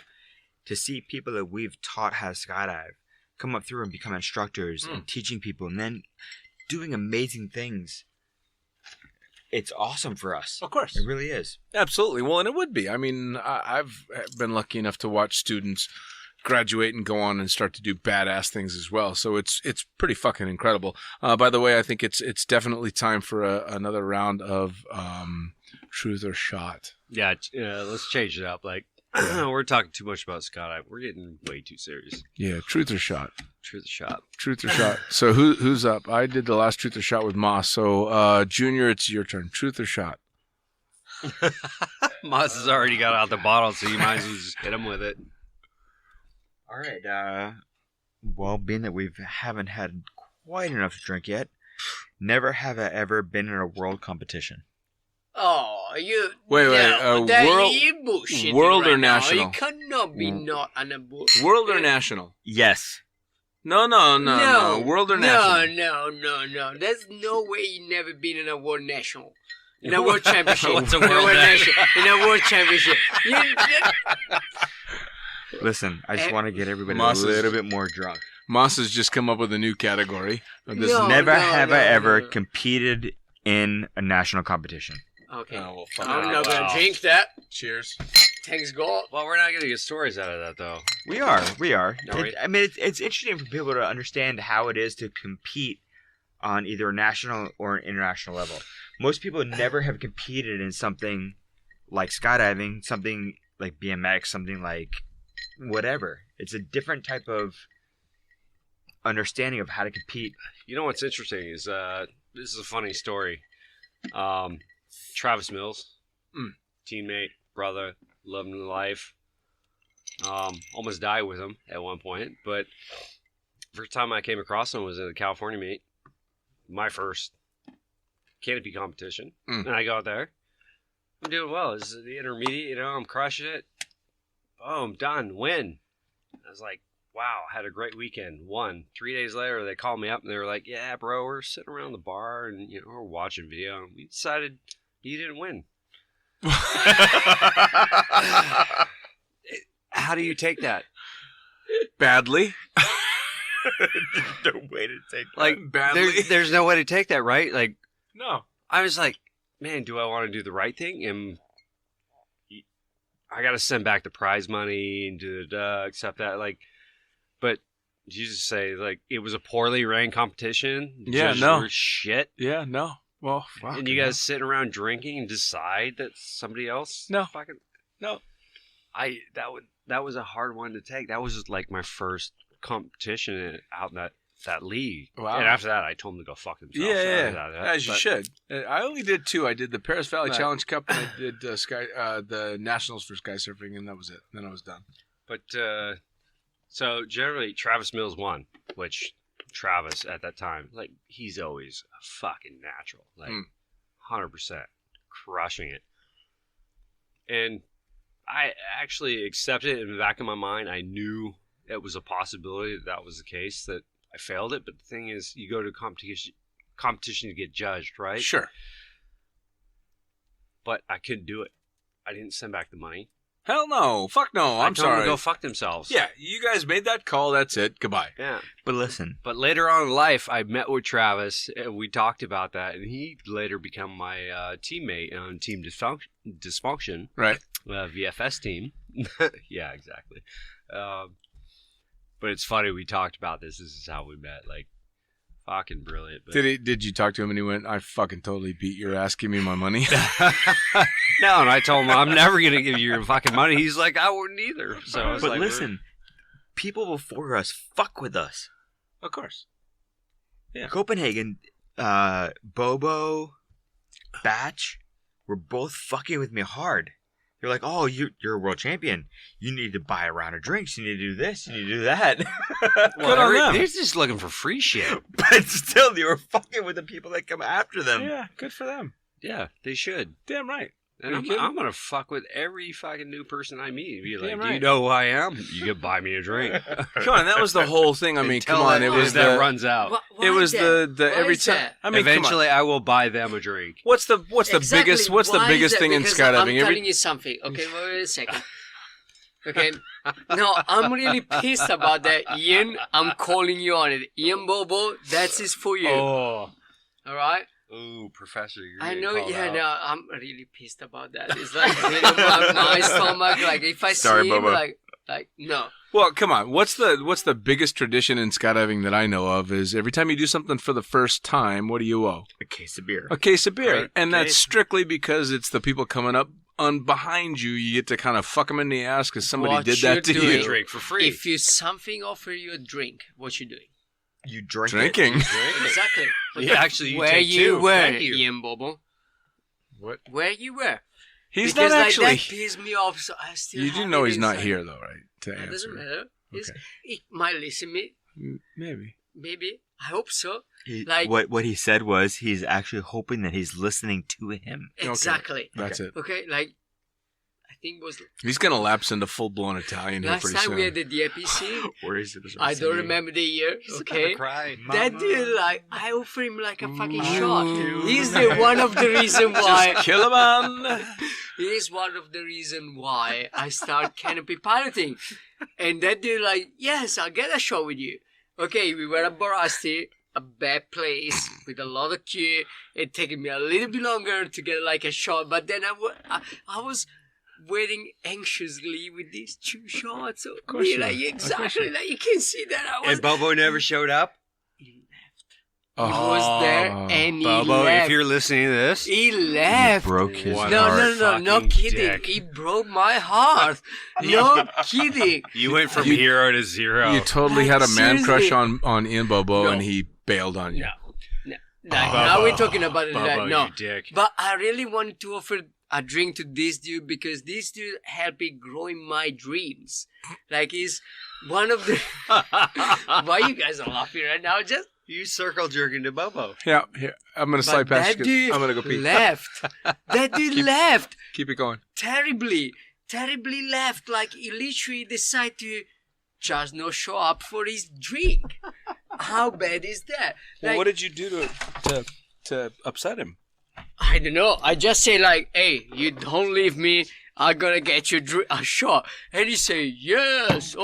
S7: To see people that we've taught how to skydive come up through and become instructors and teaching people and then doing amazing things. It's awesome for us.
S1: Of course.
S7: It really is.
S1: Absolutely. Well, and it would be. I mean, I've been lucky enough to watch students graduate and go on and start to do badass things as well. So it's pretty fucking incredible. By the way, I think it's definitely time for another round of truth or shot.
S6: Yeah, let's change it up. Like, we're talking too much about skydiving. We're getting way too serious.
S1: Yeah, truth or shot.
S6: Truth or shot.
S1: Truth or shot. So who's up? I did the last truth or shot with Moss. So Junior, it's your turn. Truth or shot.
S6: Moss has already got out the bottle, so you might as well just hit him with it.
S7: All right. Well, being that we haven't had quite enough to drink yet, never have I ever been in a world competition.
S5: Oh, you...
S1: Wait. World or
S5: now.
S1: national?
S5: You cannot be not on a book.
S1: World or national?
S7: Yes.
S1: No. World or national?
S5: No. There's no way you never been in a world national. In a world championship.
S6: What's a world national?
S5: In a world championship.
S7: Listen, I just want to get everybody a little bit more drunk.
S1: Moss has just come up with a new category.
S7: Never have I ever competed in a national competition.
S5: Okay.
S1: Oh, well,
S5: I'm not going to drink that.
S1: Cheers.
S5: Thanks, God.
S6: Well, we're not going to get stories out of that, though.
S7: We are.
S6: No,
S7: I mean, it's interesting for people to understand how it is to compete on either a national or an international level. Most people never have competed in something like skydiving, something like BMX, something like whatever. It's a different type of understanding of how to compete.
S6: You know what's interesting is this is a funny story. Travis Mills, teammate, brother, loved him to life. Almost died with him at one point, but first time I came across him was at a California meet, my first canopy competition, and I go out there. I'm doing well. This is the intermediate, I'm crushing it. Boom, done, win. I was like, wow, had a great weekend. Won. 3 days later, they called me up and they were like, yeah, bro, we're sitting around the bar and we're watching video and we decided you didn't win. How do you take that?
S1: Badly.
S7: No way to take that.
S6: Like,
S1: badly.
S6: there's no way to take that, right? Like,
S1: no.
S6: I was like, man, do I want to do the right thing? And I got to send back the prize money and accept that. Like, but you just say, like, it was a poorly ran competition.
S1: Yeah,
S6: Judges
S1: no.
S6: were shit.
S1: Yeah, no. Well, fuck,
S6: And you guys sitting around drinking and decide that somebody else?
S1: No.
S6: Fucking,
S1: no.
S6: That was a hard one to take. That was just like my first competition out in that league.
S1: Wow.
S6: And after that, I told them to go fuck themselves.
S1: As you should. I only did 2. I did the Paris Valley
S6: Right.
S1: Challenge Cup, and I did the Nationals for sky surfing, and that was it. Then I was done.
S6: But so generally, Travis Mills won, which Travis at that time, like, he's always a fucking natural, like 100% crushing it. And I actually accepted it in the back of my mind. I knew it was a possibility that was the case, that I failed it. But the thing is, you go to competition to get judged, right?
S1: Sure.
S6: But I couldn't do it. I didn't send back the money.
S1: Hell no. Fuck no.
S6: I
S1: I'm
S6: told them
S1: sorry.
S6: to go fuck themselves.
S1: Yeah, you guys made that call. That's it. Goodbye.
S6: Yeah.
S7: But listen,
S6: But later on in life, I met with Travis, and we talked about that, and he later became my teammate on Team Dysfunction,
S1: Right.
S6: VFS team. Yeah, exactly. But it's funny, we talked about this. This is how we met. Like, fucking brilliant. But...
S1: Did you talk to him and he went, I fucking totally beat your ass. Give me my money.
S6: No, and I told him, I'm never going to give you your fucking money. He's like, I wouldn't either. So I was
S7: but
S6: like,
S7: listen, people before us fuck with us.
S1: Of course. Yeah.
S7: Copenhagen, Bobo, Batch, were both fucking with me hard. They're like, oh, you're a world champion. You need to buy a round of drinks. You need to do this. You need to do that.
S1: Good on them.
S6: They're just looking for free shit.
S7: But still, they were fucking with the people that come after them.
S1: Yeah, good for them.
S6: Yeah, they should.
S1: Damn right.
S6: And
S1: Are you kidding?
S6: I'm going to fuck with every fucking new person I meet. Be like,
S1: Damn
S6: do you
S1: right.
S6: know who I am? You can buy me a drink.
S1: Come on, that was the whole thing. I mean,
S6: Until
S1: come on.
S6: that-
S1: It was
S6: that
S1: the
S6: runs out.
S1: it was the
S5: Why
S1: every
S5: is
S1: time.
S5: that?
S1: I mean, come on.
S6: Eventually, I will buy them a drink.
S1: What's the
S5: Exactly.
S1: biggest
S5: Why is that?
S1: thing in
S5: Because
S1: skydiving?
S5: I'm telling you something. Okay, wait a second. Okay. No, I'm really pissed about that, Ian. I'm calling you on it. Ian Bobo, that's is for you.
S6: Oh.
S5: All right?
S6: Ooh, Professor, you're
S5: I
S6: getting
S5: know,
S6: called
S5: yeah,
S6: out.
S5: no, I'm really pissed about that. It's like hitting my stomach. Like, if I
S7: Sorry,
S5: see him,
S7: Bobo.
S5: like, no.
S1: Well, come on. What's the biggest tradition in skydiving that I know of is every time you do something for the first time, what do you owe?
S7: A case of beer.
S1: A case of beer.
S6: Right.
S1: And that's
S6: Case.
S1: strictly because it's the people coming up on behind you. You get to kind of fuck them in the ass because somebody
S5: What
S1: did
S5: you're
S1: that to
S5: doing.
S1: you.
S6: Drink for free.
S5: If you something offer you a drink, what you doing?
S7: You drink
S1: Drinking.
S5: Exactly.
S6: Yeah, actually, you
S5: Where
S6: take
S5: you
S6: two.
S5: were,
S6: Thank you.
S5: Ian Bobo.
S1: What?
S5: Where you were.
S1: He's
S5: Because
S1: not
S5: like,
S1: actually.
S5: that pissed me off, so I still
S1: You do
S5: have
S1: know
S5: it
S1: he's not
S5: inside.
S1: here, though, right? To
S5: That doesn't
S1: answer.
S5: matter. It's-
S1: Okay.
S5: He might listen me.
S1: Maybe.
S5: Maybe. I hope so.
S7: He,
S5: Like-
S7: what he said was he's actually hoping that he's listening to him.
S5: Exactly.
S1: That's it.
S5: Okay, like, I think it was
S1: He's gonna lapse into full blown Italian here
S5: last
S1: pretty
S5: time
S1: soon.
S5: we had the DIPC.
S7: Or is it?
S5: I don't remember the year. Okay.
S6: Cry.
S5: That dude, like, I offer him like a fucking shot. He's the one of the reason why.
S1: Kill a man.
S5: He is one of the reason why I start canopy piloting. And that dude like, yes, I'll get a shot with you. Okay, we were at Borasti, a bad place with a lot of queue. It taken me a little bit longer to get like a shot, but then I was waiting anxiously with these 2 shots. Of
S1: course
S5: me,
S1: you
S5: like
S1: are.
S5: exactly, like you can see that I was.
S6: And Bobo never showed up?
S5: He was there and he
S6: Bobo,
S5: left.
S6: if you're listening to this,
S5: He left.
S7: Broke his
S6: What?
S5: No,
S7: heart.
S5: no, no, no
S6: Fucking
S5: kidding.
S6: dick.
S5: He broke my heart. No kidding.
S6: you went from
S1: You-
S6: hero to zero.
S1: You totally had a man
S5: Seriously.
S1: crush on Ian Bobo,
S5: No.
S1: and he bailed on you.
S5: No, now we're talking about it.
S6: Bobo,
S5: No,
S6: you dick.
S5: but I really wanted to offer a drink to this dude because this dude helped me grow in my dreams. Like he's one of the. Why you guys are laughing right now? Just
S6: You circle jerking to Bobo.
S1: Yeah, here. I'm gonna slide
S5: but
S1: past
S5: that
S1: you.
S5: dude
S1: 'cause I'm gonna go pee.
S5: left. That dude left
S1: Keep it going.
S5: terribly left. Like he literally decided to just not show up for his drink. How bad is that? Like,
S1: Well, what did you do to upset him?
S5: I don't know. I just say like, hey, you don't leave me. I'm gonna get you a shot. And he say, yes.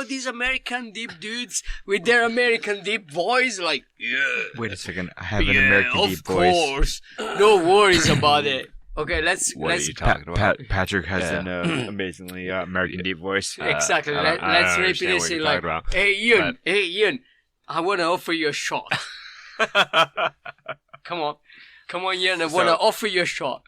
S5: These American deep dudes with their American deep voice, like, yeah.
S7: Wait a second. I have an American deep voice.
S5: Of course. No worries about it. Okay, let's.
S6: What are you talking about?
S7: Patrick has an amazingly American deep voice.
S5: Exactly. Let's repeat this in like, hey Ian, I want to offer you a shot. Come on, Ian, I want to offer you a shot.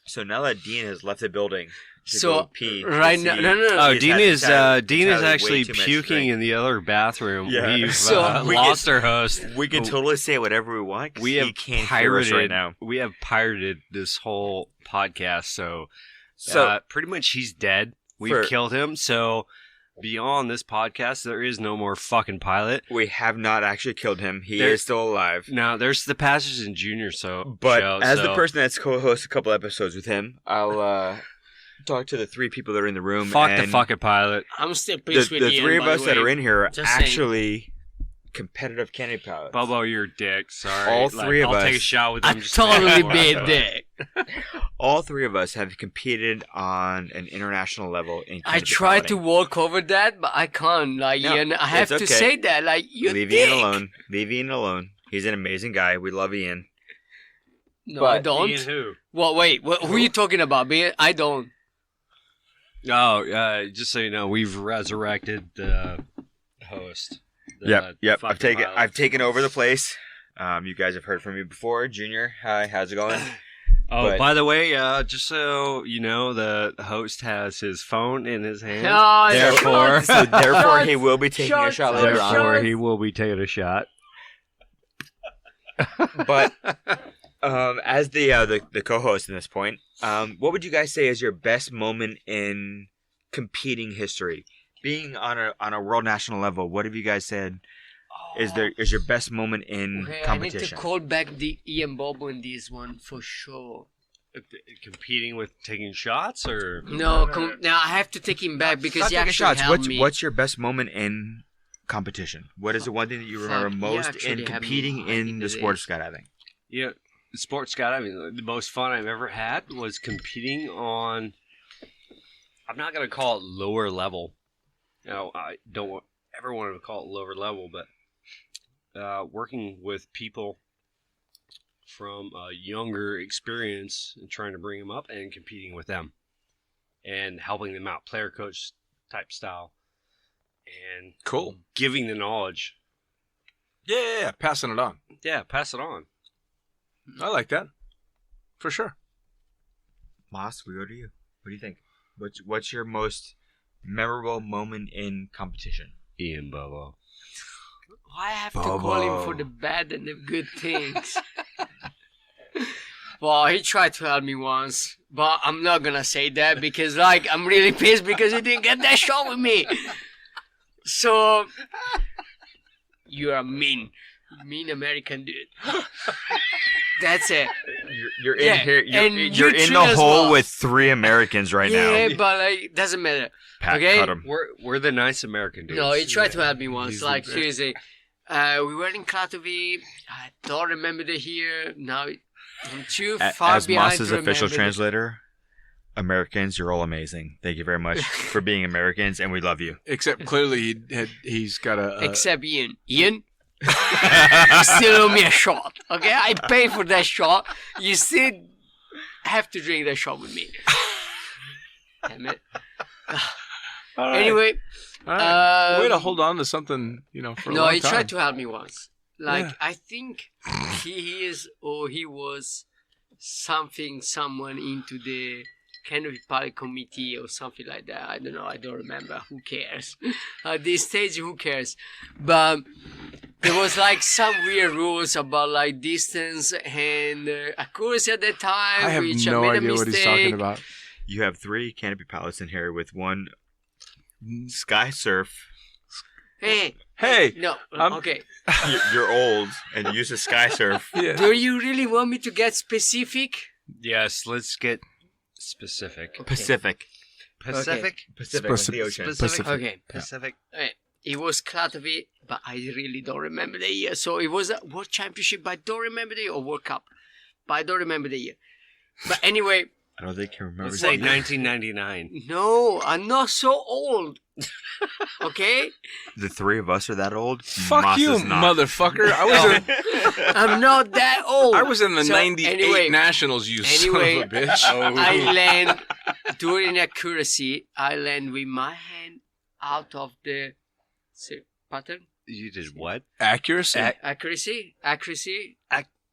S7: So now that Dean has left the building,
S5: so
S7: pee,
S5: right now, no.
S6: Oh, Dean is actually puking in the other bathroom.
S7: Yeah.
S6: We've
S5: So-
S6: lost our host.
S7: we can totally say whatever we want. 'Cause
S6: We
S7: he
S6: have
S7: can't hear us
S6: pirated
S7: right now.
S6: We have pirated this whole podcast. So pretty much he's dead. We've killed him. So beyond this podcast, there is no more fucking pilot.
S7: We have not actually killed him. He is still alive.
S6: Now there's the Pastors and Junior.
S7: But as the person that's co-hosted a couple episodes with him, I'll talk to the three people that are in the room.
S6: Fuck
S7: and
S6: the fucking pilot.
S5: I'm still pissed with
S7: the
S5: Ian,
S7: three of
S5: by
S7: us
S5: the
S7: that
S5: way.
S7: are in here are
S5: Just saying.
S7: actually competitive candy pilots.
S6: Bobo, you're a dick. Sorry.
S7: All three of
S6: I'll
S7: us.
S6: take a shot with
S5: I
S6: him. just
S5: totally
S6: to
S5: be
S6: make
S5: a
S6: it
S5: dick.
S7: All three of us have competed on an international level in
S5: I
S7: canopy
S5: tried to
S7: piloting.
S5: walk over that, but I can't. Like,
S7: No,
S5: Ian, I have
S7: it's
S5: to
S7: okay.
S5: say that. Like, you
S7: Leave
S5: dick.
S7: Ian alone. Leave Ian alone. He's an amazing guy. We love Ian.
S5: No,
S7: But
S5: I don't.
S6: Ian who?
S5: Well, wait. Who are you talking about? I don't.
S6: Oh, just so you know, we've resurrected the host.
S7: Yep.
S6: fucking pilot.
S7: I've taken over the place. You guys have heard from me before. Junior, hi. How's it going?
S6: Oh,
S7: But-
S6: by the way, just so you know, the host has his phone in his hand.
S5: No,
S6: Therefore-
S5: shots.
S7: Therefore,
S5: Shots.
S7: he will be taking a shot later on.
S6: Therefore, he will be taking a shot.
S7: But as the co-host in this point, what would you guys say is your best moment in competing history? Being on a world national level, what have you guys said is your best moment in
S5: Okay, I need to
S7: competition?
S5: call back the Ian Bobo in this one for sure.
S6: Competing with taking shots, or
S5: No, now I have to take him back because
S7: Not
S5: he
S7: taking
S5: actually
S7: shots.
S5: helped me.
S7: What's your best moment in competition? What is the one thing that you remember
S5: Fuck, he
S7: most
S5: actually
S7: in
S5: had me
S7: competing
S5: hiding
S7: in the
S5: the
S7: sport of skydiving?
S6: yeah, sports skydiving. The most fun I've ever had was competing on. I'm not gonna call it lower level. I don't ever want to call it lower level, but working with people from a younger experience and trying to bring them up and competing with them and helping them out, player coach type style, and
S1: Cool.
S6: giving the knowledge.
S1: Yeah, passing it on.
S6: Yeah, pass it on.
S1: I like that. For sure.
S7: Moss, we go to you. What do you think? What's your most memorable moment in competition?
S6: Ian Bobo.
S5: Why I have to call him for the bad and the good things? Well, he tried to help me once, but I'm not gonna say that because, like, I'm really pissed because he didn't get that shot with me. So, you're a mean American dude. That's it.
S7: You're in
S5: Yeah,
S7: here.
S5: and
S7: You're
S5: you
S7: in
S5: too
S7: the
S5: as
S7: hole
S5: well.
S7: with three Americans right
S5: Yeah,
S7: now.
S5: but like, doesn't matter.
S7: Pat,
S5: okay?
S7: cut 'em.
S6: We're the nice American dudes.
S5: No, he tried to help me once.
S6: He's
S5: Like,
S6: the-
S5: seriously. We were in Klatovy. I don't remember the year. Now, I'm too far
S7: As
S5: behind
S7: Moss's
S5: to
S7: official
S5: remember.
S7: translator, Americans, you're all amazing. Thank you very much for being Americans, and we love you.
S1: Except clearly he's got a.
S5: Except Ian. Ian? You still owe me a shot. Okay? I paid for that shot. You still have to drink that shot with me. Damn it.
S1: All right.
S5: Anyway.
S1: All right. Way to
S5: um,
S1: hold on to something, for a
S5: No,
S1: long
S5: he
S1: time.
S5: tried to help me once. Like,
S1: Yeah.
S5: I think he is or he was someone into the Canopy Pilot Committee or something like that. I don't know. I don't remember. Who cares? At this stage, who cares? But there was like some weird rules about like distance and accuracy at that time,
S1: I have
S5: which
S1: no
S5: I made
S1: idea
S5: a
S1: what
S5: mistake.
S1: he's talking about.
S7: You have three canopy pilots in here with one sky surf.
S5: Hey,
S1: Hey,
S5: no,
S1: I'm-
S5: okay.
S7: You're old and use a sky surf.
S1: yeah.
S5: Do you really want me to get specific?
S6: Yes, let's get specific.
S7: Pacific.
S6: Pacific?
S7: Pacific, like the ocean.
S6: Specific.
S5: Okay.
S6: Pacific.
S5: It was Klatovy, but I really don't remember the year. So it was a World Championship, but I don't remember the year, or World Cup, but I don't remember the year. But anyway,
S7: I don't think he remembers.
S6: Let's say 1999.
S5: No, I'm not so old. Okay?
S7: The three of us are that old?
S1: Fuck
S7: Moss
S1: you,
S7: is not.
S1: motherfucker.
S5: I'm not that old.
S1: I was in the
S5: So,
S1: 98
S5: anyway,
S1: Nationals, you
S5: anyway,
S1: son of a bitch.
S5: I land during accuracy. I land with my hand out of the pattern.
S6: You did what?
S1: Accuracy?
S5: Accuracy.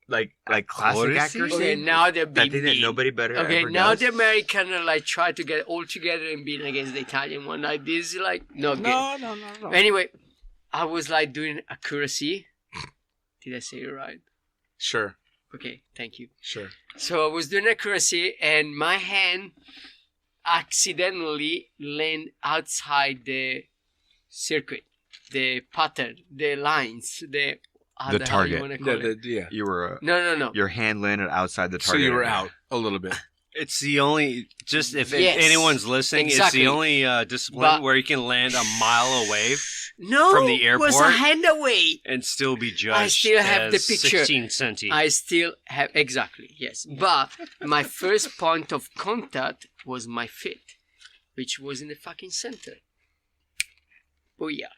S7: Like classic accuracy?
S5: Okay, now they're being
S7: That thing that nobody better
S5: Okay,
S7: ever
S5: now
S7: does?
S5: the American are like try to get all together and being against the Italian one. Like this, like no good.
S1: No.
S5: Anyway, I was like doing accuracy. Did I say it right?
S1: Sure.
S5: Okay, thank you.
S1: Sure.
S5: So I was doing accuracy, and my hand accidentally landed outside the circuit, the pattern, the lines, the
S7: target.
S5: You wanna call it.
S1: Yeah.
S7: You were
S5: No.
S7: your hand landed outside the
S1: So
S7: target.
S1: you were
S7: area.
S1: out a little bit.
S6: It's the only, just if
S5: Yes,
S6: anyone's listening,
S5: exactly.
S6: it's the only discipline
S5: But-
S6: where you can land a mile away
S5: No,
S6: From the
S5: was a
S6: airport?
S5: hand away.
S6: and still be judged
S5: I still have
S6: as
S5: the picture.
S6: 16 centi.
S5: I still have exactly yes, but my first point of contact was my feet, which was in the fucking center. Oh yeah,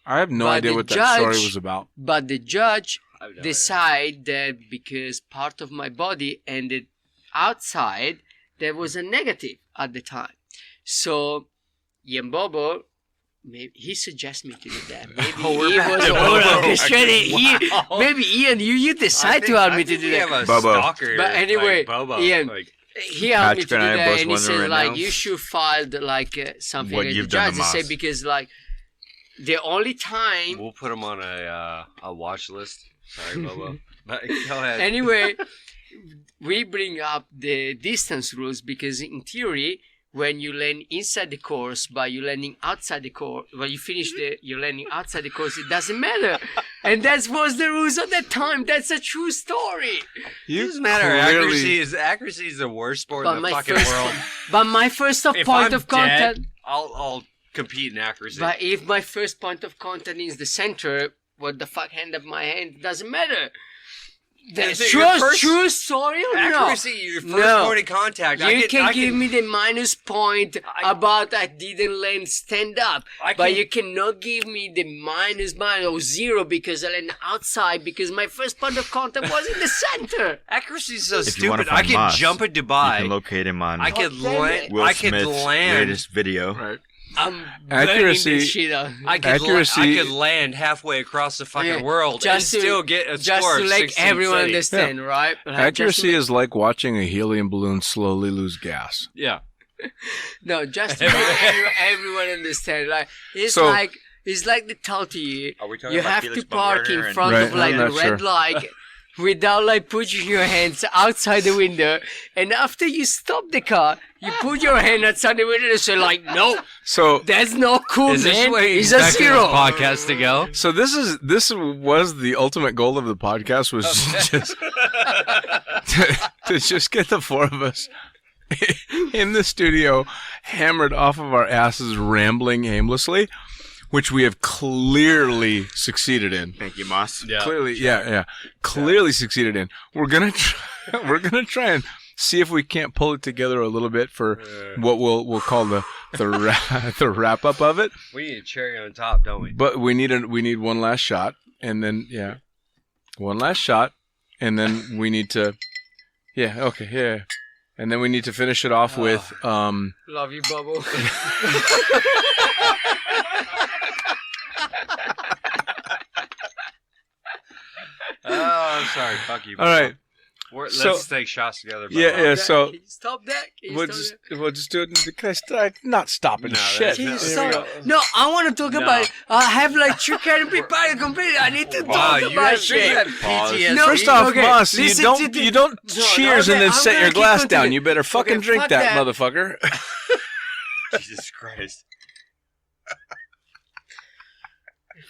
S1: I have no
S5: But
S1: idea
S5: the
S1: what that story
S5: judge-
S1: was about.
S5: but the judge
S6: I have no
S5: decided that because part of my body ended outside, there was a negative at the time. So Ian Bobo, maybe he suggested me to do that. Maybe
S6: we're
S5: he
S6: back
S5: was
S6: to Bobo.
S5: orchestrated.
S6: Wow.
S5: Maybe Ian, you decide to help me to do
S6: we
S5: that.
S6: have a
S7: Bobo.
S6: stalker.
S5: But anyway,
S6: like Bobo.
S5: Ian,
S6: like,
S5: He helped me
S7: Patrick
S5: to do
S7: and I are
S5: that,
S7: both
S5: and he
S7: wondering
S5: said
S7: right
S5: like
S7: now
S5: you should file something
S7: what
S5: against
S7: you've
S5: the
S7: done
S5: judge.
S7: to
S5: He said
S7: Moss.
S5: because like the only time
S6: we'll put him on a watch list. Sorry, Bobo. But go ahead.
S5: anyway, we bring up the distance rules because in theory, when you land inside the course, but you're landing outside the course, when you finish you're landing outside the course, it doesn't matter. And that was the rules at that time. That's a true story.
S6: It doesn't matter. Accuracy is the worst sport in the fucking world.
S5: But my first
S6: If
S5: point
S6: I'm
S5: of contact.
S6: dead, I'll compete in accuracy.
S5: But if my first point of contact is the center, what the fuck hand of my hand doesn't matter. That's
S6: Is it your first-
S5: true story or
S6: accuracy,
S5: no?
S6: your first
S5: No.
S6: point of contact.
S5: You can give me the minus point about I didn't land stand up. But you cannot give me the minus or zero because I landed outside because my first point of contact was in the center.
S6: Accuracy is so
S7: If you wanna
S6: stupid. I
S7: find
S6: can
S7: Moss,
S6: jump at
S7: You
S6: Dubai.
S7: can locate him on
S6: I could
S5: damn
S6: land.
S5: it.
S7: Will
S6: I could
S7: Smith's
S6: land.
S7: latest video.
S1: Right.
S5: I'm
S1: Accuracy-
S5: burning this shit out.
S6: I could
S1: Accuracy-
S6: I could land halfway across the fucking
S5: Yeah,
S6: world and
S5: just to-
S6: still get a
S5: Just
S6: score
S5: to
S6: of
S5: let
S6: 16
S5: everyone
S6: centi.
S5: understand, right? Like,
S1: Accuracy
S5: just
S1: is like watching a helium balloon slowly lose gas.
S6: Yeah.
S5: No, just to make everyone understand. Like it's
S1: So-
S5: like they tell to you,
S7: Are we talking
S5: you
S7: about
S5: have
S7: Felix
S5: to park
S7: Baumgartner
S5: in
S7: and-
S5: front
S1: Right,
S5: of like
S1: I'm
S5: the
S1: not
S5: red
S1: sure.
S5: light without like putting your hands outside the window. And after you stop the car, you put your hand outside the window and say like, no,
S1: So
S5: that's not cool,
S6: Is this
S5: man.
S6: the way you
S5: It's a
S6: expected
S5: zero.
S6: this podcast to go?
S1: So this was the ultimate goal of the podcast was just to just get the four of us in the studio hammered off of our asses rambling aimlessly, which we have clearly succeeded in.
S7: Thank you, Moss.
S6: Yeah.
S1: Clearly succeeded in. We're gonna try and see if we can't pull it together a little bit for what we'll call the wrap up of it.
S6: We need a cherry on top, don't we?
S1: But we need one last shot, and then one last shot, and then we need to and then we need to finish it off with
S5: Love you, Bubble.
S6: Oh, I'm sorry. Fuck you.
S1: all right.
S6: Let's
S1: So-
S6: take shots together. Bubba.
S1: Yeah. So
S5: Can you stop that? Can you
S1: we'll
S5: stop
S1: just do it. Can I start? Not stopping
S6: No,
S1: shit.
S6: that's-
S5: Can you
S6: There we
S5: stop?
S6: go.
S5: No, I want to talk
S6: No.
S5: about it. I have like two kind of people completely. I need to
S6: Wow,
S5: talk
S6: you
S5: about
S6: have
S5: shit.
S6: PTSD.
S5: No,
S1: First off,
S5: okay,
S1: Moss, you
S5: listen
S1: don't
S5: to the-
S1: you don't
S5: No,
S1: cheers and
S5: okay,
S1: then
S5: I'm
S1: set
S5: gonna
S1: your
S5: keep
S1: glass
S5: on
S1: down.
S5: doing-
S1: You better fucking
S5: Okay,
S1: drink
S5: fuck
S1: that,
S5: that.
S1: motherfucker.
S7: Jesus Christ.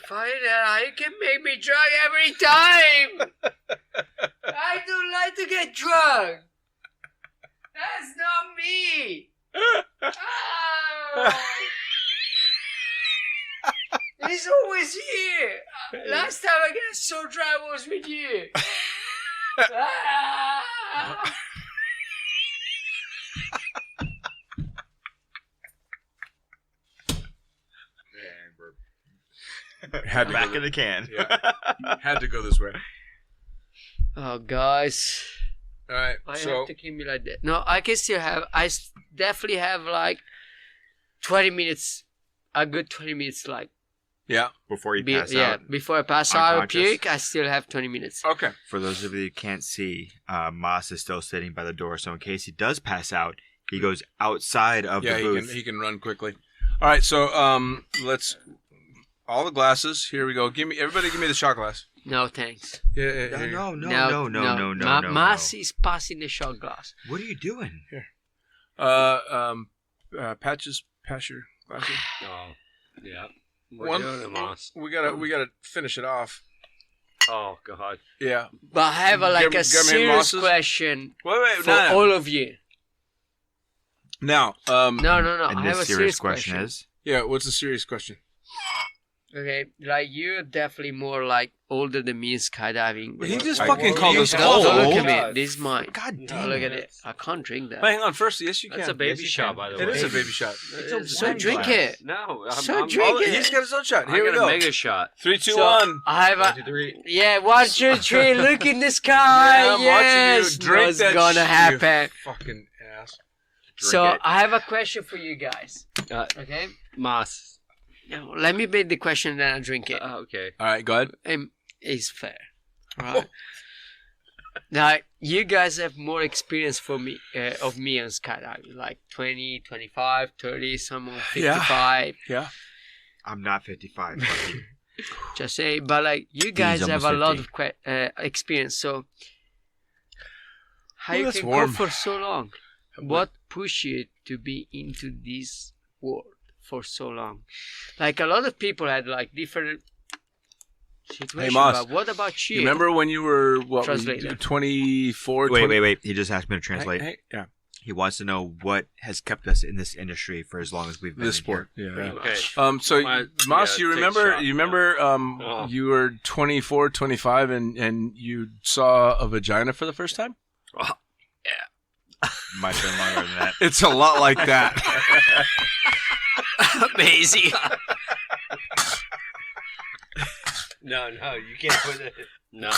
S5: Find out how you can make me drunk every time. I don't like to get drunk. That's not me. Oh. He's always here. Last time I got so drunk was with you. Ah.
S1: Had to
S7: Back
S1: go
S7: in the can.
S1: Had to go this way.
S5: Oh, guys.
S1: All right.
S5: I
S1: So
S5: have to keep me like that. No, I can still have. Definitely have like 20 minutes. A good 20 minutes, like.
S1: yeah.
S7: Before you pass out.
S5: Before I pass out or
S7: Unconscious.
S5: puke, I still have 20 minutes.
S1: Okay.
S7: For those of you who can't see, Moss is still sitting by the door, so in case he does pass out, he goes outside of
S1: Yeah,
S7: the booth.
S1: he can run quickly. All right. So let's all the glasses. Here we go. Everybody give me the shot glass.
S5: No, thanks.
S1: Yeah.
S7: No.
S5: Mass is passing the shot glass.
S7: What are you doing?
S1: Here. Patches, pass your glasses.
S6: Oh, yeah.
S1: We gotta finish it off.
S6: Oh God.
S1: Yeah.
S5: But I have a serious question
S1: Wait,
S5: for all of you.
S1: Now,
S5: No.
S7: And
S5: I have a
S7: this
S5: serious
S7: question is?
S1: yeah. What's the serious question?
S5: Okay, like you're definitely more like older than me in skydiving.
S1: He just
S7: I-
S1: fucking called us
S5: Don't
S1: old.
S5: look at me. This is mine.
S7: God
S5: No,
S7: damn
S5: look
S7: it.
S5: at it. I can't drink that.
S1: Wait, hang on. First, yes, you can.
S6: That's a baby
S1: Yes, you
S6: shot,
S1: can.
S6: by the
S1: It
S6: way.
S1: is a baby shot.
S5: So
S7: wine
S5: drink
S7: glass.
S5: it.
S6: No,
S5: So drink it.
S1: He's got his own shot.
S6: I
S1: Here we
S6: got
S1: go.
S6: a mega shot.
S1: 3, 2,
S5: So,
S1: 1.
S5: I have
S7: 1, 2,
S5: a
S7: 3.
S5: yeah. 1, 2, 3. Look in the sky.
S1: Yeah, I'm
S5: yes,
S1: watching you drink
S5: what's
S1: that
S5: gonna
S1: shit,
S5: happen?
S1: you fucking ass.
S5: So
S7: it.
S5: I have a question for you guys. Okay.
S6: Moss.
S5: Now, let me make the question, then I drink it.
S6: Okay.
S1: All right, go ahead.
S5: It's fair. Right. Now, you guys have more experience of me on skydiving, like 20, 25, 30, someone 55.
S1: Yeah.
S7: I'm not 55. Fuck you.
S5: Just say, but like you guys
S7: He's
S5: have a
S7: almost
S5: lot of experience, so how
S1: Well,
S5: you
S1: that's
S5: can
S1: warm.
S5: go for so long? What pushed you to be into this world for so long? Like a lot of people had like different situations.
S1: Moss,
S5: but what about you?
S1: You remember when you were, what,
S5: Translator.
S1: 24?
S7: Wait. He just asked me to translate.
S1: Yeah.
S7: He wants to know what has kept us in this industry for as long as we've been
S1: This
S7: in
S1: sport.
S7: here.
S1: Yeah.
S6: Okay.
S1: So
S6: My-
S1: Moss,
S6: yeah,
S1: you
S6: take a
S1: remember?
S6: shot.
S1: You remember?
S6: Oh.
S1: You were 24, 25, and you saw a vagina for the first time.
S7: Might have been longer than that.
S1: It's a lot like that.
S5: Amazing.
S6: No, you can't put it. No.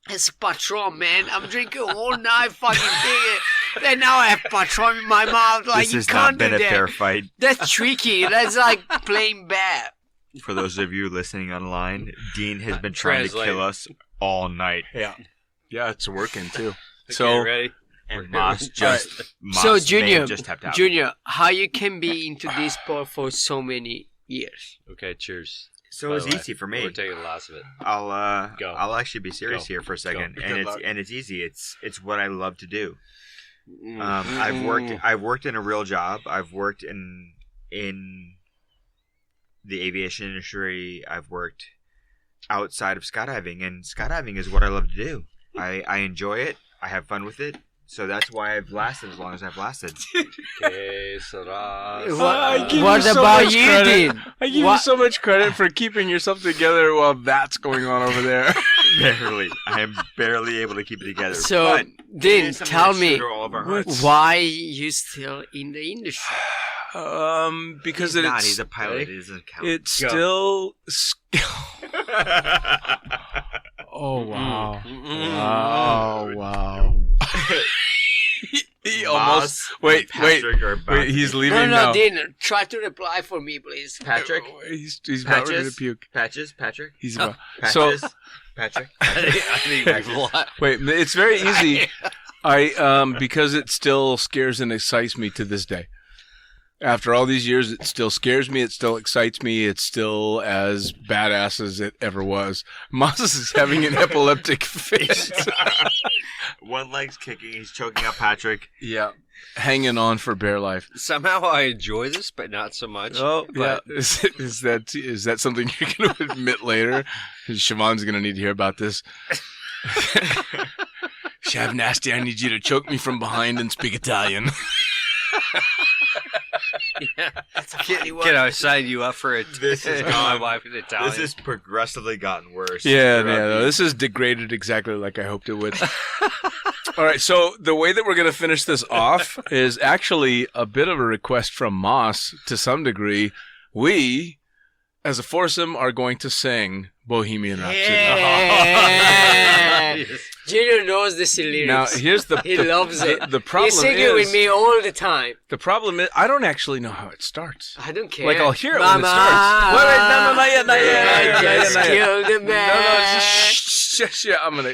S5: It's Patron, man. I'm drinking all night, fucking thing. Then now I have Patron in my mouth. Like
S7: This
S5: you
S7: has
S5: can't
S7: not been
S5: do
S7: a
S5: that.
S7: fair fight.
S5: That's tricky. That's like playing bad.
S7: For those of you listening online, Dean has been trying to
S6: Translate.
S7: kill us all night.
S1: Yeah, it's working too.
S6: Okay,
S1: So
S6: ready?
S7: And Moss Moss
S5: So
S7: may
S5: Junior,
S7: have just tapped out.
S5: Junior, how you can be into this sport for so many years?
S6: Okay, cheers.
S7: So
S6: By
S7: it's
S6: the way,
S7: easy for me.
S6: We're taking the last of it.
S7: I'll
S6: Go.
S7: actually be serious
S6: Go.
S7: here for a second,
S1: Go.
S7: and
S1: Good luck.
S7: it's easy. It's what I love to do.
S6: Mm.
S7: I've worked in a real job. I've worked in the aviation industry. I've worked outside of skydiving, and skydiving is what I love to do. I enjoy it. I have fun with it. So that's why I've lasted as long as I've lasted.
S6: Que sera.
S1: I give
S5: What
S1: you so
S5: about
S1: much
S5: you,
S1: credit.
S5: Dean?
S1: I give you
S5: What-
S1: so much credit for keeping yourself together while that's going on over there.
S7: Barely. I am barely able to keep it together.
S5: So,
S7: But it
S5: Dean,
S7: is something
S5: tell
S7: that's true
S5: me,
S7: to all of our hearts.
S5: why you still in the industry?
S1: Because
S7: He's not.
S1: it's
S7: He's a pilot. It doesn't count.
S1: it's
S6: Go.
S1: still. Oh wow! Oh wow! He almost
S7: Moss
S1: wait.
S7: and Patrick are about to-
S1: He's leaving
S5: No,
S1: now.
S5: Dean, try to reply for me, please.
S7: Patrick?
S1: He's about ready to
S7: Patches?
S1: puke.
S7: Patches? Patrick?
S1: He's about.
S7: Patches?
S1: So
S7: Patrick?
S6: I think what?
S1: wait, it's very easy. I because it still scares and excites me to this day. After all these years, it still scares me. It still excites me. It's still as badass as it ever was. Moss is having an epileptic fit.
S7: One leg's kicking. He's choking out Patrick.
S1: Yeah, hanging on for bare life.
S6: Somehow I enjoy this, but not so much.
S1: Oh, yeah.
S6: But
S1: Is that something you're going to admit later? Siobhan's going to need to hear about this. Shav Nasty, I need you to choke me from behind and speak Italian.
S6: Can I sign you up for it?
S7: This is
S6: My
S7: gone.
S6: wife is Italian.
S7: This has progressively gotten worse.
S1: Yeah,
S7: throughout
S1: no,
S7: the-
S1: this is degraded exactly like I hoped it would. All right, so the way that we're going to finish this off is actually a bit of a request from Moss to some degree. We as a foursome, are going to sing Bohemian Rhapsody.
S5: Yeah. Junior knows the lyrics.
S1: Now, here's the
S5: he loves it.
S1: The problem
S5: He's singing with me all the time.
S1: The problem is, I don't actually know how it starts.
S5: I don't care.
S1: Like, I'll hear it
S5: Mama,
S1: when it starts. Wait, no, not yet.
S5: I just killed the man.
S1: No, shh, I'm gonna.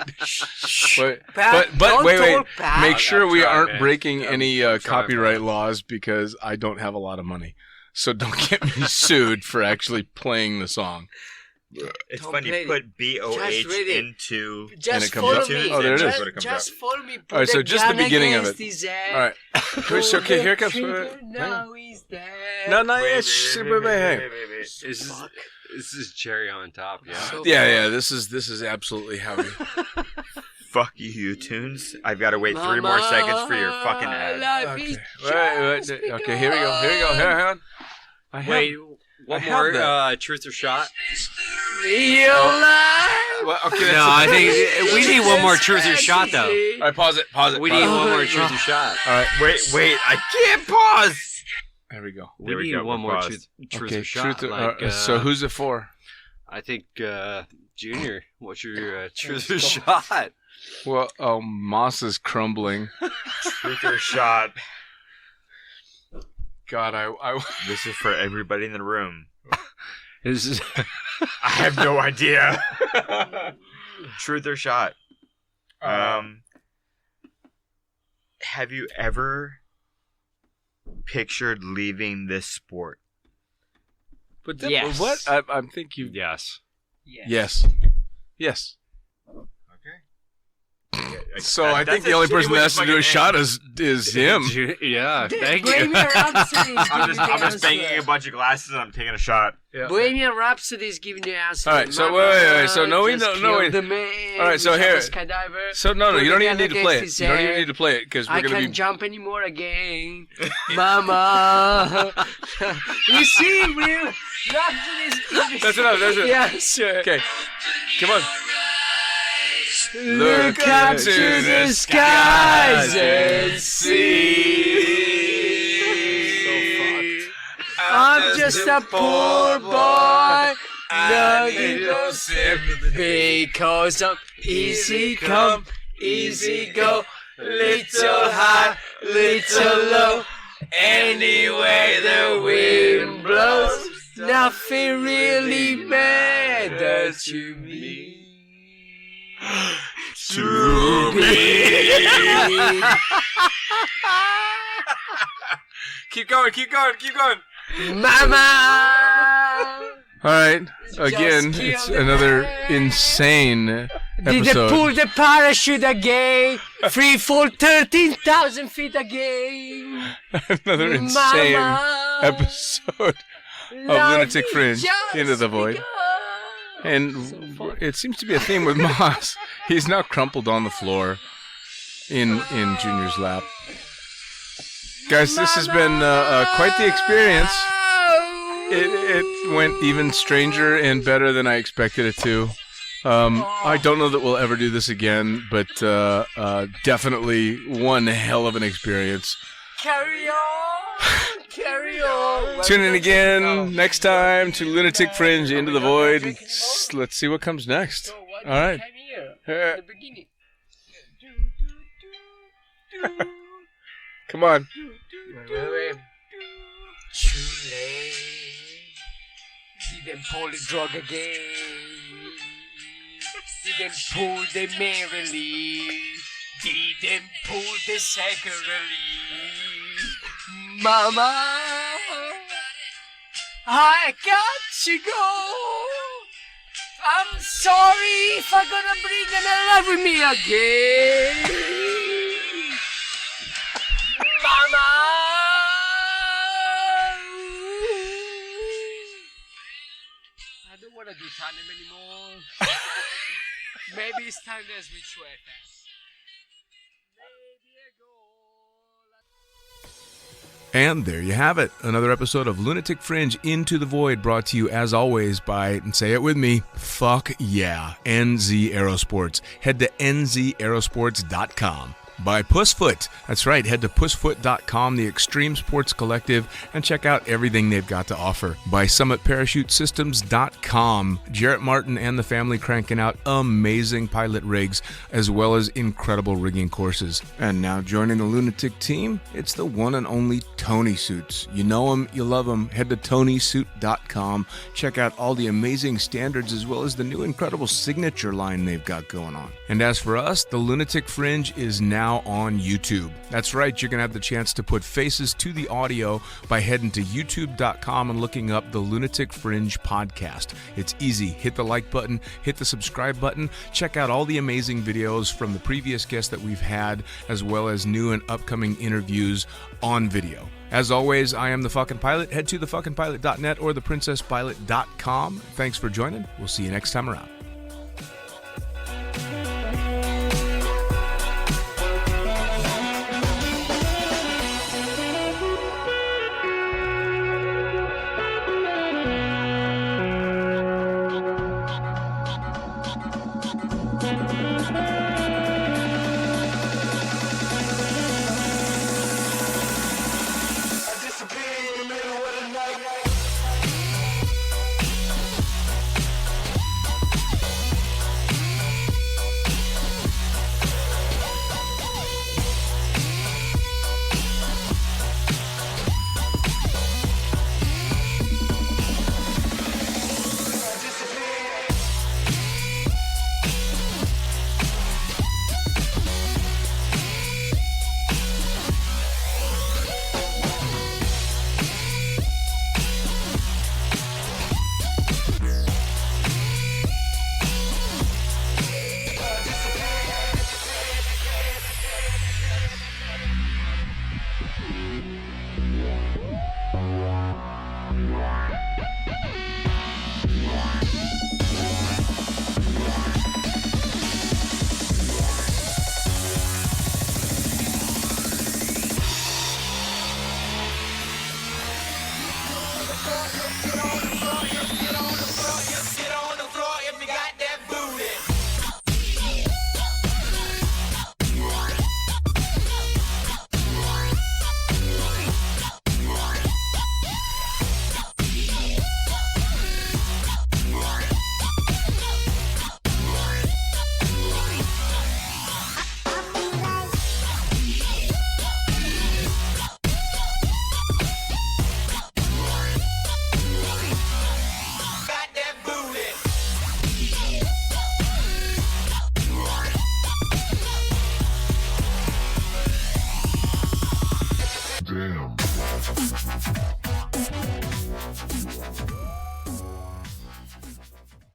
S1: Wait,
S5: Pat,
S1: but
S5: don't
S1: wait.
S5: talk, Pat.
S1: Make sure we
S6: trying,
S1: aren't
S6: man.
S1: breaking any
S6: trying,
S1: copyright
S6: bro.
S1: laws because I don't have a lot of money. So don't get me sued for actually playing the song.
S7: It's
S5: Don't
S7: funny.
S5: play
S7: You put BOH
S5: Just read it.
S7: into.
S1: And
S5: Just
S1: it comes
S5: follow
S1: up.
S5: me.
S1: Oh, there it is.
S7: That's what it comes
S5: Just
S7: up.
S5: follow me. Put
S1: All right, so
S5: the
S1: just the
S5: gun
S1: beginning of
S5: against
S1: it.
S5: his head.
S1: All right. So, okay, here it comes.
S5: Now he's dead.
S1: No, not yet. Shh, wait.
S6: This is cherry on top. Yeah.
S5: So
S1: Yeah. This is absolutely heavy.
S7: Fuck you, tunes. I've got to wait 3 more seconds for your fucking ad.
S1: Okay. Wait. Okay, here we go. Hang on.
S6: Wait, one
S1: I
S6: more
S1: have
S6: truth or shot.
S5: Real life.
S1: Well, okay,
S6: No, I think we need one more truth or shot though.
S1: All right, pause it.
S6: We need one more truth or shot.
S1: All right,
S7: Wait, I can't pause!
S1: there we go.
S6: We
S7: There we
S6: need
S7: go,
S6: one
S7: we're
S6: more
S7: paused.
S6: truth
S1: Okay,
S6: or shot.
S1: so who's it for?
S6: I think Junior. What's your truth or shot?
S1: Well, Moss is crumbling.
S7: Truth or shot.
S1: God, I
S7: This is for everybody in the room.
S6: This is
S7: I have no idea. Truth or shot. Have you ever pictured leaving this sport?
S1: But then,
S5: Yes.
S1: what? I'm thinking.
S6: yes.
S1: Yes. So I think the only person that has to do a shot is him.
S6: Yeah. Thank
S5: Bohemian
S6: you.
S5: Rhapsody.
S7: I'm just banging a bunch of glasses and I'm taking a shot.
S5: Bohemian Rhapsody is giving the answer.
S1: All right, so wait. So no, we
S5: Just
S1: no, wait.
S5: killed the man.
S1: All right, so
S5: Become
S1: here-
S5: a Skydiver.
S1: So no,
S5: Put
S1: you don't
S5: the
S1: even
S5: gun
S1: need to play
S5: against
S1: it.
S5: his
S1: You don't even
S5: head.
S1: need to play it because
S5: I
S1: we're gonna
S5: can't
S1: be.
S5: jump anymore again, Mama. You see, real Rhapsody.
S1: That's enough. That's it.
S5: Yeah, sure.
S1: Okay, come on.
S5: Look up to the skies and see. I'm just a poor boy. Nothing no sympathy. Because I'm easy come, easy go. Little high, little low. Anyway the wind blows. Nothing really matters to me. To me.
S1: Keep going.
S5: Mama.
S1: All right. Again,
S5: Just
S1: it's
S5: kill the
S1: another
S5: man.
S1: insane
S5: Did they
S1: episode.
S5: pull the parachute again? Free fall 13,000 feet again.
S1: Another insane
S5: Mama.
S1: episode of Lunatic Fringe, Into the Void. And it seems to be a theme with Moss. He's now crumpled on the floor in Junior's lap. Guys, this has been quite the experience. It went even stranger and better than I expected it to. I don't know that we'll ever do this again, but definitely one hell of an experience.
S5: Carry on, carry on.
S1: Tune in again next time to Lunatic Fringe, Into the Void. Let's see what comes next.
S5: So what
S1: All right.
S5: came here?
S1: Uh,
S5: The beginning.
S1: Come on.
S5: Wait. Too late. Didn't pull the drug again. Didn't pull the main release. Didn't pull the second release. Mama, I got to go. I'm sorry if I'm gonna bring an alive with me again. Mama. I don't want to do tandem anymore. Maybe it's time to switch to FS. Maybe I go.
S1: And there you have it. Another episode of Lunatic Fringe, Into the Void, brought to you as always by, and say it with me, fuck yeah, NZ Aerosports. Head to nzaerosports.com. By Pussfoot. That's right, head to pussfoot.com, the Extreme Sports Collective, and check out everything they've got to offer. By summitparachutesystems.com. Jarrett Martin and the family cranking out amazing pilot rigs, as well as incredible rigging courses. And now joining the Lunatic team, it's the one and only Tony Suits. You know him, you love him. Head to tonysuit.com. Check out all the amazing standards as well as the new incredible signature line they've got going on. And as for us, the Lunatic Fringe is now on YouTube. That's right, you're going to have the chance to put faces to the audio by heading to youtube.com and looking up the Lunatic Fringe podcast. It's easy. Hit the like button, hit the subscribe button, check out all the amazing videos from the previous guests that we've had, as well as new and upcoming interviews on video. As always, I am the fucking pilot. Head to thefuckingpilot.net or theprincesspilot.com. Thanks for joining. We'll see you next time around.
S2: Damn.